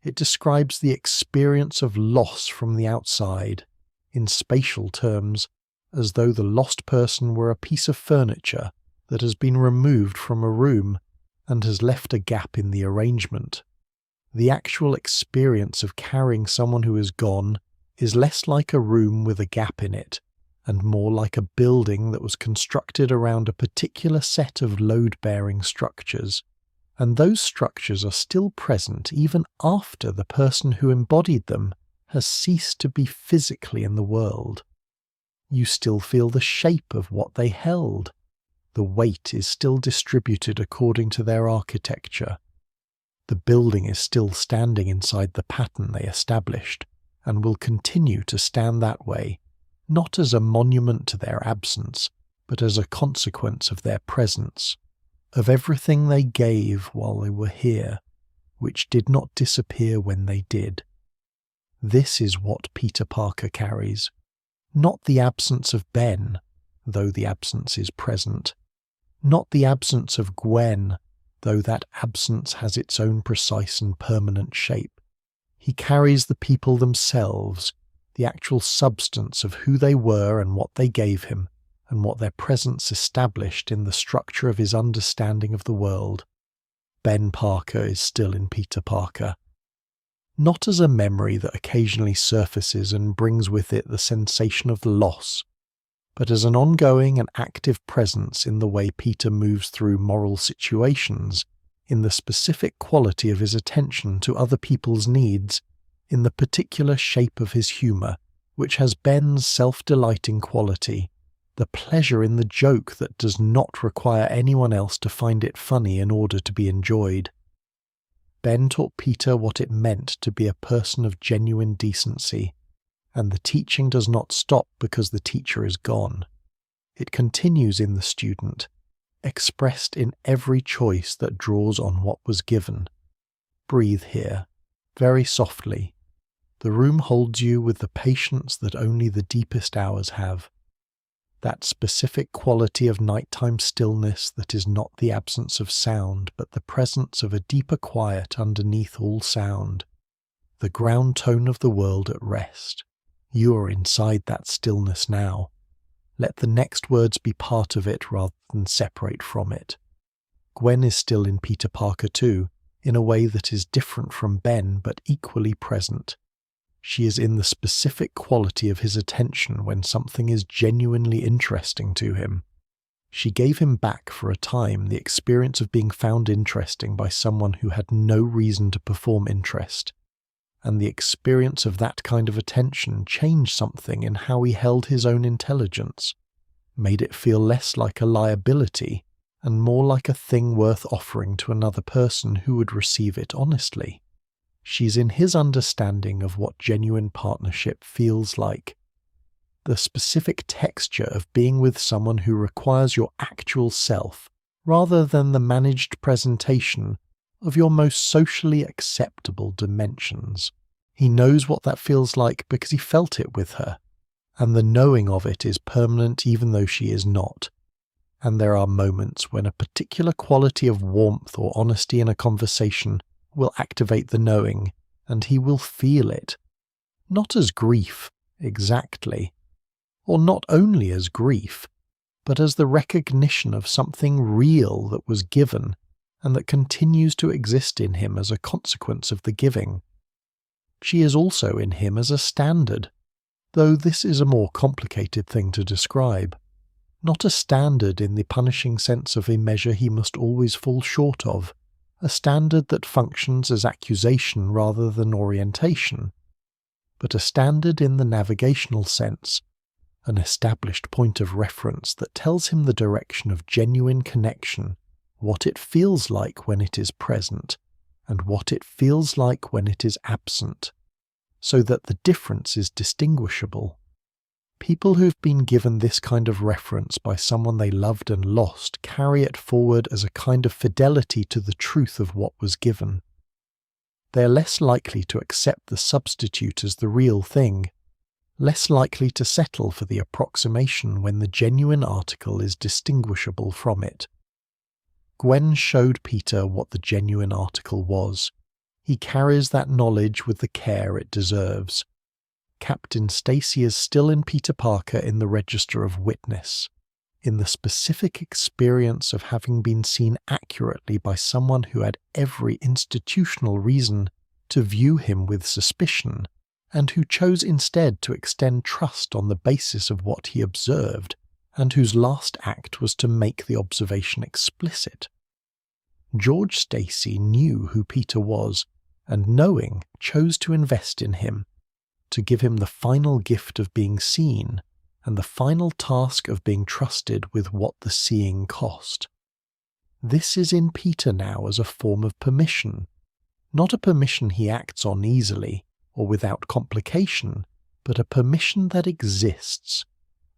It describes the experience of loss from the outside, in spatial terms, as though the lost person were a piece of furniture that has been removed from a room and has left a gap in the arrangement. The actual experience of carrying someone who is gone is less like a room with a gap in it, and more like a building that was constructed around a particular set of load-bearing structures, and those structures are still present even after the person who embodied them has ceased to be physically in the world. You still feel the shape of what they held. The weight is still distributed according to their architecture. The building is still standing inside the pattern they established, and will continue to stand that way, not as a monument to their absence, but as a consequence of their presence, of everything they gave while they were here, which did not disappear when they did. This is what Peter Parker carries, not the absence of Ben, though the absence is present, not the absence of Gwen, though that absence has its own precise and permanent shape. He carries the people themselves, the actual substance of who they were and what they gave him, and what their presence established in the structure of his understanding of the world. Ben Parker is still in Peter Parker. Not as a memory that occasionally surfaces and brings with it the sensation of loss, but as an ongoing and active presence in the way Peter moves through moral situations, in the specific quality of his attention to other people's needs, in the particular shape of his humour, which has Ben's self-delighting quality, the pleasure in the joke that does not require anyone else to find it funny in order to be enjoyed. Ben taught Peter what it meant to be a person of genuine decency, and the teaching does not stop because the teacher is gone. It continues in the student, expressed in every choice that draws on what was given. Breathe here, very softly. The room holds you with the patience that only the deepest hours have. That specific quality of nighttime stillness that is not the absence of sound, but the presence of a deeper quiet underneath all sound. The ground tone of the world at rest. You are inside that stillness now. Let the next words be part of it rather than separate from it. Gwen is still in Peter Parker too, in a way that is different from Ben but equally present. She is in the specific quality of his attention when something is genuinely interesting to him. She gave him back for a time the experience of being found interesting by someone who had no reason to perform interest, and the experience of that kind of attention changed something in how he held his own intelligence, made it feel less like a liability and more like a thing worth offering to another person who would receive it honestly. She's in his understanding of what genuine partnership feels like. The specific texture of being with someone who requires your actual self, rather than the managed presentation of your most socially acceptable dimensions. He knows what that feels like because he felt it with her, and the knowing of it is permanent even though she is not. And there are moments when a particular quality of warmth or honesty in a conversation will activate the knowing, and he will feel it. Not as grief, exactly, or not only as grief, but as the recognition of something real that was given and that continues to exist in him as a consequence of the giving. She is also in him as a standard, though this is a more complicated thing to describe. Not a standard in the punishing sense of a measure he must always fall short of, a standard that functions as accusation rather than orientation, but a standard in the navigational sense, an established point of reference that tells him the direction of genuine connection, what it feels like when it is present, and what it feels like when it is absent, so that the difference is distinguishable. People who've been given this kind of reference by someone they loved and lost carry it forward as a kind of fidelity to the truth of what was given. They are less likely to accept the substitute as the real thing, less likely to settle for the approximation when the genuine article is distinguishable from it. Gwen showed Peter what the genuine article was. He carries that knowledge with the care it deserves. Captain Stacy is still in Peter Parker in the register of witness, in the specific experience of having been seen accurately by someone who had every institutional reason to view him with suspicion, and who chose instead to extend trust on the basis of what he observed, and whose last act was to make the observation explicit. George Stacy knew who Peter was, and knowing, chose to invest in him, to give him the final gift of being seen, and the final task of being trusted with what the seeing cost. This is in Peter now as a form of permission, not a permission he acts on easily, or without complication, but a permission that exists,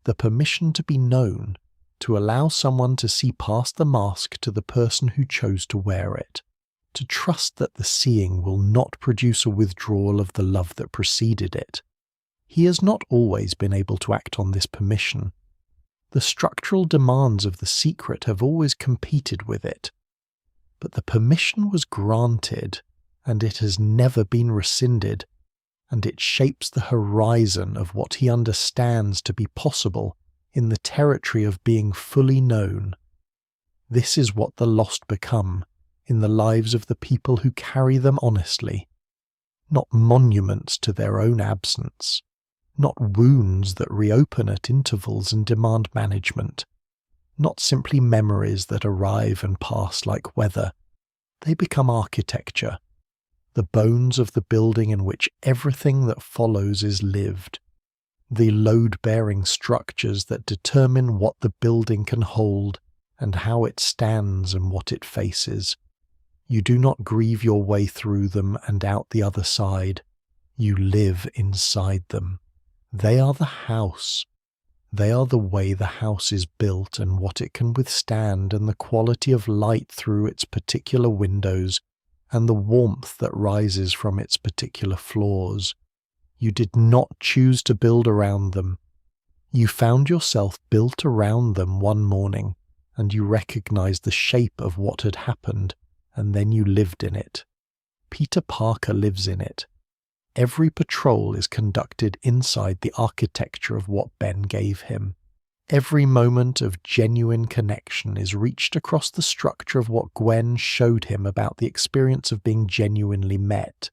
the permission to be known, to allow someone to see past the mask to the person who chose to wear it, to trust that the seeing will not produce a withdrawal of the love that preceded it. He has not always been able to act on this permission. The structural demands of the secret have always competed with it. But the permission was granted, and it has never been rescinded, and it shapes the horizon of what he understands to be possible in the territory of being fully known. This is what the lost become in the lives of the people who carry them honestly, not monuments to their own absence, not wounds that reopen at intervals and demand management, not simply memories that arrive and pass like weather. They become architecture, the bones of the building in which everything that follows is lived, the load-bearing structures that determine what the building can hold and how it stands and what it faces. You do not grieve your way through them and out the other side. You live inside them. They are the house. They are the way the house is built and what it can withstand and the quality of light through its particular windows and the warmth that rises from its particular floors. You did not choose to build around them. You found yourself built around them one morning, and you recognized the shape of what had happened, and then you lived in it. Peter Parker lives in it. Every patrol is conducted inside the architecture of what Ben gave him. Every moment of genuine connection is reached across the structure of what Gwen showed him about the experience of being genuinely met.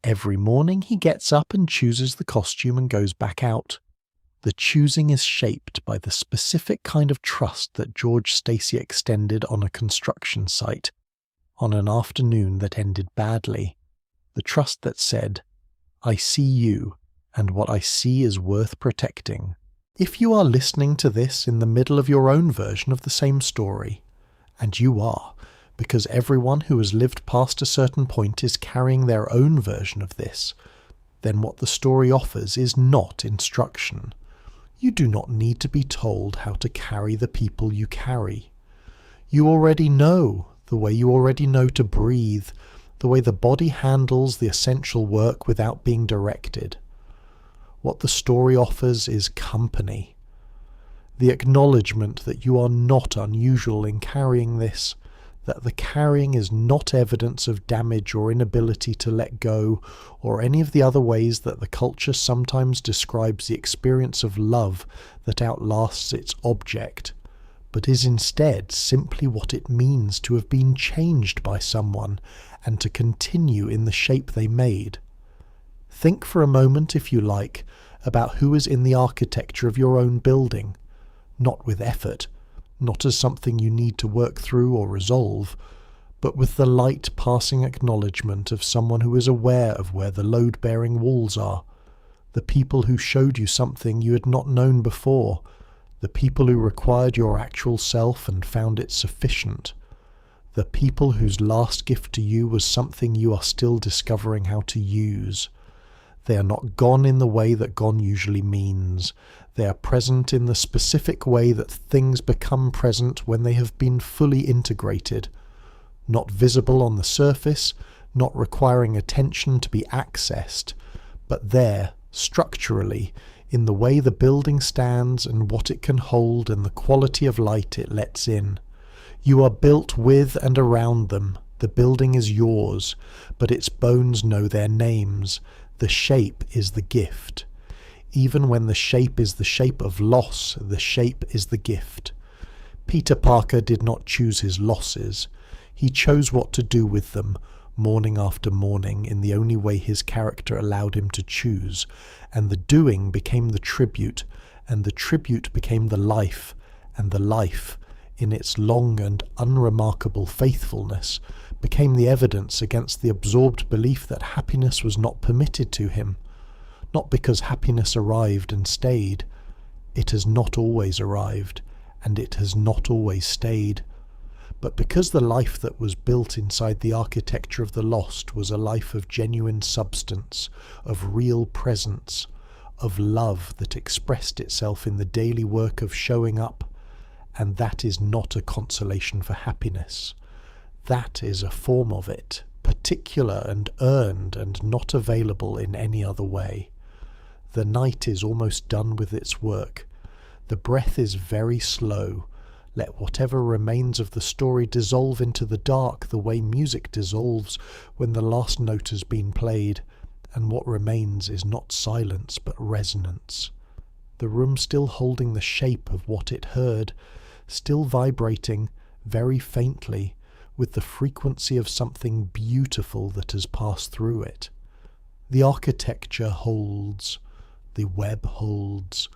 Every morning he gets up and chooses the costume and goes back out. The choosing is shaped by the specific kind of trust that George Stacy extended on a construction site, on an afternoon that ended badly. The trust that said, "I see you, and what I see is worth protecting." If you are listening to this in the middle of your own version of the same story, and you are, because everyone who has lived past a certain point is carrying their own version of this, then what the story offers is not instruction. You do not need to be told how to carry the people you carry. You already know, the way you already know to breathe, the way the body handles the essential work without being directed. What the story offers is company. The acknowledgement that you are not unusual in carrying this, that the carrying is not evidence of damage or inability to let go, or any of the other ways that the culture sometimes describes the experience of love that outlasts its object, but is instead simply what it means to have been changed by someone and to continue in the shape they made. Think for a moment, if you like, about who is in the architecture of your own building, not with effort, not as something you need to work through or resolve, but with the light passing acknowledgement of someone who is aware of where the load-bearing walls are, the people who showed you something you had not known before, the people who required your actual self and found it sufficient, the people whose last gift to you was something you are still discovering how to use. They are not gone in the way that gone usually means. They are present in the specific way that things become present when they have been fully integrated. Not visible on the surface, not requiring attention to be accessed, but there, structurally, in the way the building stands and what it can hold and the quality of light it lets in. You are built with and around them. The building is yours, but its bones know their names. The shape is the gift. Even when the shape is the shape of loss, the shape is the gift. Peter Parker did not choose his losses. He chose what to do with them, morning after morning, in the only way his character allowed him to choose, and the doing became the tribute, and the tribute became the life, and the life, in its long and unremarkable faithfulness, became the evidence against the absorbed belief that happiness was not permitted to him. Not because happiness arrived and stayed. It has not always arrived, and it has not always stayed. But because the life that was built inside the architecture of the lost was a life of genuine substance, of real presence, of love that expressed itself in the daily work of showing up, and that is not a consolation for happiness. That is a form of it, particular and earned and not available in any other way. The night is almost done with its work. The breath is very slow. Let whatever remains of the story dissolve into the dark the way music dissolves when the last note has been played, and what remains is not silence but resonance. The room still holding the shape of what it heard, still vibrating, very faintly, with the frequency of something beautiful that has passed through it. The architecture holds, the web holds,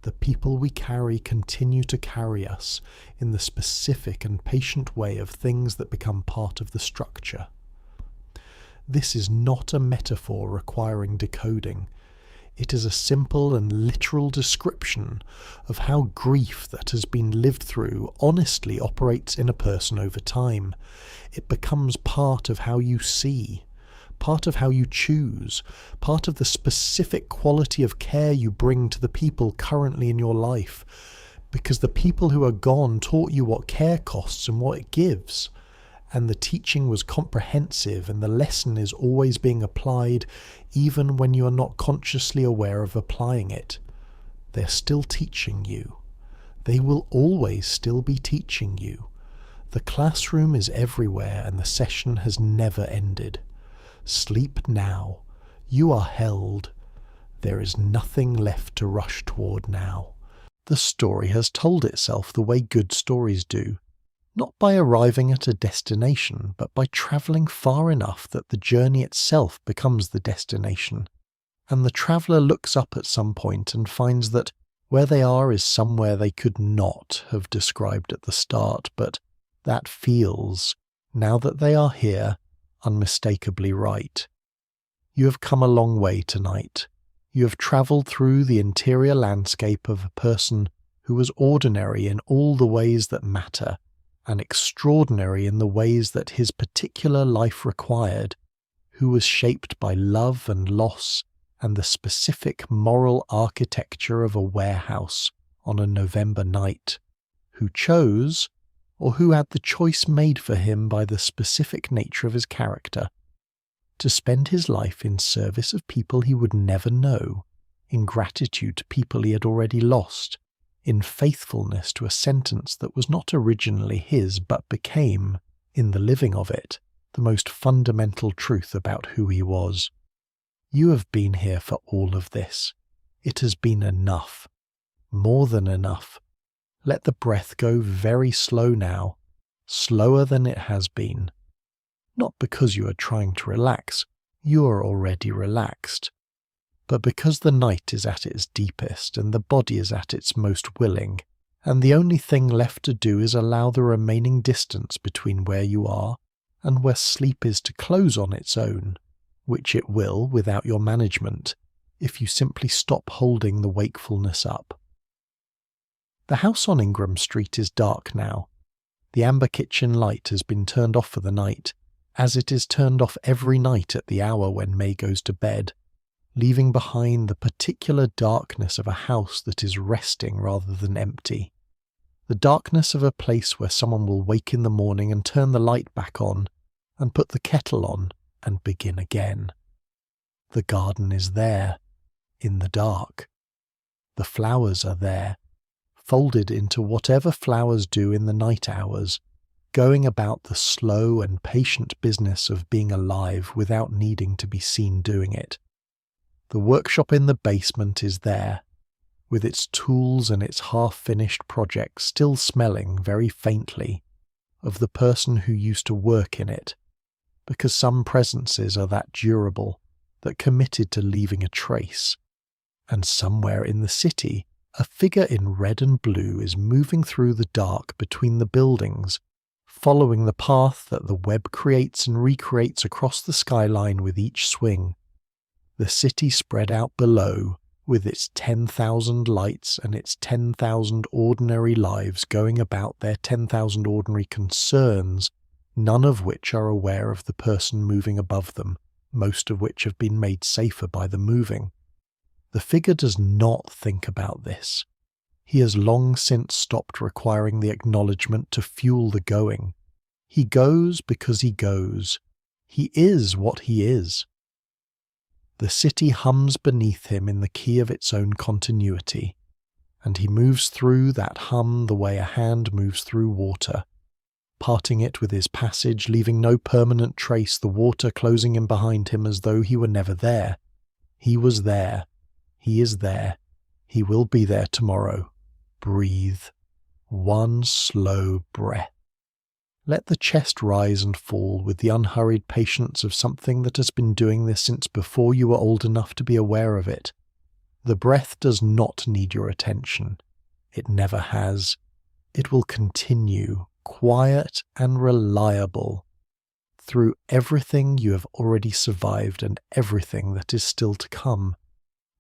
the people we carry continue to carry us in the specific and patient way of things that become part of the structure. This is not a metaphor requiring decoding. It is a simple and literal description of how grief that has been lived through honestly operates in a person over time. It becomes part of how you see, part of how you choose, part of the specific quality of care you bring to the people currently in your life, because the people who are gone taught you what care costs and what it gives. And the teaching was comprehensive, and the lesson is always being applied even when you are not consciously aware of applying it. They're still teaching you. They will always still be teaching you. The classroom is everywhere, and the session has never ended. Sleep now. You are held. There is nothing left to rush toward now. The story has told itself the way good stories do. Not by arriving at a destination, but by travelling far enough that the journey itself becomes the destination. And the traveller looks up at some point and finds that where they are is somewhere they could not have described at the start, but that feels, now that they are here, unmistakably right. You have come a long way tonight. You have travelled through the interior landscape of a person who was ordinary in all the ways that matter, and extraordinary in the ways that his particular life required, who was shaped by love and loss and the specific moral architecture of a warehouse on a November night, who chose, or who had the choice made for him by the specific nature of his character, to spend his life in service of people he would never know, in gratitude to people he had already lost, in faithfulness to a sentence that was not originally his but became, in the living of it, the most fundamental truth about who he was. You have been here for all of this. It has been enough. More than enough. Let the breath go very slow now, slower than it has been. Not because you are trying to relax, you are already relaxed, but because the night is at its deepest and the body is at its most willing, and the only thing left to do is allow the remaining distance between where you are and where sleep is to close on its own, which it will without your management, if you simply stop holding the wakefulness up. The house on Ingram Street is dark now. The amber kitchen light has been turned off for the night, as it is turned off every night at the hour when May goes to bed, leaving behind the particular darkness of a house that is resting rather than empty. The darkness of a place where someone will wake in the morning and turn the light back on, and put the kettle on and begin again. The garden is there, in the dark. The flowers are there, folded into whatever flowers do in the night hours, going about the slow and patient business of being alive without needing to be seen doing it. The workshop in the basement is there, with its tools and its half-finished projects still smelling very faintly of the person who used to work in it, because some presences are that durable, that committed to leaving a trace. And somewhere in the city, a figure in red and blue is moving through the dark between the buildings, following the path that the web creates and recreates across the skyline with each swing. The city spread out below, with its 10,000 lights and its 10,000 ordinary lives going about their 10,000 ordinary concerns, none of which are aware of the person moving above them, most of which have been made safer by the moving. The figure does not think about this. He has long since stopped requiring the acknowledgement to fuel the going. He goes because he goes. He is what he is. The city hums beneath him in the key of its own continuity, and he moves through that hum the way a hand moves through water, parting it with his passage, leaving no permanent trace, the water closing in behind him as though he were never there. He was there. He is there. He will be there tomorrow. Breathe. One slow breath. Let the chest rise and fall with the unhurried patience of something that has been doing this since before you were old enough to be aware of it. The breath does not need your attention. It never has. It will continue, quiet and reliable, through everything you have already survived and everything that is still to come,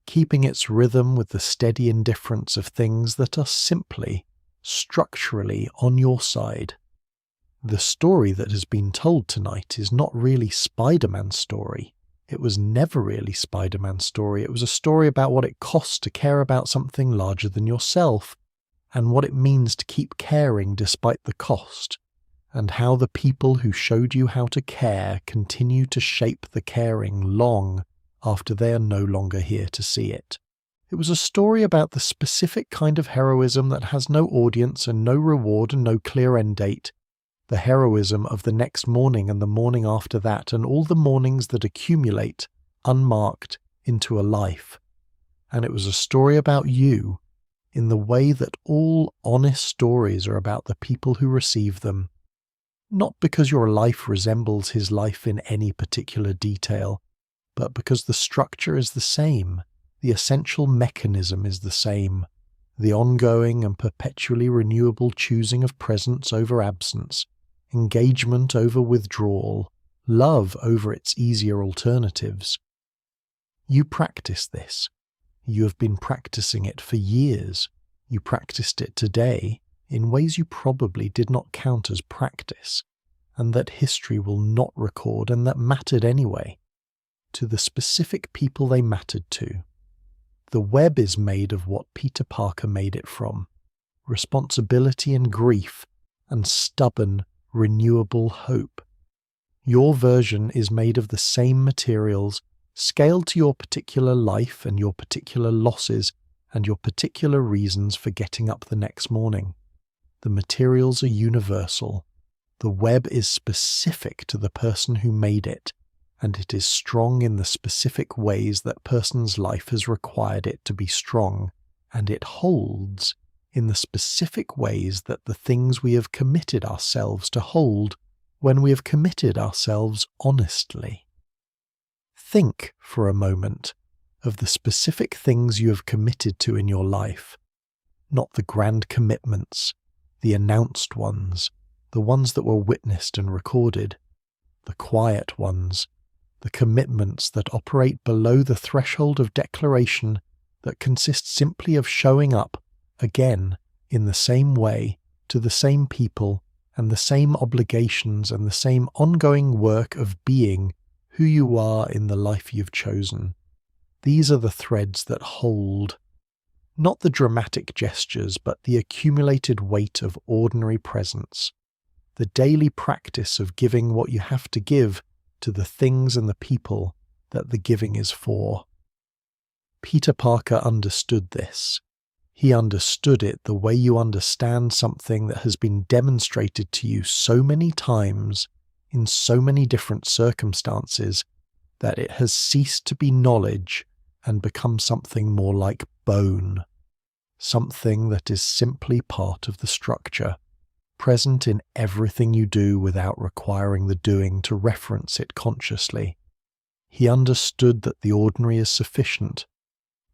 keeping its rhythm with the steady indifference of things that are simply, structurally on your side. The story that has been told tonight is not really Spider-Man's story. It was never really Spider-Man's story. It was a story about what it costs to care about something larger than yourself, and what it means to keep caring despite the cost, and how the people who showed you how to care continue to shape the caring long after they are no longer here to see it. It was a story about the specific kind of heroism that has no audience and no reward and no clear end date, the heroism of the next morning and the morning after that and all the mornings that accumulate, unmarked, into a life. And it was a story about you, in the way that all honest stories are about the people who receive them. Not because your life resembles his life in any particular detail, but because the structure is the same, the essential mechanism is the same, the ongoing and perpetually renewable choosing of presence over absence, engagement over withdrawal, love over its easier alternatives. You practice this. You have been practicing it for years. You practiced it today in ways you probably did not count as practice, and that history will not record and that mattered anyway, to the specific people they mattered to. The web is made of what Peter Parker made it from: responsibility and grief, and stubborn, renewable hope. Your version is made of the same materials, scaled to your particular life and your particular losses and your particular reasons for getting up the next morning. The materials are universal. The web is specific to the person who made it, and it is strong in the specific ways that person's life has required it to be strong, and it holds in the specific ways that the things we have committed ourselves to hold when we have committed ourselves honestly. Think for a moment of the specific things you have committed to in your life, not the grand commitments, the announced ones, the ones that were witnessed and recorded, the quiet ones, the commitments that operate below the threshold of declaration that consist simply of showing up again in the same way to the same people and the same obligations and the same ongoing work of being who you are in the life you've chosen. These are the threads that hold, not the dramatic gestures, but the accumulated weight of ordinary presence, the daily practice of giving what you have to give to the things and the people that the giving is for. Peter Parker understood this. He understood it the way you understand something that has been demonstrated to you so many times in so many different circumstances that it has ceased to be knowledge and become something more like bone, something that is simply part of the structure, present in everything you do without requiring the doing to reference it consciously. He understood that the ordinary is sufficient,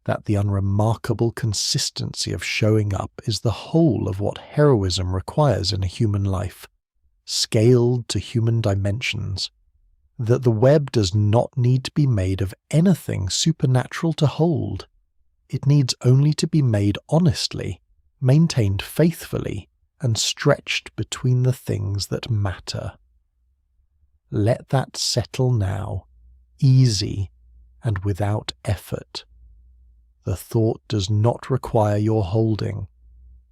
that the unremarkable consistency of showing up is the whole of what heroism requires in a human life, scaled to human dimensions, that the web does not need to be made of anything supernatural to hold. It needs only to be made honestly, maintained faithfully, and stretched between the things that matter. Let that settle now, easy and without effort. The thought does not require your holding.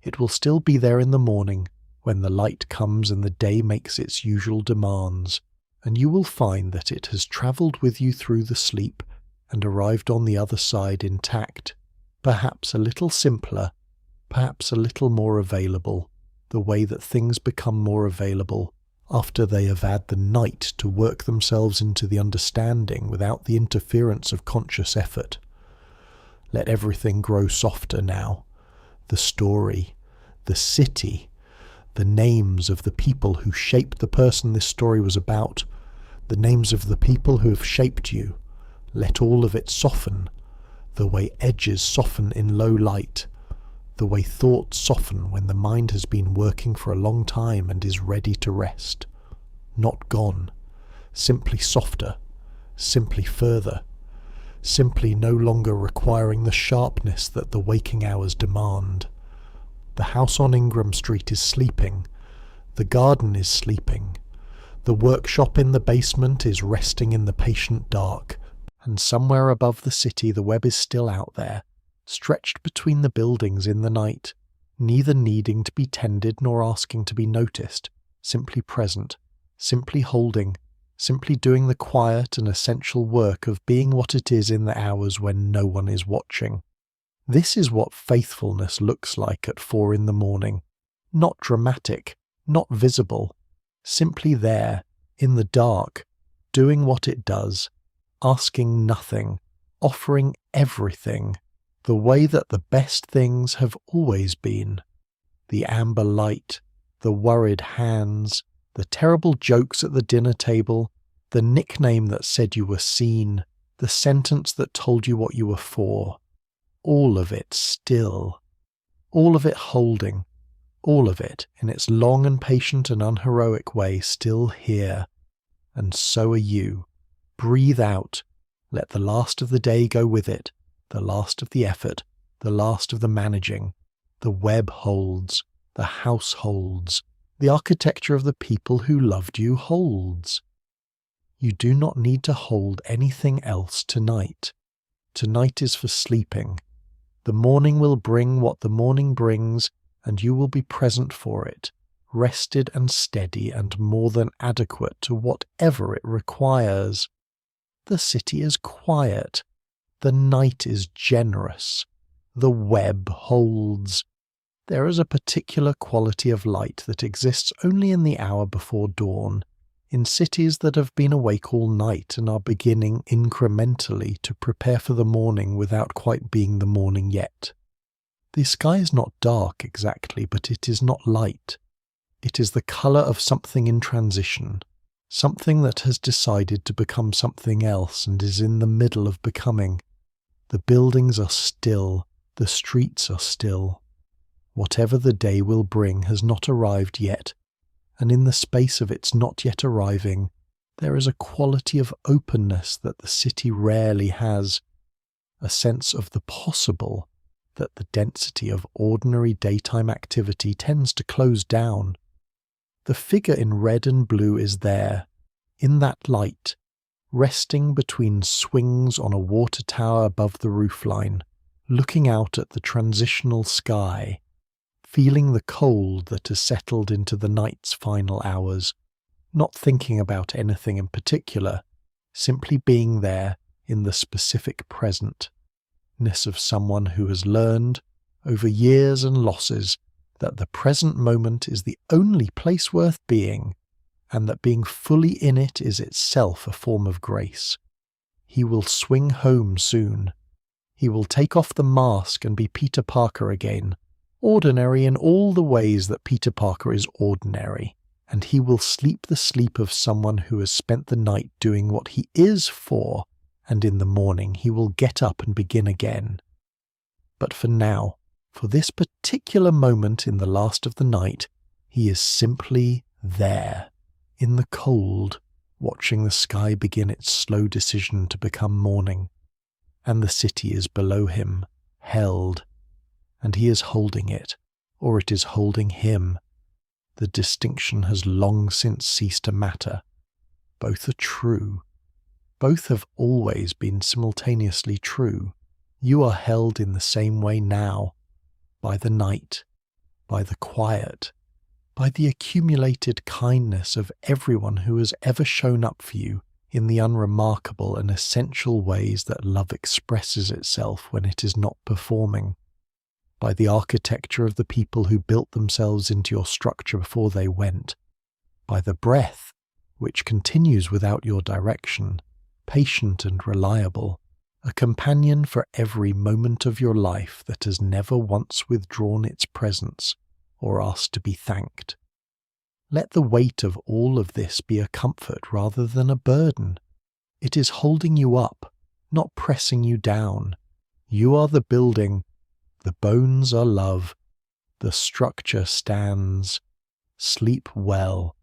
It will still be there in the morning when the light comes and the day makes its usual demands, and you will find that it has travelled with you through the sleep and arrived on the other side intact, perhaps a little simpler, perhaps a little more available, the way that things become more available after they have had the night to work themselves into the understanding without the interference of conscious effort. Let everything grow softer now. The story, the city, the names of the people who shaped the person this story was about, the names of the people who have shaped you. Let all of it soften, the way edges soften in low light, the way thoughts soften when the mind has been working for a long time and is ready to rest. Not gone, simply softer, simply further, simply no longer requiring the sharpness that the waking hours demand. The house on Ingram Street is sleeping, the garden is sleeping, the workshop in the basement is resting in the patient dark, and somewhere above the city the web is still out there, stretched between the buildings in the night, neither needing to be tended nor asking to be noticed, simply present, simply holding, simply doing the quiet and essential work of being what it is in the hours when no one is watching. This is what faithfulness looks like at 4 a.m, not dramatic, not visible, simply there, in the dark, doing what it does, asking nothing, offering everything, the way that the best things have always been. The amber light, the worried hands, the terrible jokes at the dinner table, the nickname that said you were seen, the sentence that told you what you were for. All of it still, all of it holding, all of it in its long and patient and unheroic way still here. And so are you. Breathe out. Let the last of the day go with it, the last of the effort, the last of the managing. The web holds, the house holds, the architecture of the people who loved you holds. You do not need to hold anything else tonight. Tonight is for sleeping. The morning will bring what the morning brings, and you will be present for it, rested and steady and more than adequate to whatever it requires. The city is quiet. The night is generous. The web holds. There is a particular quality of light that exists only in the hour before dawn, in cities that have been awake all night and are beginning incrementally to prepare for the morning without quite being the morning yet. The sky is not dark exactly, but it is not light. It is the colour of something in transition, something that has decided to become something else and is in the middle of becoming. The buildings are still, the streets are still. Whatever the day will bring has not arrived yet, and in the space of its not yet arriving, there is a quality of openness that the city rarely has, a sense of the possible that the density of ordinary daytime activity tends to close down. The figure in red and blue is there, in that light, resting between swings on a water tower above the roofline, looking out at the transitional sky, feeling the cold that has settled into the night's final hours, not thinking about anything in particular, simply being there in the specific present-ness of someone who has learned, over years and losses, that the present moment is the only place worth being, and that being fully in it is itself a form of grace. He will swing home soon. He will take off the mask and be Peter Parker again, ordinary in all the ways that Peter Parker is ordinary, and he will sleep the sleep of someone who has spent the night doing what he is for, and in the morning he will get up and begin again. But for now, for this particular moment in the last of the night, he is simply there, in the cold, watching the sky begin its slow decision to become morning, and the city is below him, held, and he is holding it, or it is holding him. The distinction has long since ceased to matter. Both are true. Both have always been simultaneously true. You are held in the same way now, by the night, by the quiet, by the accumulated kindness of everyone who has ever shown up for you in the unremarkable and essential ways that love expresses itself when it is not performing, by the architecture of the people who built themselves into your structure before they went, by the breath which continues without your direction, patient and reliable, a companion for every moment of your life that has never once withdrawn its presence or asked to be thanked. Let the weight of all of this be a comfort rather than a burden. It is holding you up, not pressing you down. You are the building. The bones are love. The structure stands. Sleep well.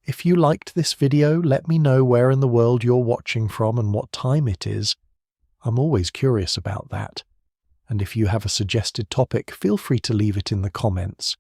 If you liked this video, let me know where in the world you're watching from and what time it is. I'm always curious about that. And if you have a suggested topic, feel free to leave it in the comments.